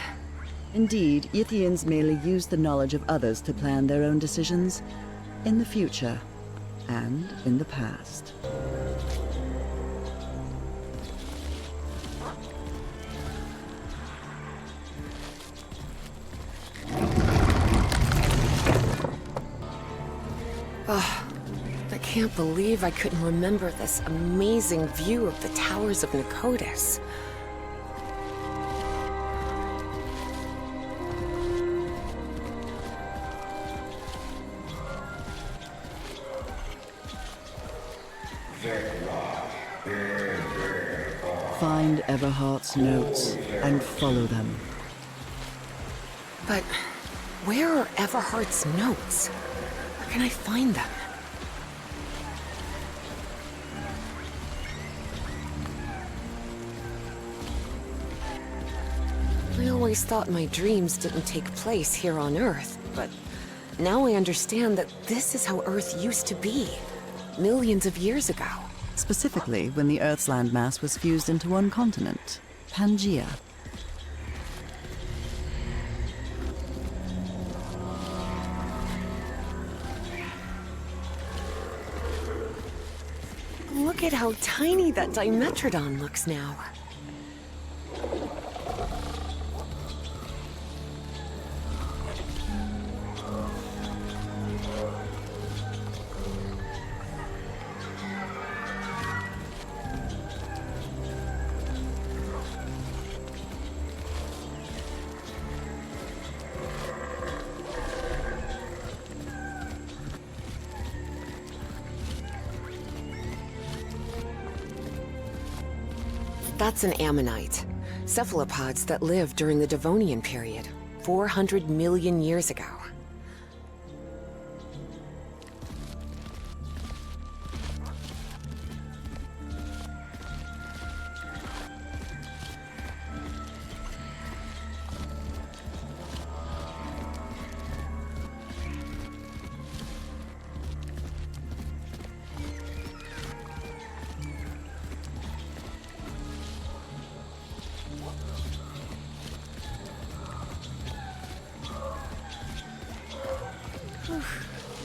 Indeed, Yithians merely use the knowledge of others to plan their own decisions, in the future and in the past. I can't believe I couldn't remember this amazing view of the towers of Nakotis. Find Everhart's notes and follow them. But where are Everhart's notes? Where can I find them? I always thought my dreams didn't take place here on Earth, but now I understand that this is how Earth used to be, millions of years ago. Specifically, when the Earth's landmass was fused into one continent, Pangaea. Look at how tiny that Dimetrodon looks now. That's an ammonite. Cephalopods that lived during the Devonian period, 400 million years ago.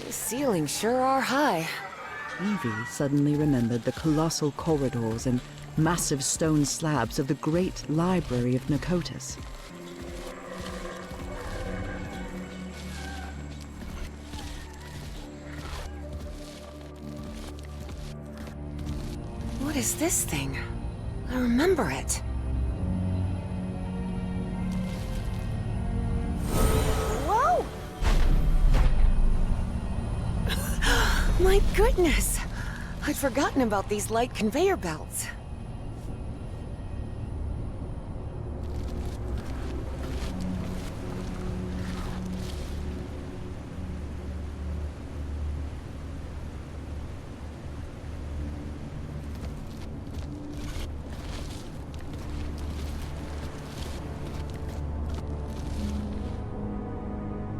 The ceilings sure are high. Evie suddenly remembered the colossal corridors and massive stone slabs of the great library of PNA-KO-TUS. What is this thing? I remember it. Whoa! My goodness! I'd forgotten about these light conveyor belts.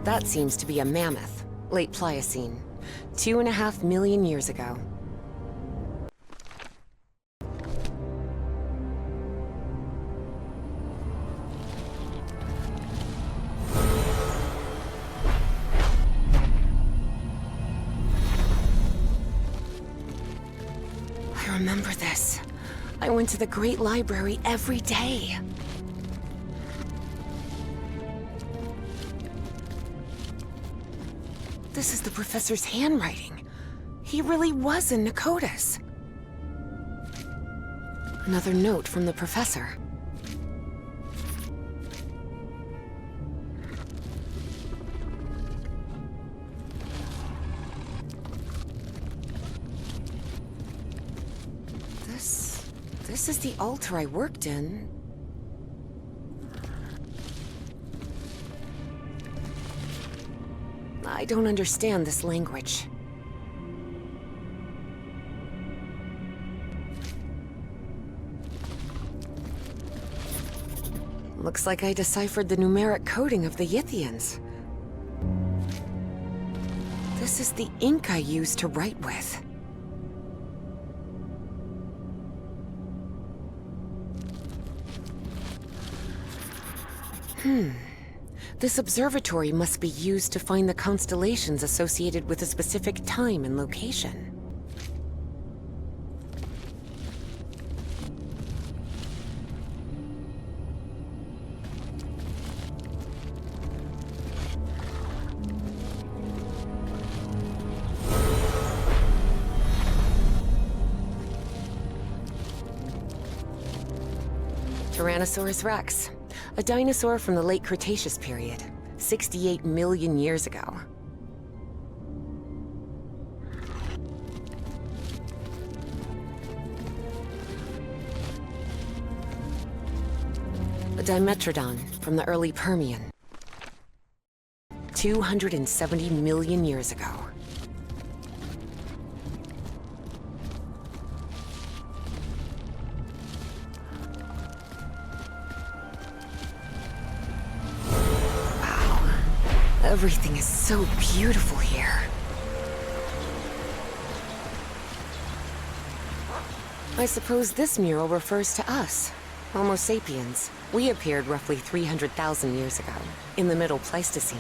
That seems to be a mammoth, late Pliocene, 2.5 million years ago. I remember this. I went to the Great Library every day. This is the professor's handwriting. He really was in PNA-KO-TUS. Another note from the professor. This is the altar I worked in. I don't understand this language. Looks like I deciphered the numeric coding of the Yithians. This is the ink I used to write with. This observatory must be used to find the constellations associated with a specific time and location. Tyrannosaurus rex. A dinosaur from the late Cretaceous period, 68 million years ago. A Dimetrodon from the early Permian, 270 million years ago. Everything is so beautiful here. I suppose this mural refers to us, Homo sapiens. We appeared roughly 300,000 years ago, in the Middle Pleistocene.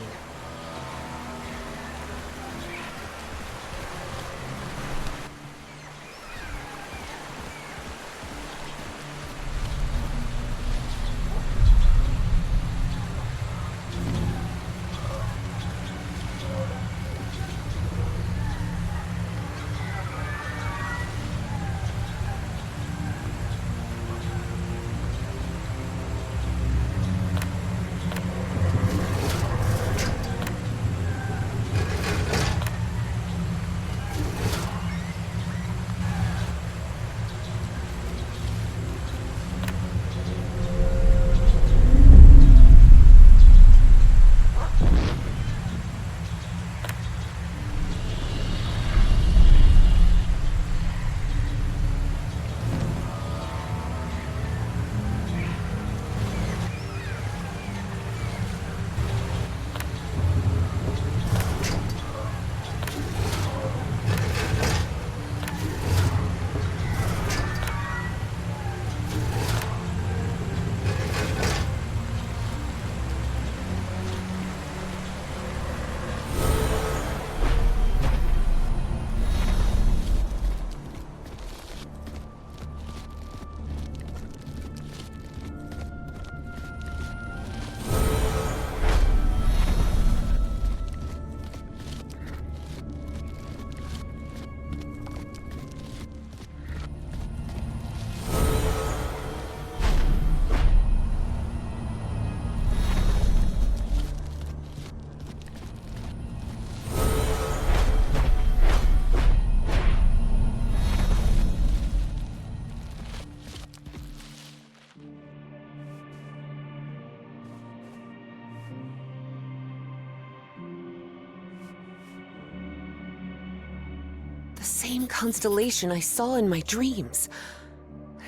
The same constellation I saw in my dreams.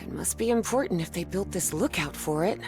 It must be important if they built this lookout for it.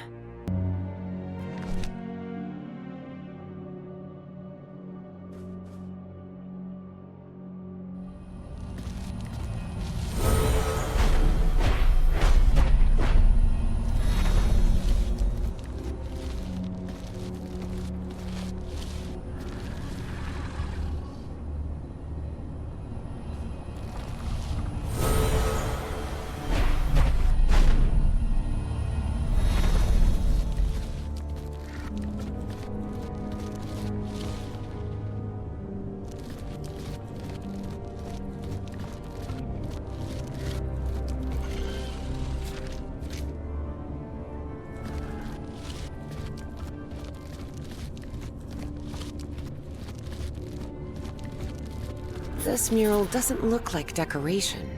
This mural doesn't look like decoration,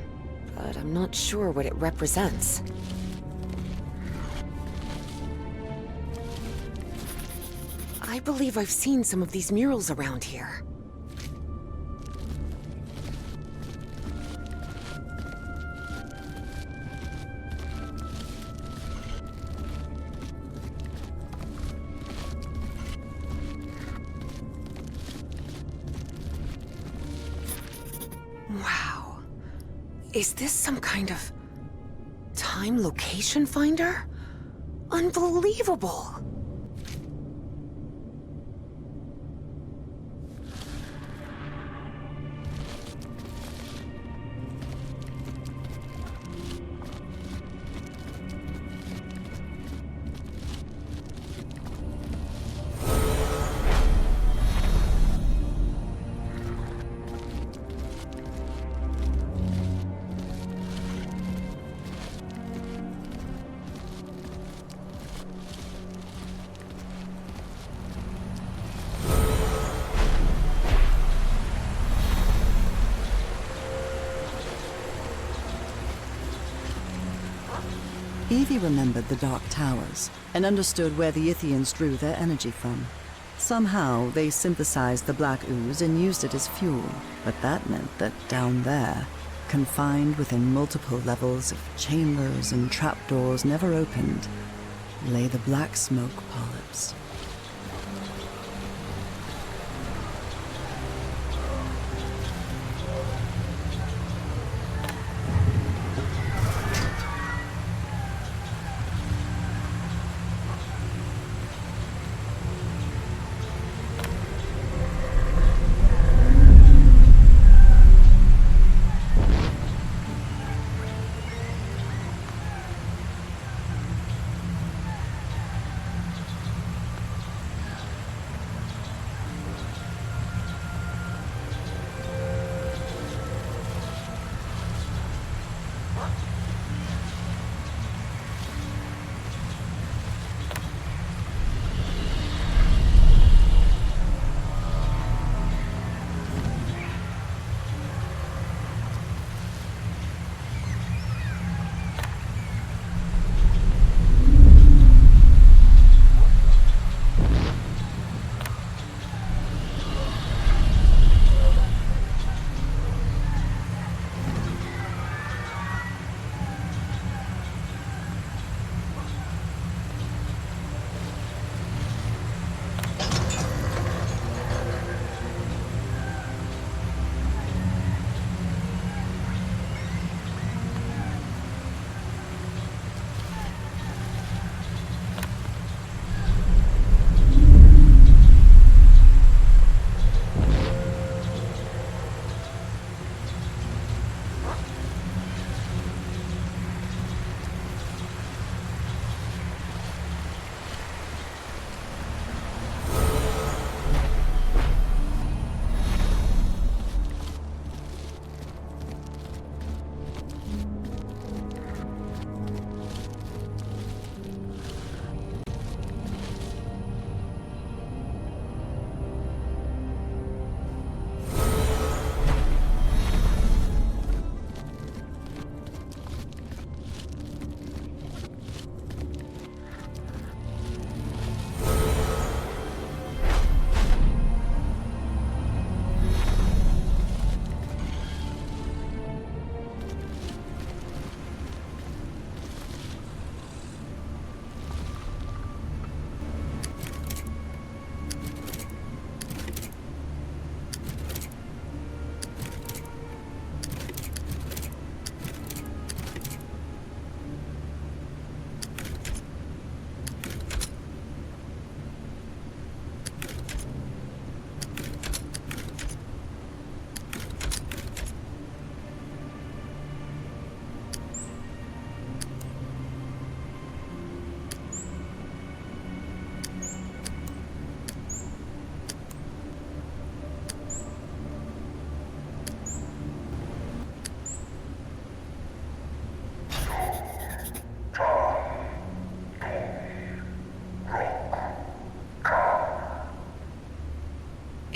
but I'm not sure what it represents. I believe I've seen some of these murals around here. Wow. Is this some kind of time location finder? Unbelievable! Evie remembered the Dark Towers and understood where the Ithians drew their energy from. Somehow, they synthesized the black ooze and used it as fuel, but that meant that down there, confined within multiple levels of chambers and trapdoors never opened, lay the black smoke polyps.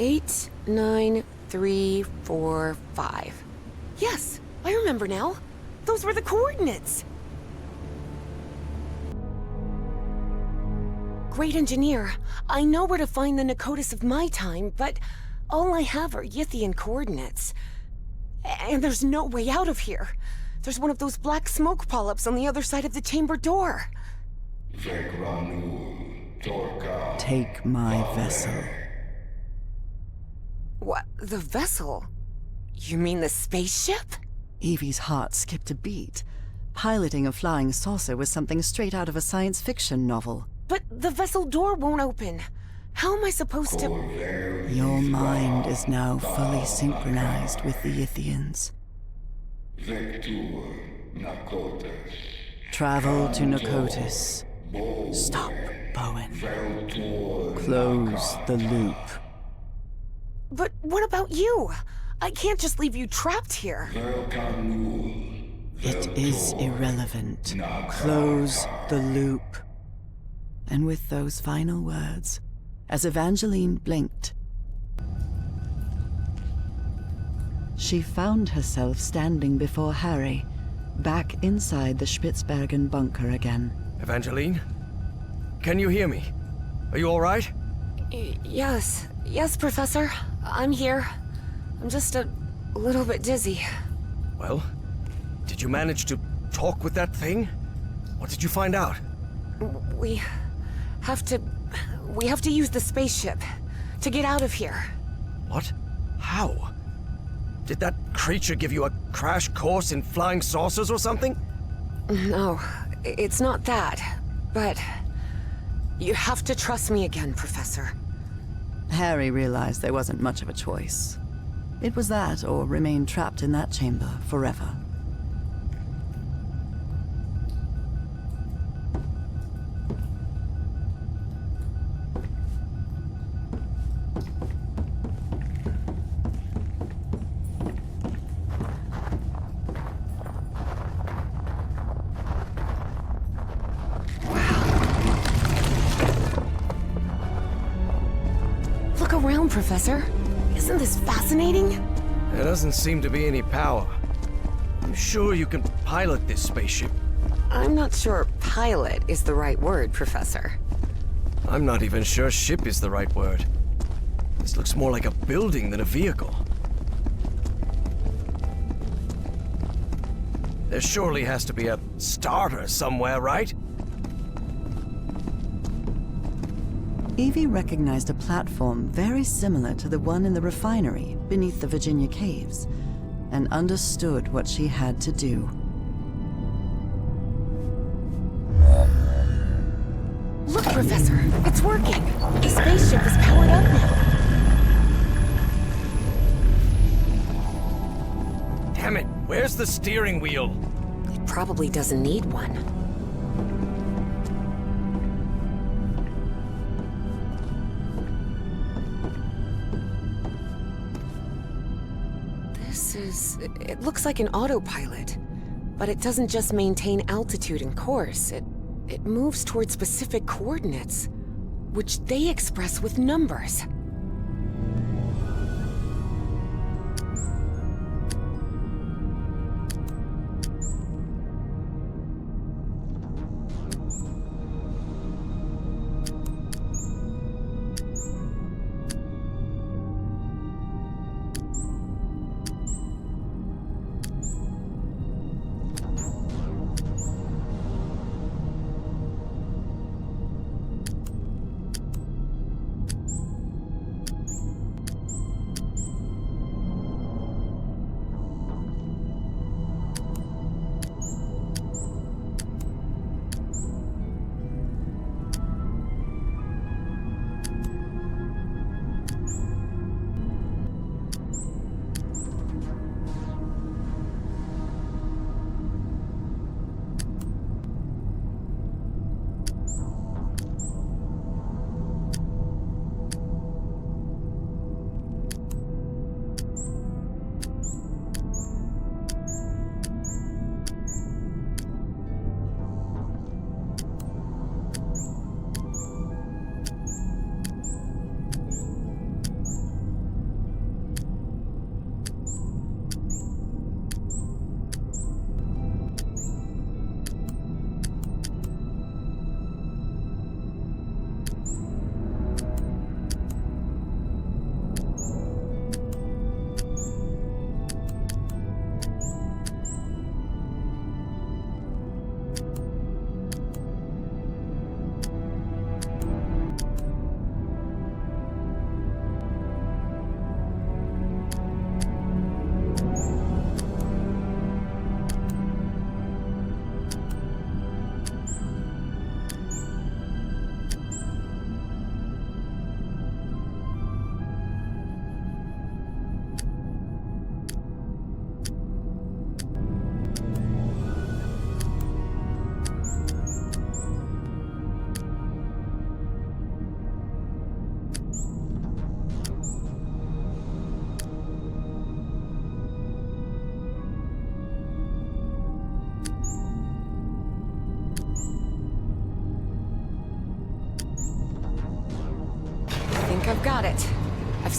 8, 9, 3, 4, 5. Yes, I remember now. Those were the coordinates. Great engineer. I know where to find the Nakotis of my time, but all I have are Yithian coordinates. And there's no way out of here. There's one of those black smoke polyps on the other side of the chamber door. Take my vessel. What? The vessel? You mean the spaceship? Evie's heart skipped a beat. Piloting a flying saucer was something straight out of a science fiction novel. But the vessel door won't open. How am I supposed to... Your mind is now fully synchronized with the Yithians. Travel to Nakotis. Stop, Bowen. Close the loop. But what about you? I can't just leave you trapped here. It is irrelevant. Close the loop. And with those final words, as Evangeline blinked, she found herself standing before Harry, back inside the Spitzbergen bunker again. Evangeline? Can you hear me? Are you all right? Yes, Professor. I'm here. I'm just a little bit dizzy. Well, did you manage to talk with that thing? What did you find out? We have to use the spaceship to get out of here. What? How? Did that creature give you a crash course in flying saucers or something? No, it's not that. But you have to trust me again, Professor. Harry realized there wasn't much of a choice. It was that or remain trapped in that chamber forever. Look around, Professor. Isn't this fascinating? There doesn't seem to be any power. I'm sure you can pilot this spaceship. I'm not sure pilot is the right word, Professor. I'm not even sure ship is the right word. This looks more like a building than a vehicle. There surely has to be a starter somewhere, right? Evie recognized a platform very similar to the one in the refinery beneath the Virginia caves, and understood what she had to do. Look, Professor, it's working. The spaceship is powered up now. Damn it, where's the steering wheel? It probably doesn't need one. It looks like an autopilot, but it doesn't just maintain altitude and course. It moves toward specific coordinates, which they express with numbers.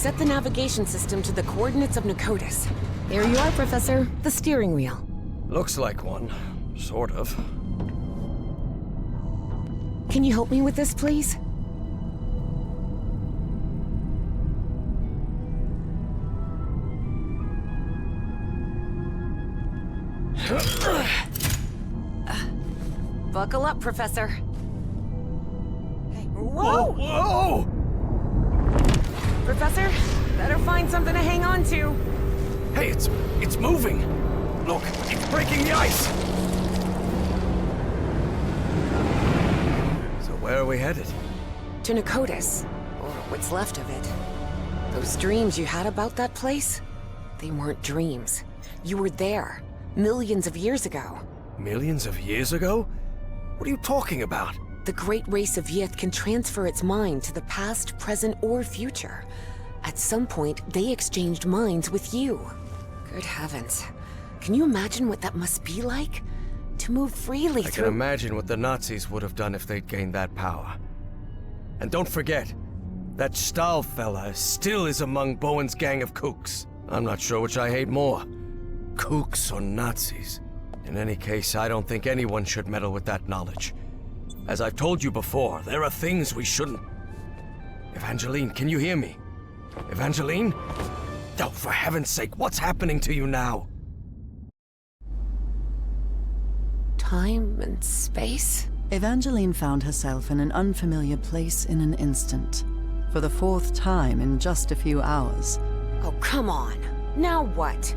set the navigation system to the coordinates of Nakotis. There you are, Professor. The steering wheel. Looks like one. Sort of. Can you help me with this, please? Buckle up, Professor. Hey, whoa! Whoa! Professor, better find something to hang on to. Hey, it's moving! Look, it's breaking the ice! So where are we headed? To Nakotis, or what's left of it. Those dreams you had about that place? They weren't dreams. You were there, millions of years ago. Millions of years ago? What are you talking about? The great race of Yith can transfer its mind to the past, present, or future. At some point, they exchanged minds with you. Good heavens. Can you imagine what that must be like? To move freely I through... can imagine what the Nazis would have done if they'd gained that power. And don't forget, that Stahl fella still is among Bowen's gang of kooks. I'm not sure which I hate more, kooks or Nazis. In any case, I don't think anyone should meddle with that knowledge. As I've told you before, there are things we shouldn't... Evangeline, can you hear me? Evangeline? Oh, for heaven's sake, what's happening to you now? Time and space? Evangeline found herself in an unfamiliar place in an instant. For the fourth time in just a few hours. Oh, come on. Now what?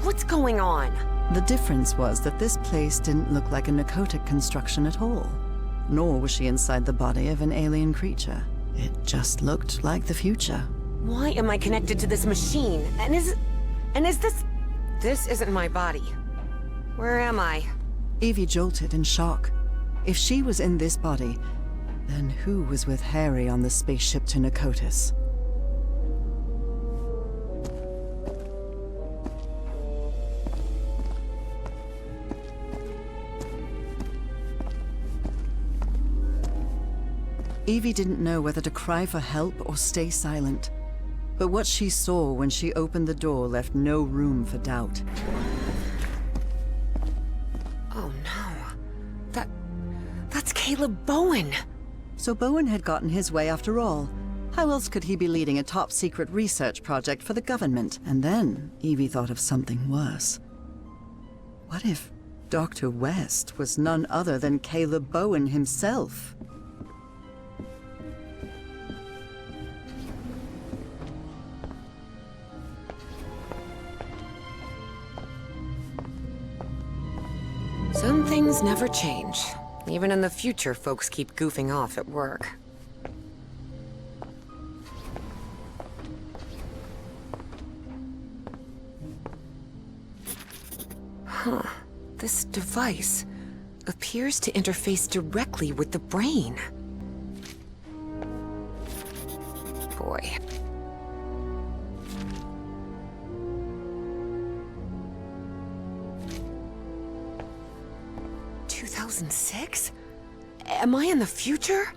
What's going on? The difference was that this place didn't look like a Nakotic construction at all. Nor was she inside the body of an alien creature. It just looked like the future. Why am I connected to this machine? And is this... This isn't my body. Where am I? Evie jolted in shock. If she was in this body, then who was with Harry on the spaceship to Nakotis? Evie didn't know whether to cry for help or stay silent. But what she saw when she opened the door left no room for doubt. Oh no. That's Caleb Bowen! So Bowen had gotten his way after all. How else could he be leading a top-secret research project for the government? And then Evie thought of something worse. What if Dr. West was none other than Caleb Bowen himself? Some things never change. Even in the future, folks keep goofing off at work. Huh. This device appears to interface directly with the brain. Boy. '2006? Am I in the future?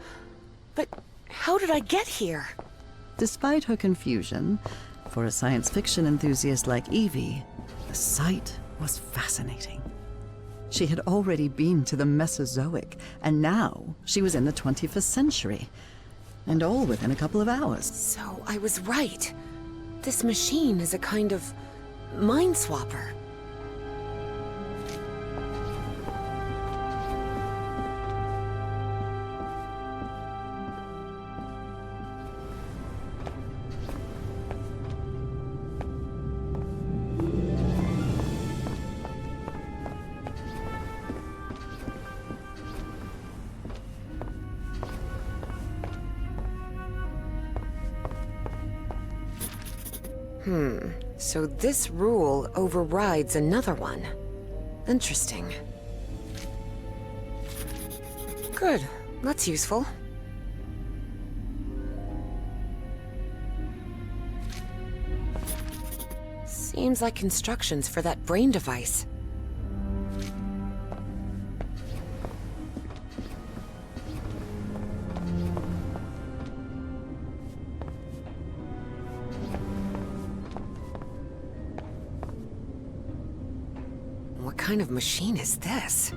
But how did I get here? Despite her confusion, for a science fiction enthusiast like Evie, the sight was fascinating. She had already been to the Mesozoic, and now she was in the 21st century. And all within a couple of hours. So I was right. This machine is a kind of mind swapper. So this rule overrides another one. Interesting. Good. That's useful. Seems like instructions for that brain device. What kind of machine is this?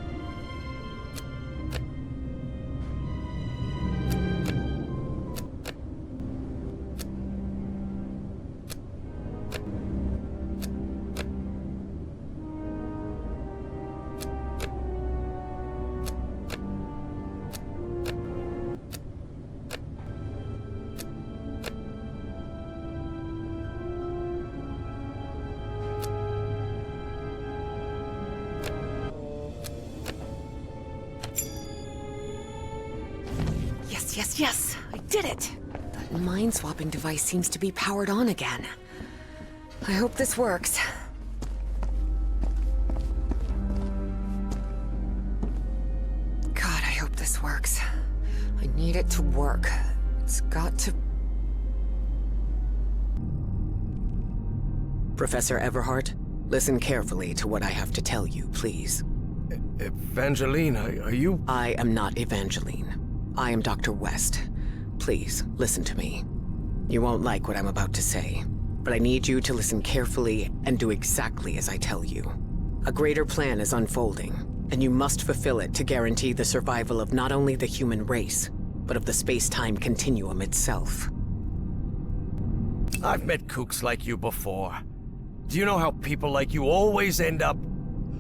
Yes, I did it! That mind-swapping device seems to be powered on again. I hope this works. God, I hope this works. I need it to work. It's got to... Professor Everhart, listen carefully to what I have to tell you, please. Evangeline, are you... I am not Evangeline. I am Dr. West. Please, listen to me. You won't like what I'm about to say, but I need you to listen carefully and do exactly as I tell you. A greater plan is unfolding, and you must fulfill it to guarantee the survival of not only the human race, but of the space-time continuum itself. I've met kooks like you before. Do you know how people like you always end up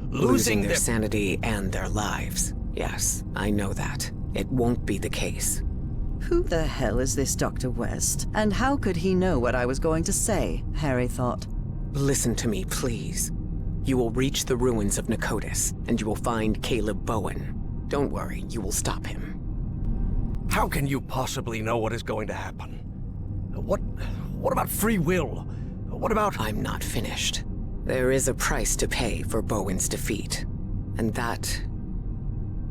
losing their sanity and their lives? Yes, I know that. It won't be the case. Who the hell is this Dr. West? And how could he know what I was going to say, Harry thought. Listen to me, please. You will reach the ruins of NAKO-TUS, and you will find Caleb Bowen. Don't worry, you will stop him. How can you possibly know what is going to happen? What about free will? What about... I'm not finished. There is a price to pay for Bowen's defeat, and that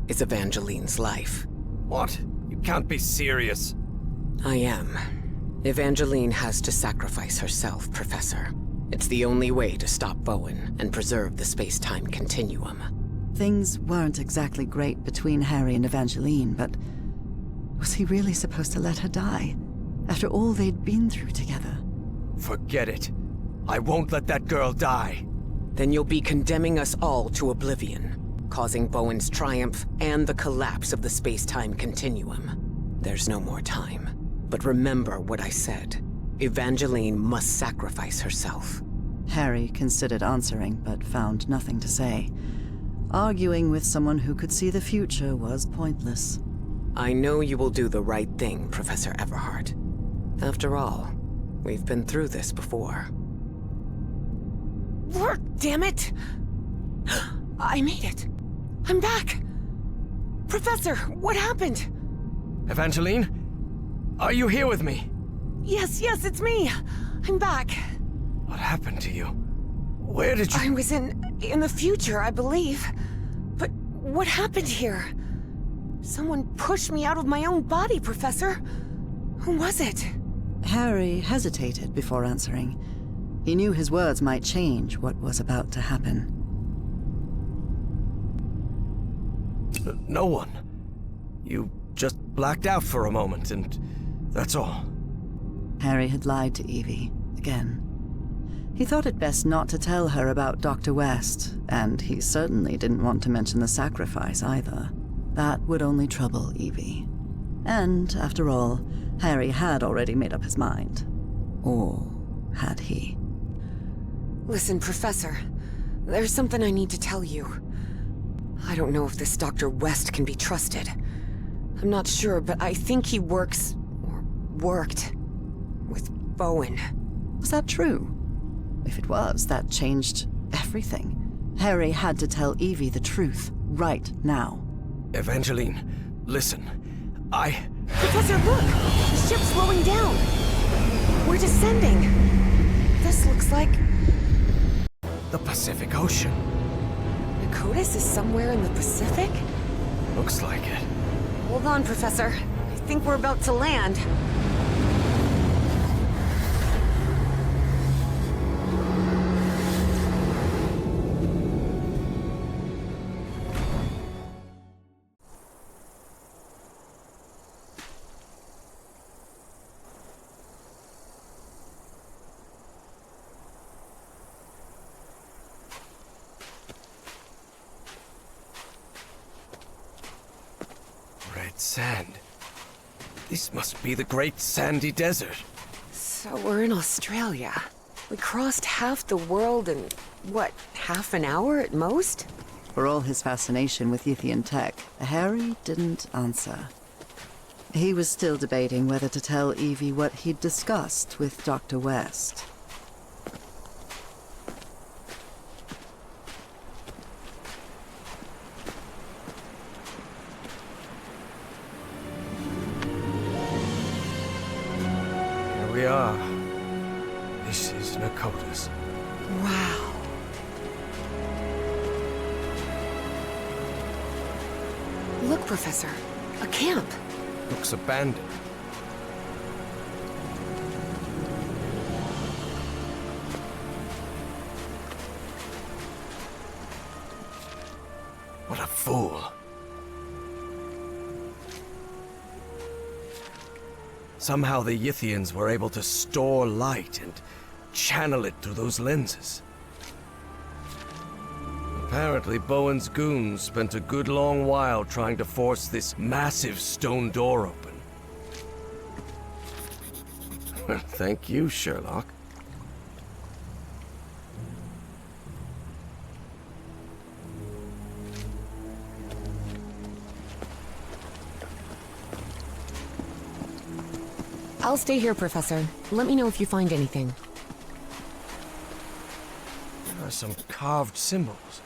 is Evangeline's life. What? You can't be serious. I am. Evangeline has to sacrifice herself, Professor. It's the only way to stop Bowen and preserve the space-time continuum. Things weren't exactly great between Harry and Evangeline, but was he really supposed to let her die? After all they'd been through together? Forget it. I won't let that girl die. Then you'll be condemning us all to oblivion, causing Bowen's triumph and the collapse of the space-time continuum. There's no more time. But remember what I said. Evangeline must sacrifice herself. Harry considered answering, but found nothing to say. Arguing with someone who could see the future was pointless. I know you will do the right thing, Professor Everhart. After all, we've been through this before. Work, damn it! I made it. I'm back. Professor, what happened? Evangeline? Are you here with me? Yes, it's me. I'm back. What happened to you? Where did you... I was in the future, I believe. But what happened here? Someone pushed me out of my own body, Professor. Who was it? Harry hesitated before answering. He knew his words might change what was about to happen. No one. You just blacked out for a moment, and that's all. Harry had lied to Evie, again. He thought it best not to tell her about Dr. West, and he certainly didn't want to mention the sacrifice either. That would only trouble Evie. And, after all, Harry had already made up his mind. Or had he? Listen, Professor. There's something I need to tell you. I don't know if this Dr. West can be trusted. I'm not sure, but I think he works... or worked... with Bowen. Was that true? If it was, that changed everything. Harry had to tell Evie the truth, right now. Evangeline, listen. Professor, look! The ship's slowing down! We're descending! This looks like... the Pacific Ocean. NAKO-TUS is somewhere in the Pacific? Looks like it. Hold on, Professor. I think we're about to land. sand. This must be the Great Sandy Desert. So we're in Australia. We crossed half the world in, what, half an hour at most? For all his fascination with Yithian tech, Harry didn't answer. He was still debating whether to tell Evie what he'd discussed with Dr. West. Here we are. This is Nakotas. Wow. Look, Professor. A camp. Looks abandoned. What a fool. Somehow the Yithians were able to store light and channel it through those lenses. Apparently, Bowen's goons spent a good long while trying to force this massive stone door open. Thank you, Sherlock. I'll stay here, Professor. Let me know if you find anything. There are some carved symbols.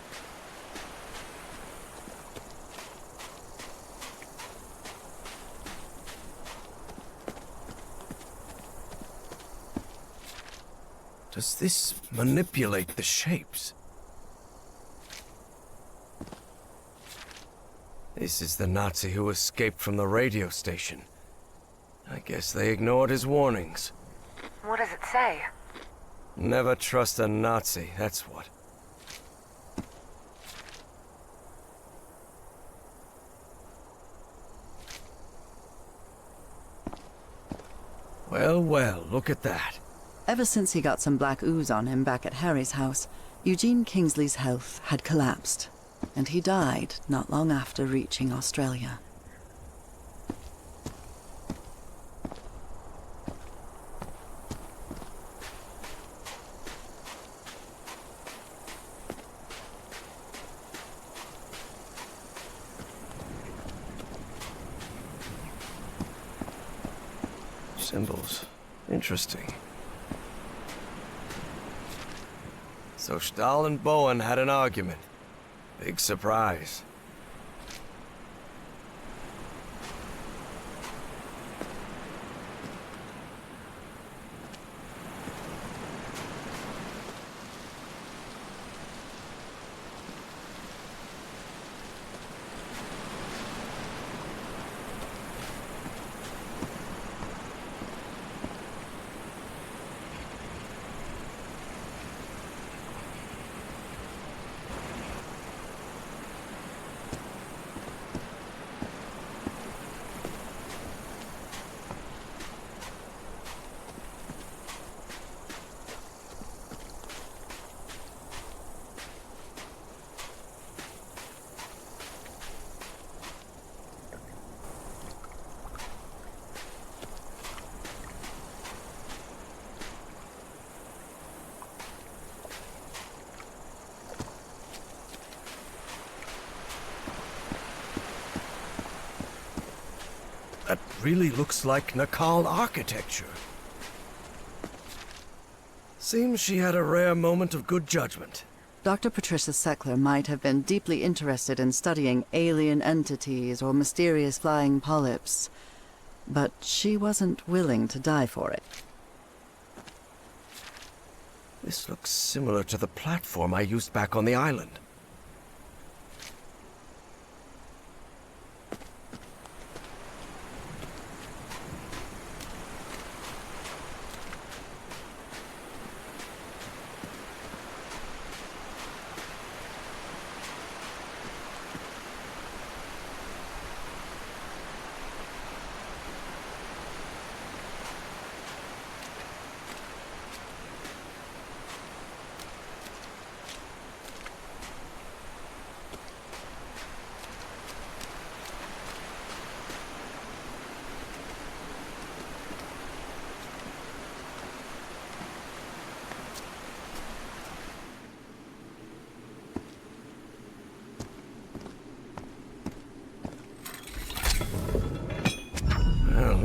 Does this manipulate the shapes? This is the Nazi who escaped from the radio station. I guess they ignored his warnings. What does it say? Never trust a Nazi, that's what. Well, well, look at that. Ever since he got some black ooze on him back at Harry's house, Eugene Kingsley's health had collapsed, and he died not long after reaching Australia. Symbols. Interesting. So Stahl and Bowen had an argument. Big surprise. That really looks like Nakal architecture. Seems she had a rare moment of good judgment. Dr. Patricia Seckler might have been deeply interested in studying alien entities or mysterious flying polyps, but she wasn't willing to die for it. This looks similar to the platform I used back on the island.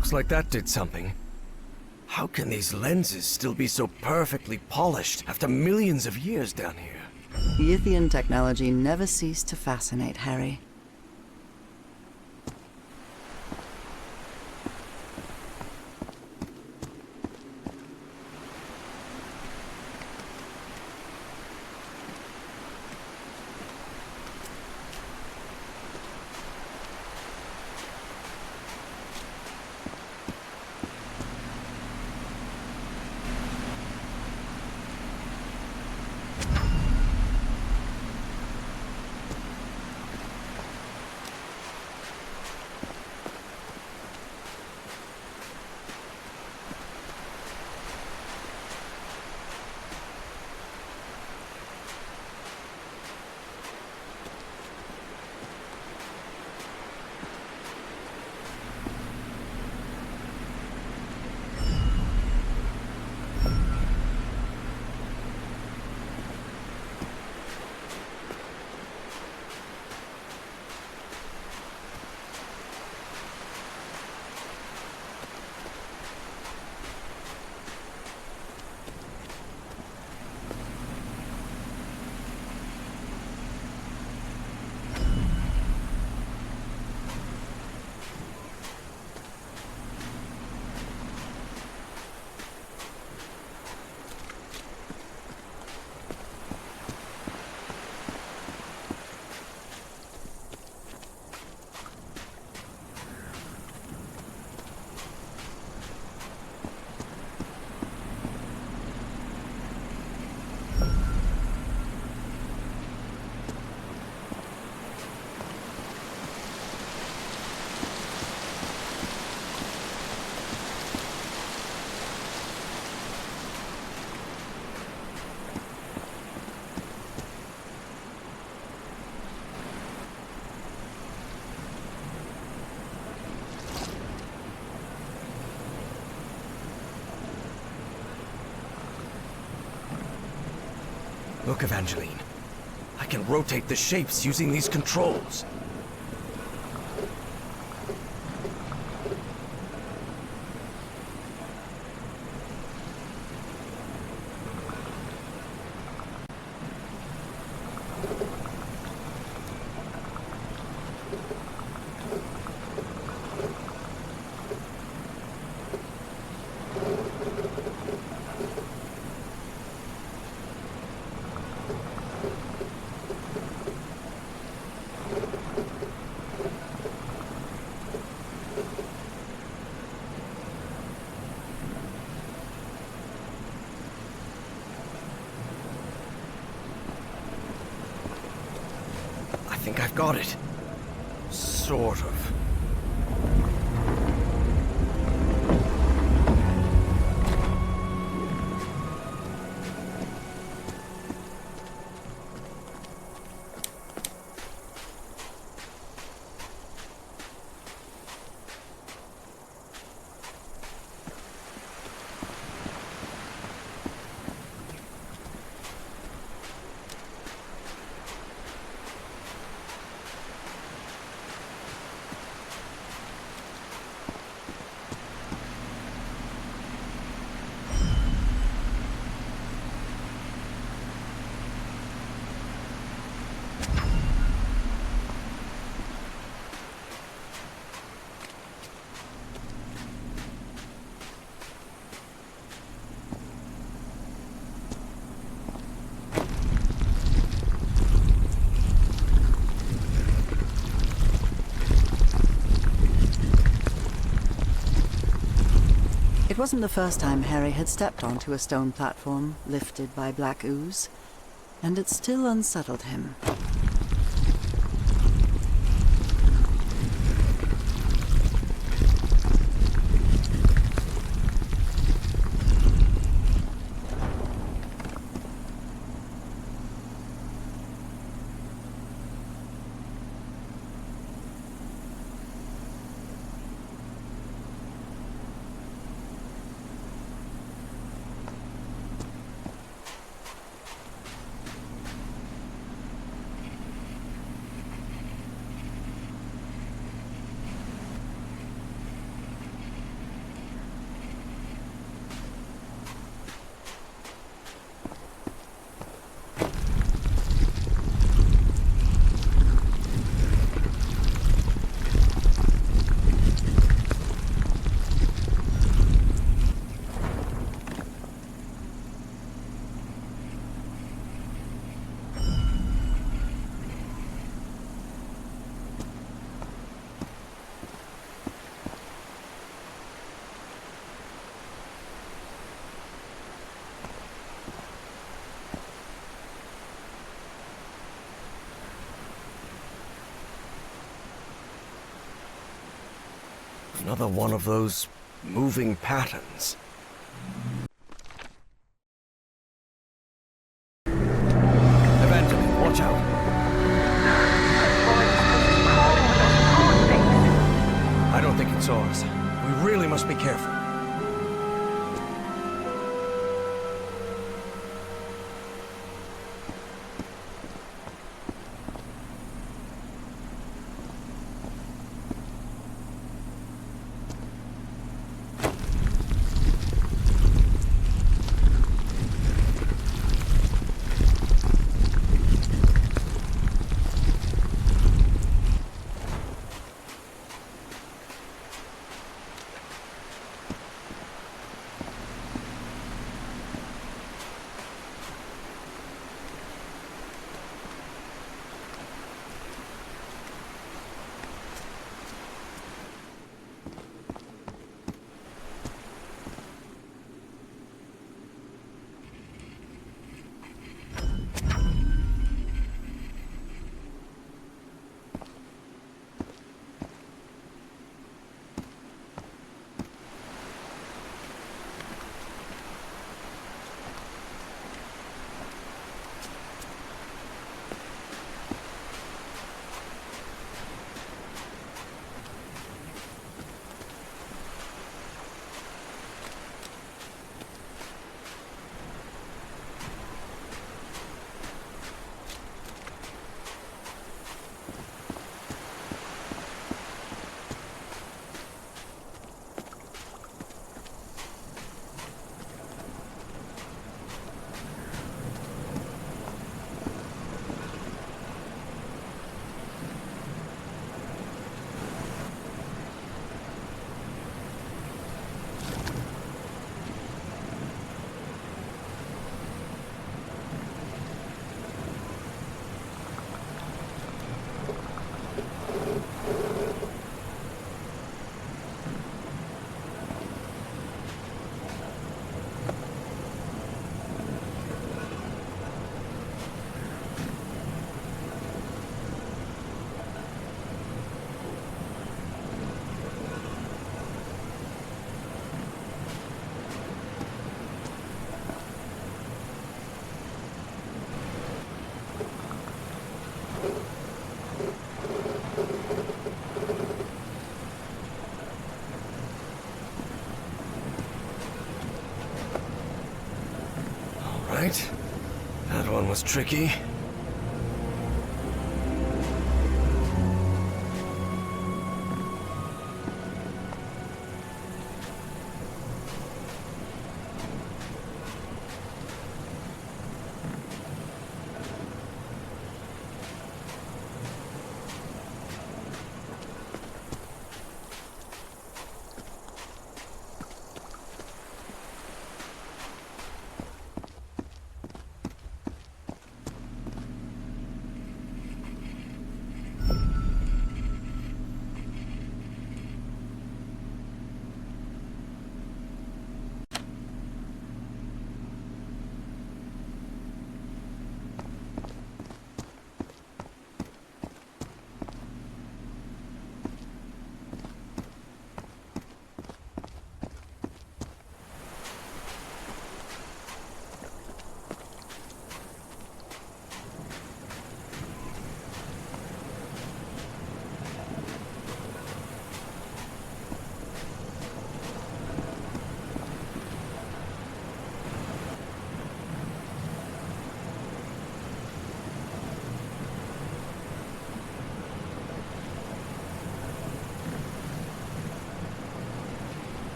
Looks like that did something. How can these lenses still be so perfectly polished after millions of years down here? Yithian technology never ceased to fascinate Harry. Look, Evangeline. I can rotate the shapes using these controls. I think I've got it. Sort of. It wasn't the first time Harry had stepped onto a stone platform lifted by black ooze, and it still unsettled him. Another one of those moving patterns. Evangeline, watch out. I don't think it's ours. We really must be careful. Right. That one was tricky.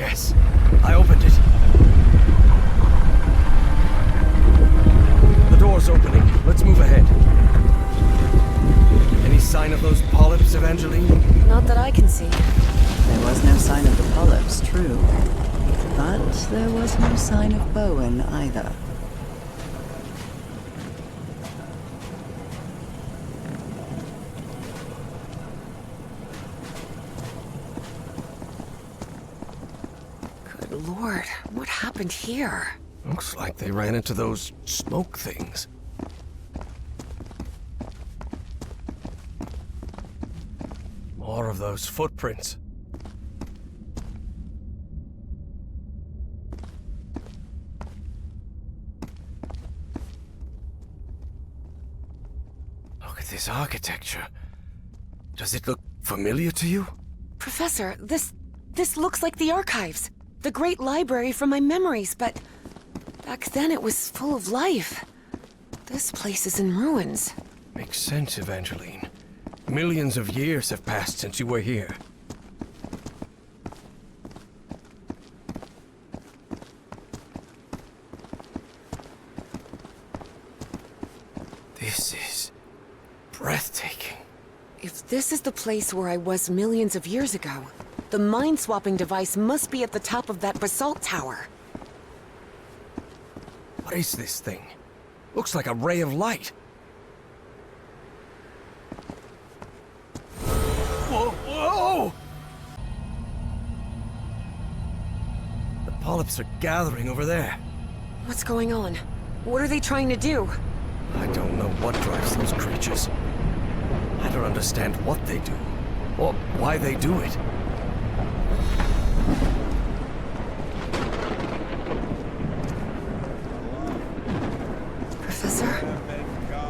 Yes, I opened it. The door's opening. Let's move ahead. Any sign of those polyps, Evangeline? Not that I can see. There was no sign of the polyps, true. But there was no sign of Bowen either. Good Lord, what happened here? Looks like they ran into those smoke things. More of those footprints. Look at this architecture. Does it look familiar to you? Professor, this looks like the archives. The great library from my memories, but back then it was full of life. This place is in ruins. Makes sense, Evangeline. Millions of years have passed since you were here. This is breathtaking. If this is the place where I was millions of years ago, the mind-swapping device must be at the top of that basalt tower. What is this thing? Looks like a ray of light. Whoa! Whoa! The polyps are gathering over there. What's going on? What are they trying to do? I don't know what drives those creatures. I don't understand what they do, or why they do it. Professor,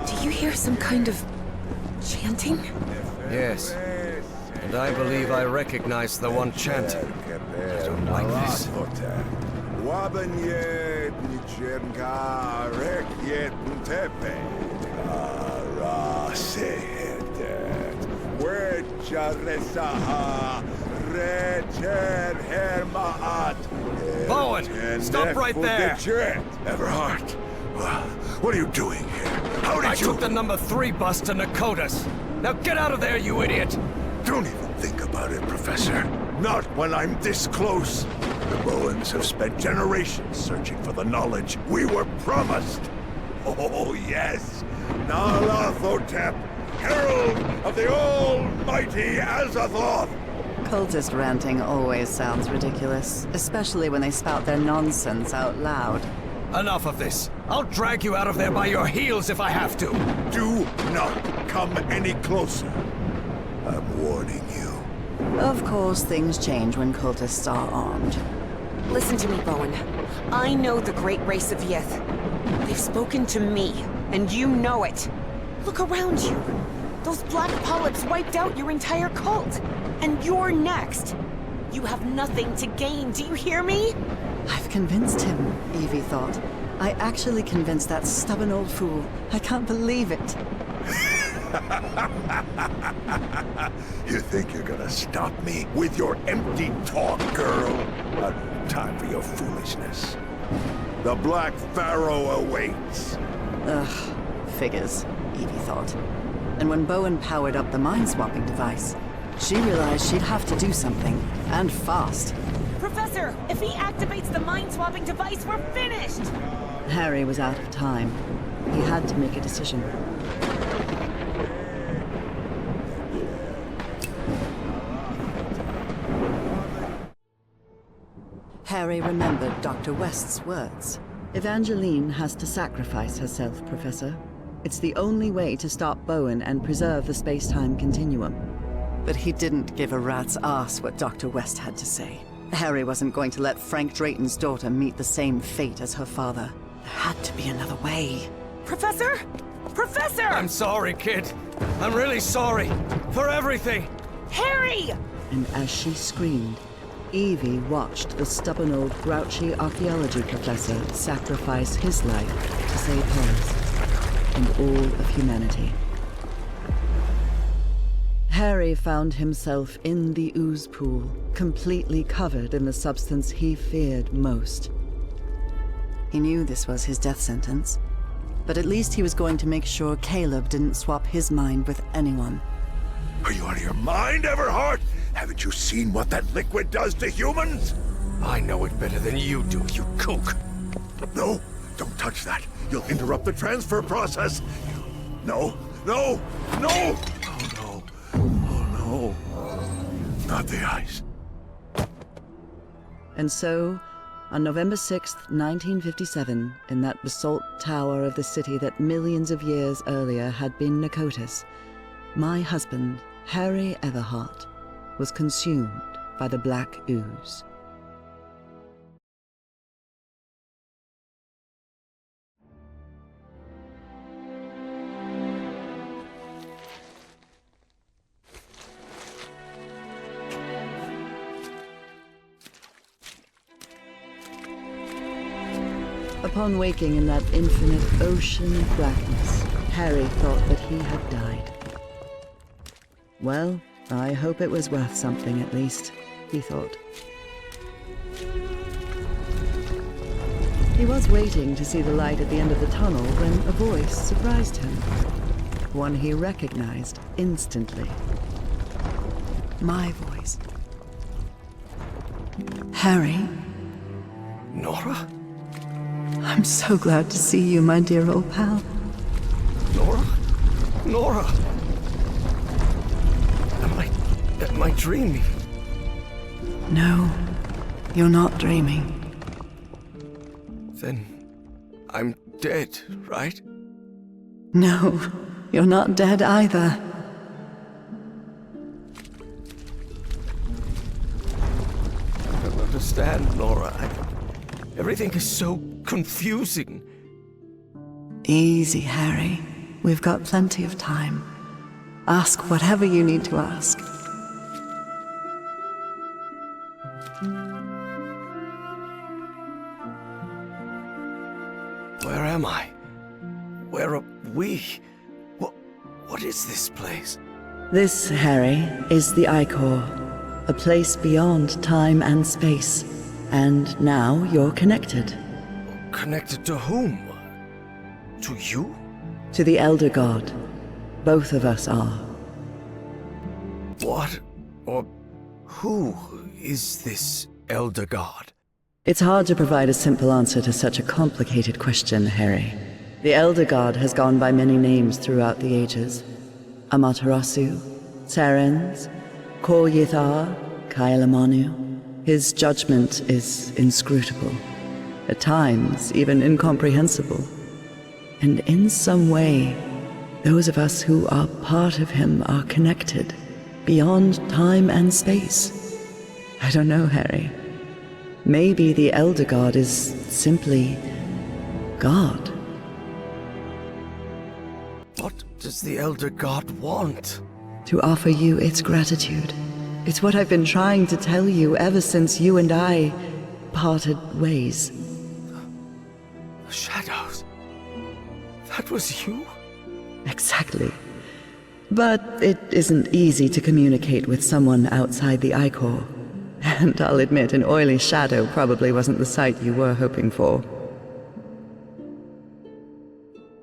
do you hear some kind of chanting? Yes, and I believe I recognize the one chanting. I don't like this. Bowen, stop right there! Everhart, what are you doing here? How did I you... took the number 3 bus to PNA-KO-TUS. Now get out of there, you idiot! Don't even think about it, Professor. Not when I'm this close. The Bowens have spent generations searching for the knowledge we were promised. Oh, yes. Nyarlathotep, herald of the almighty Azathoth. Cultist ranting always sounds ridiculous, especially when they spout their nonsense out loud. Enough of this. I'll drag you out of there by your heels if I have to. Do not come any closer. I'm warning you. Of course, things change when cultists are armed. Listen to me, Bowen. I know the great race of Yith. They've spoken to me, and you know it. Look around you. Those black polyps wiped out your entire cult. And you're next. You have nothing to gain, do you hear me? I've convinced him, Evie thought. I actually convinced that stubborn old fool. I can't believe it. You think you're gonna stop me with your empty talk, girl? Not time for your foolishness. The Black Pharaoh awaits. Ugh, figures, Evie thought. And when Bowen powered up the mind-swapping device, she realized she'd have to do something, and fast. Professor, if he activates the mind-swapping device, we're finished! Harry was out of time. He had to make a decision. Harry remembered Dr. West's words. Evangeline has to sacrifice herself, Professor. It's the only way to stop Bowen and preserve the space-time continuum. But he didn't give a rat's ass what Dr. West had to say. Harry wasn't going to let Frank Drayton's daughter meet the same fate as her father. There had to be another way. Professor? Professor! I'm sorry, kid. I'm really sorry. For everything. Harry! And as she screamed, Evie watched the stubborn old grouchy archaeology professor sacrifice his life to save hers and all of humanity. Harry found himself in the ooze pool, completely covered in the substance he feared most. He knew this was his death sentence, but at least he was going to make sure Caleb didn't swap his mind with anyone. Are you out of your mind, Everhart? Haven't you seen what that liquid does to humans? I know it better than you do, you kook. No, don't touch that. You'll interrupt the transfer process. No, no, no! Oh no, oh no. Not the ice. And so, on November 6th, 1957, in that basalt tower of the city that millions of years earlier had been Nikotis, my husband, Harry Everhart, was consumed by the black ooze. Upon waking in that infinite ocean of blackness, Harry thought that he had died. Well, I hope it was worth something at least, he thought. He was waiting to see the light at the end of the tunnel when a voice surprised him. One he recognized instantly. My voice. Harry? Nora? I'm so glad to see you, my dear old pal. Nora? Nora! Am I dreaming? No, you're not dreaming. Then I'm dead, right? No, you're not dead either. I don't understand, Nora. Everything is so confusing. Easy, Harry. We've got plenty of time. Ask whatever you need to ask. Where am I? Where are we? What is this place? This, Harry, is the Icor, a place beyond time and space. And now you're connected. Connected to whom? To you? To the Elder God. Both of us are. What or who is this Elder God? It's hard to provide a simple answer to such a complicated question, Harry. The Elder God has gone by many names throughout the ages. Amaterasu, Terrans, Kor-Yithar, Kailamanu. His judgment is inscrutable, at times even incomprehensible. And in some way, those of us who are part of him are connected, beyond time and space. I don't know, Harry. Maybe the Elder God is simply God. What does the Elder God want? To offer you its gratitude. It's what I've been trying to tell you ever since you and I parted ways. The shadows. That was you? Exactly. But it isn't easy to communicate with someone outside the Icor. And I'll admit, an oily shadow probably wasn't the sight you were hoping for.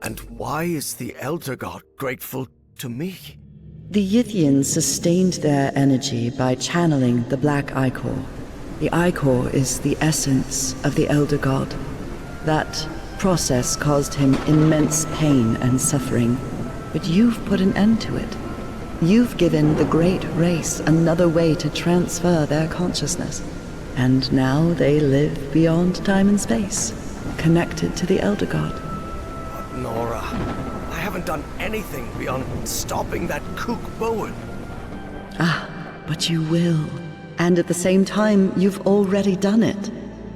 And why is the Elder God grateful to me? The Yithians sustained their energy by channeling the Black Icor. The Icor is the essence of the Elder God. That process caused him immense pain and suffering, but you've put an end to it. You've given the great race another way to transfer their consciousness. And now they live beyond time and space, connected to the Elder God. But Nora, I haven't done anything beyond stopping that kook Bowen. Ah, but you will. And at the same time, you've already done it.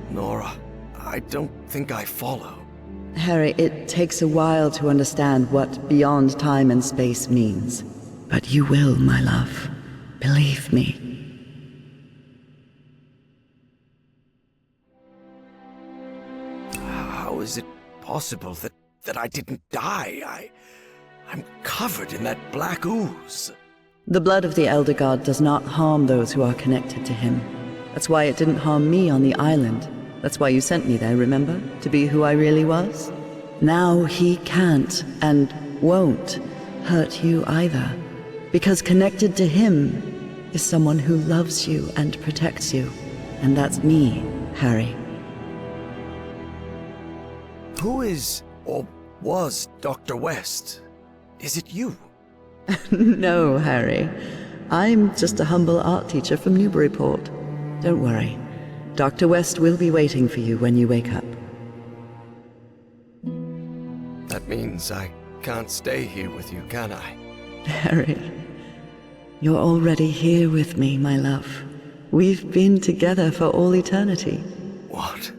Nora, I don't think I follow. Harry, it takes a while to understand what beyond time and space means. But you will, my love. Believe me. How is it possible that I didn't die? I'm covered in that black ooze. The blood of the Elder God does not harm those who are connected to him. That's why it didn't harm me on the island. That's why you sent me there, remember? To be who I really was? Now he can't, and won't, hurt you either. Because connected to him is someone who loves you and protects you. And that's me, Harry. Who is, or was, Dr. West? Is it you? No, Harry. I'm just a humble art teacher from Newburyport. Don't worry. Dr. West will be waiting for you when you wake up. That means I can't stay here with you, can I? Harry, you're already here with me, my love. We've been together for all eternity. What?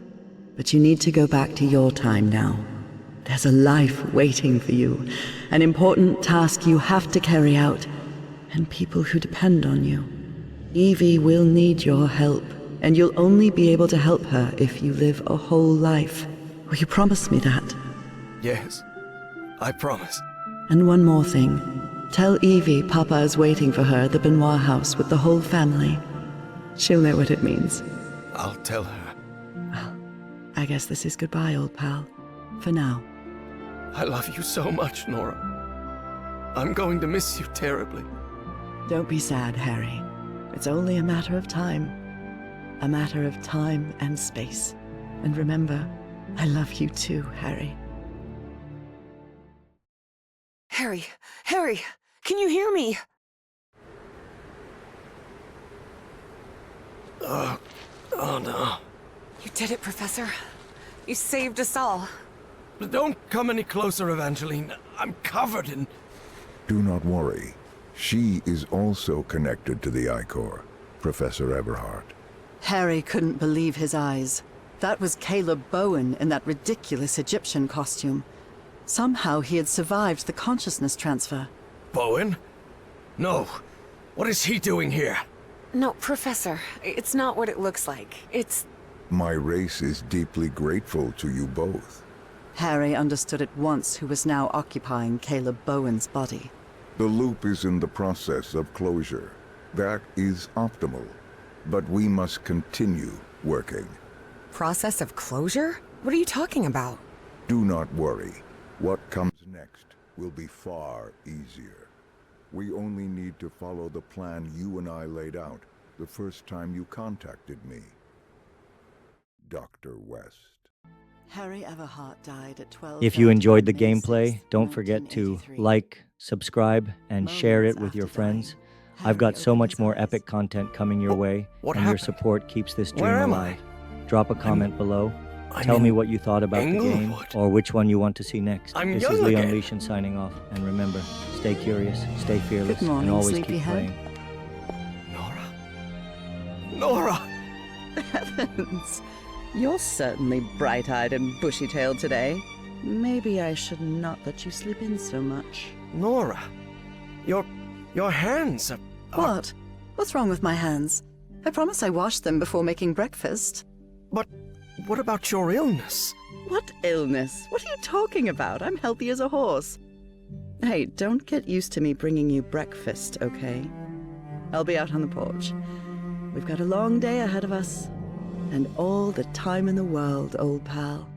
But you need to go back to your time now. There's a life waiting for you, an important task you have to carry out, and people who depend on you. Evie will need your help, and you'll only be able to help her if you live a whole life. Will you promise me that? Yes, I promise. And one more thing. Tell Evie Papa is waiting for her at the Benoit house with the whole family. She'll know what it means. I'll tell her. Well, I guess this is goodbye, old pal. For now. I love you so much, Nora. I'm going to miss you terribly. Don't be sad, Harry. It's only a matter of time. A matter of time and space. And remember, I love you too, Harry. Harry! Harry! Can you hear me? Oh no. You did it, Professor. You saved us all. Don't come any closer, Evangeline. I'm covered in... Do not worry. She is also connected to the Ichor, Professor Everhart. Harry couldn't believe his eyes. That was Caleb Bowen in that ridiculous Egyptian costume. Somehow he had survived the consciousness transfer. Bowen? No. What is he doing here? No, Professor. It's not what it looks like. It's... My race is deeply grateful to you both. Harry understood at once who was now occupying Caleb Bowen's body. The loop is in the process of closure. That is optimal. But we must continue working. Process of closure? What are you talking about? Do not worry. What comes next will be far easier. We only need to follow the plan you and I laid out the first time you contacted me. Dr. West. Harry Everhart died at 12. If you enjoyed the gameplay, don't forget to like, subscribe, and share it with your friends. I've got so much more epic content coming your way, and your support keeps this dream alive. Drop a comment below. Tell me what you thought about the game, or which one you want to see next. This is LeonLeeshan signing off, and remember, stay curious, stay fearless, and always keep playing. Nora! Heavens! You're certainly bright-eyed and bushy-tailed today. Maybe I should not let you slip in so much. Nora, your hands are... What? What's wrong with my hands? I promise I washed them before making breakfast. But what about your illness? What illness? What are you talking about? I'm healthy as a horse. Hey, don't get used to me bringing you breakfast, okay? I'll be out on the porch. We've got a long day ahead of us. And all the time in the world, old pal.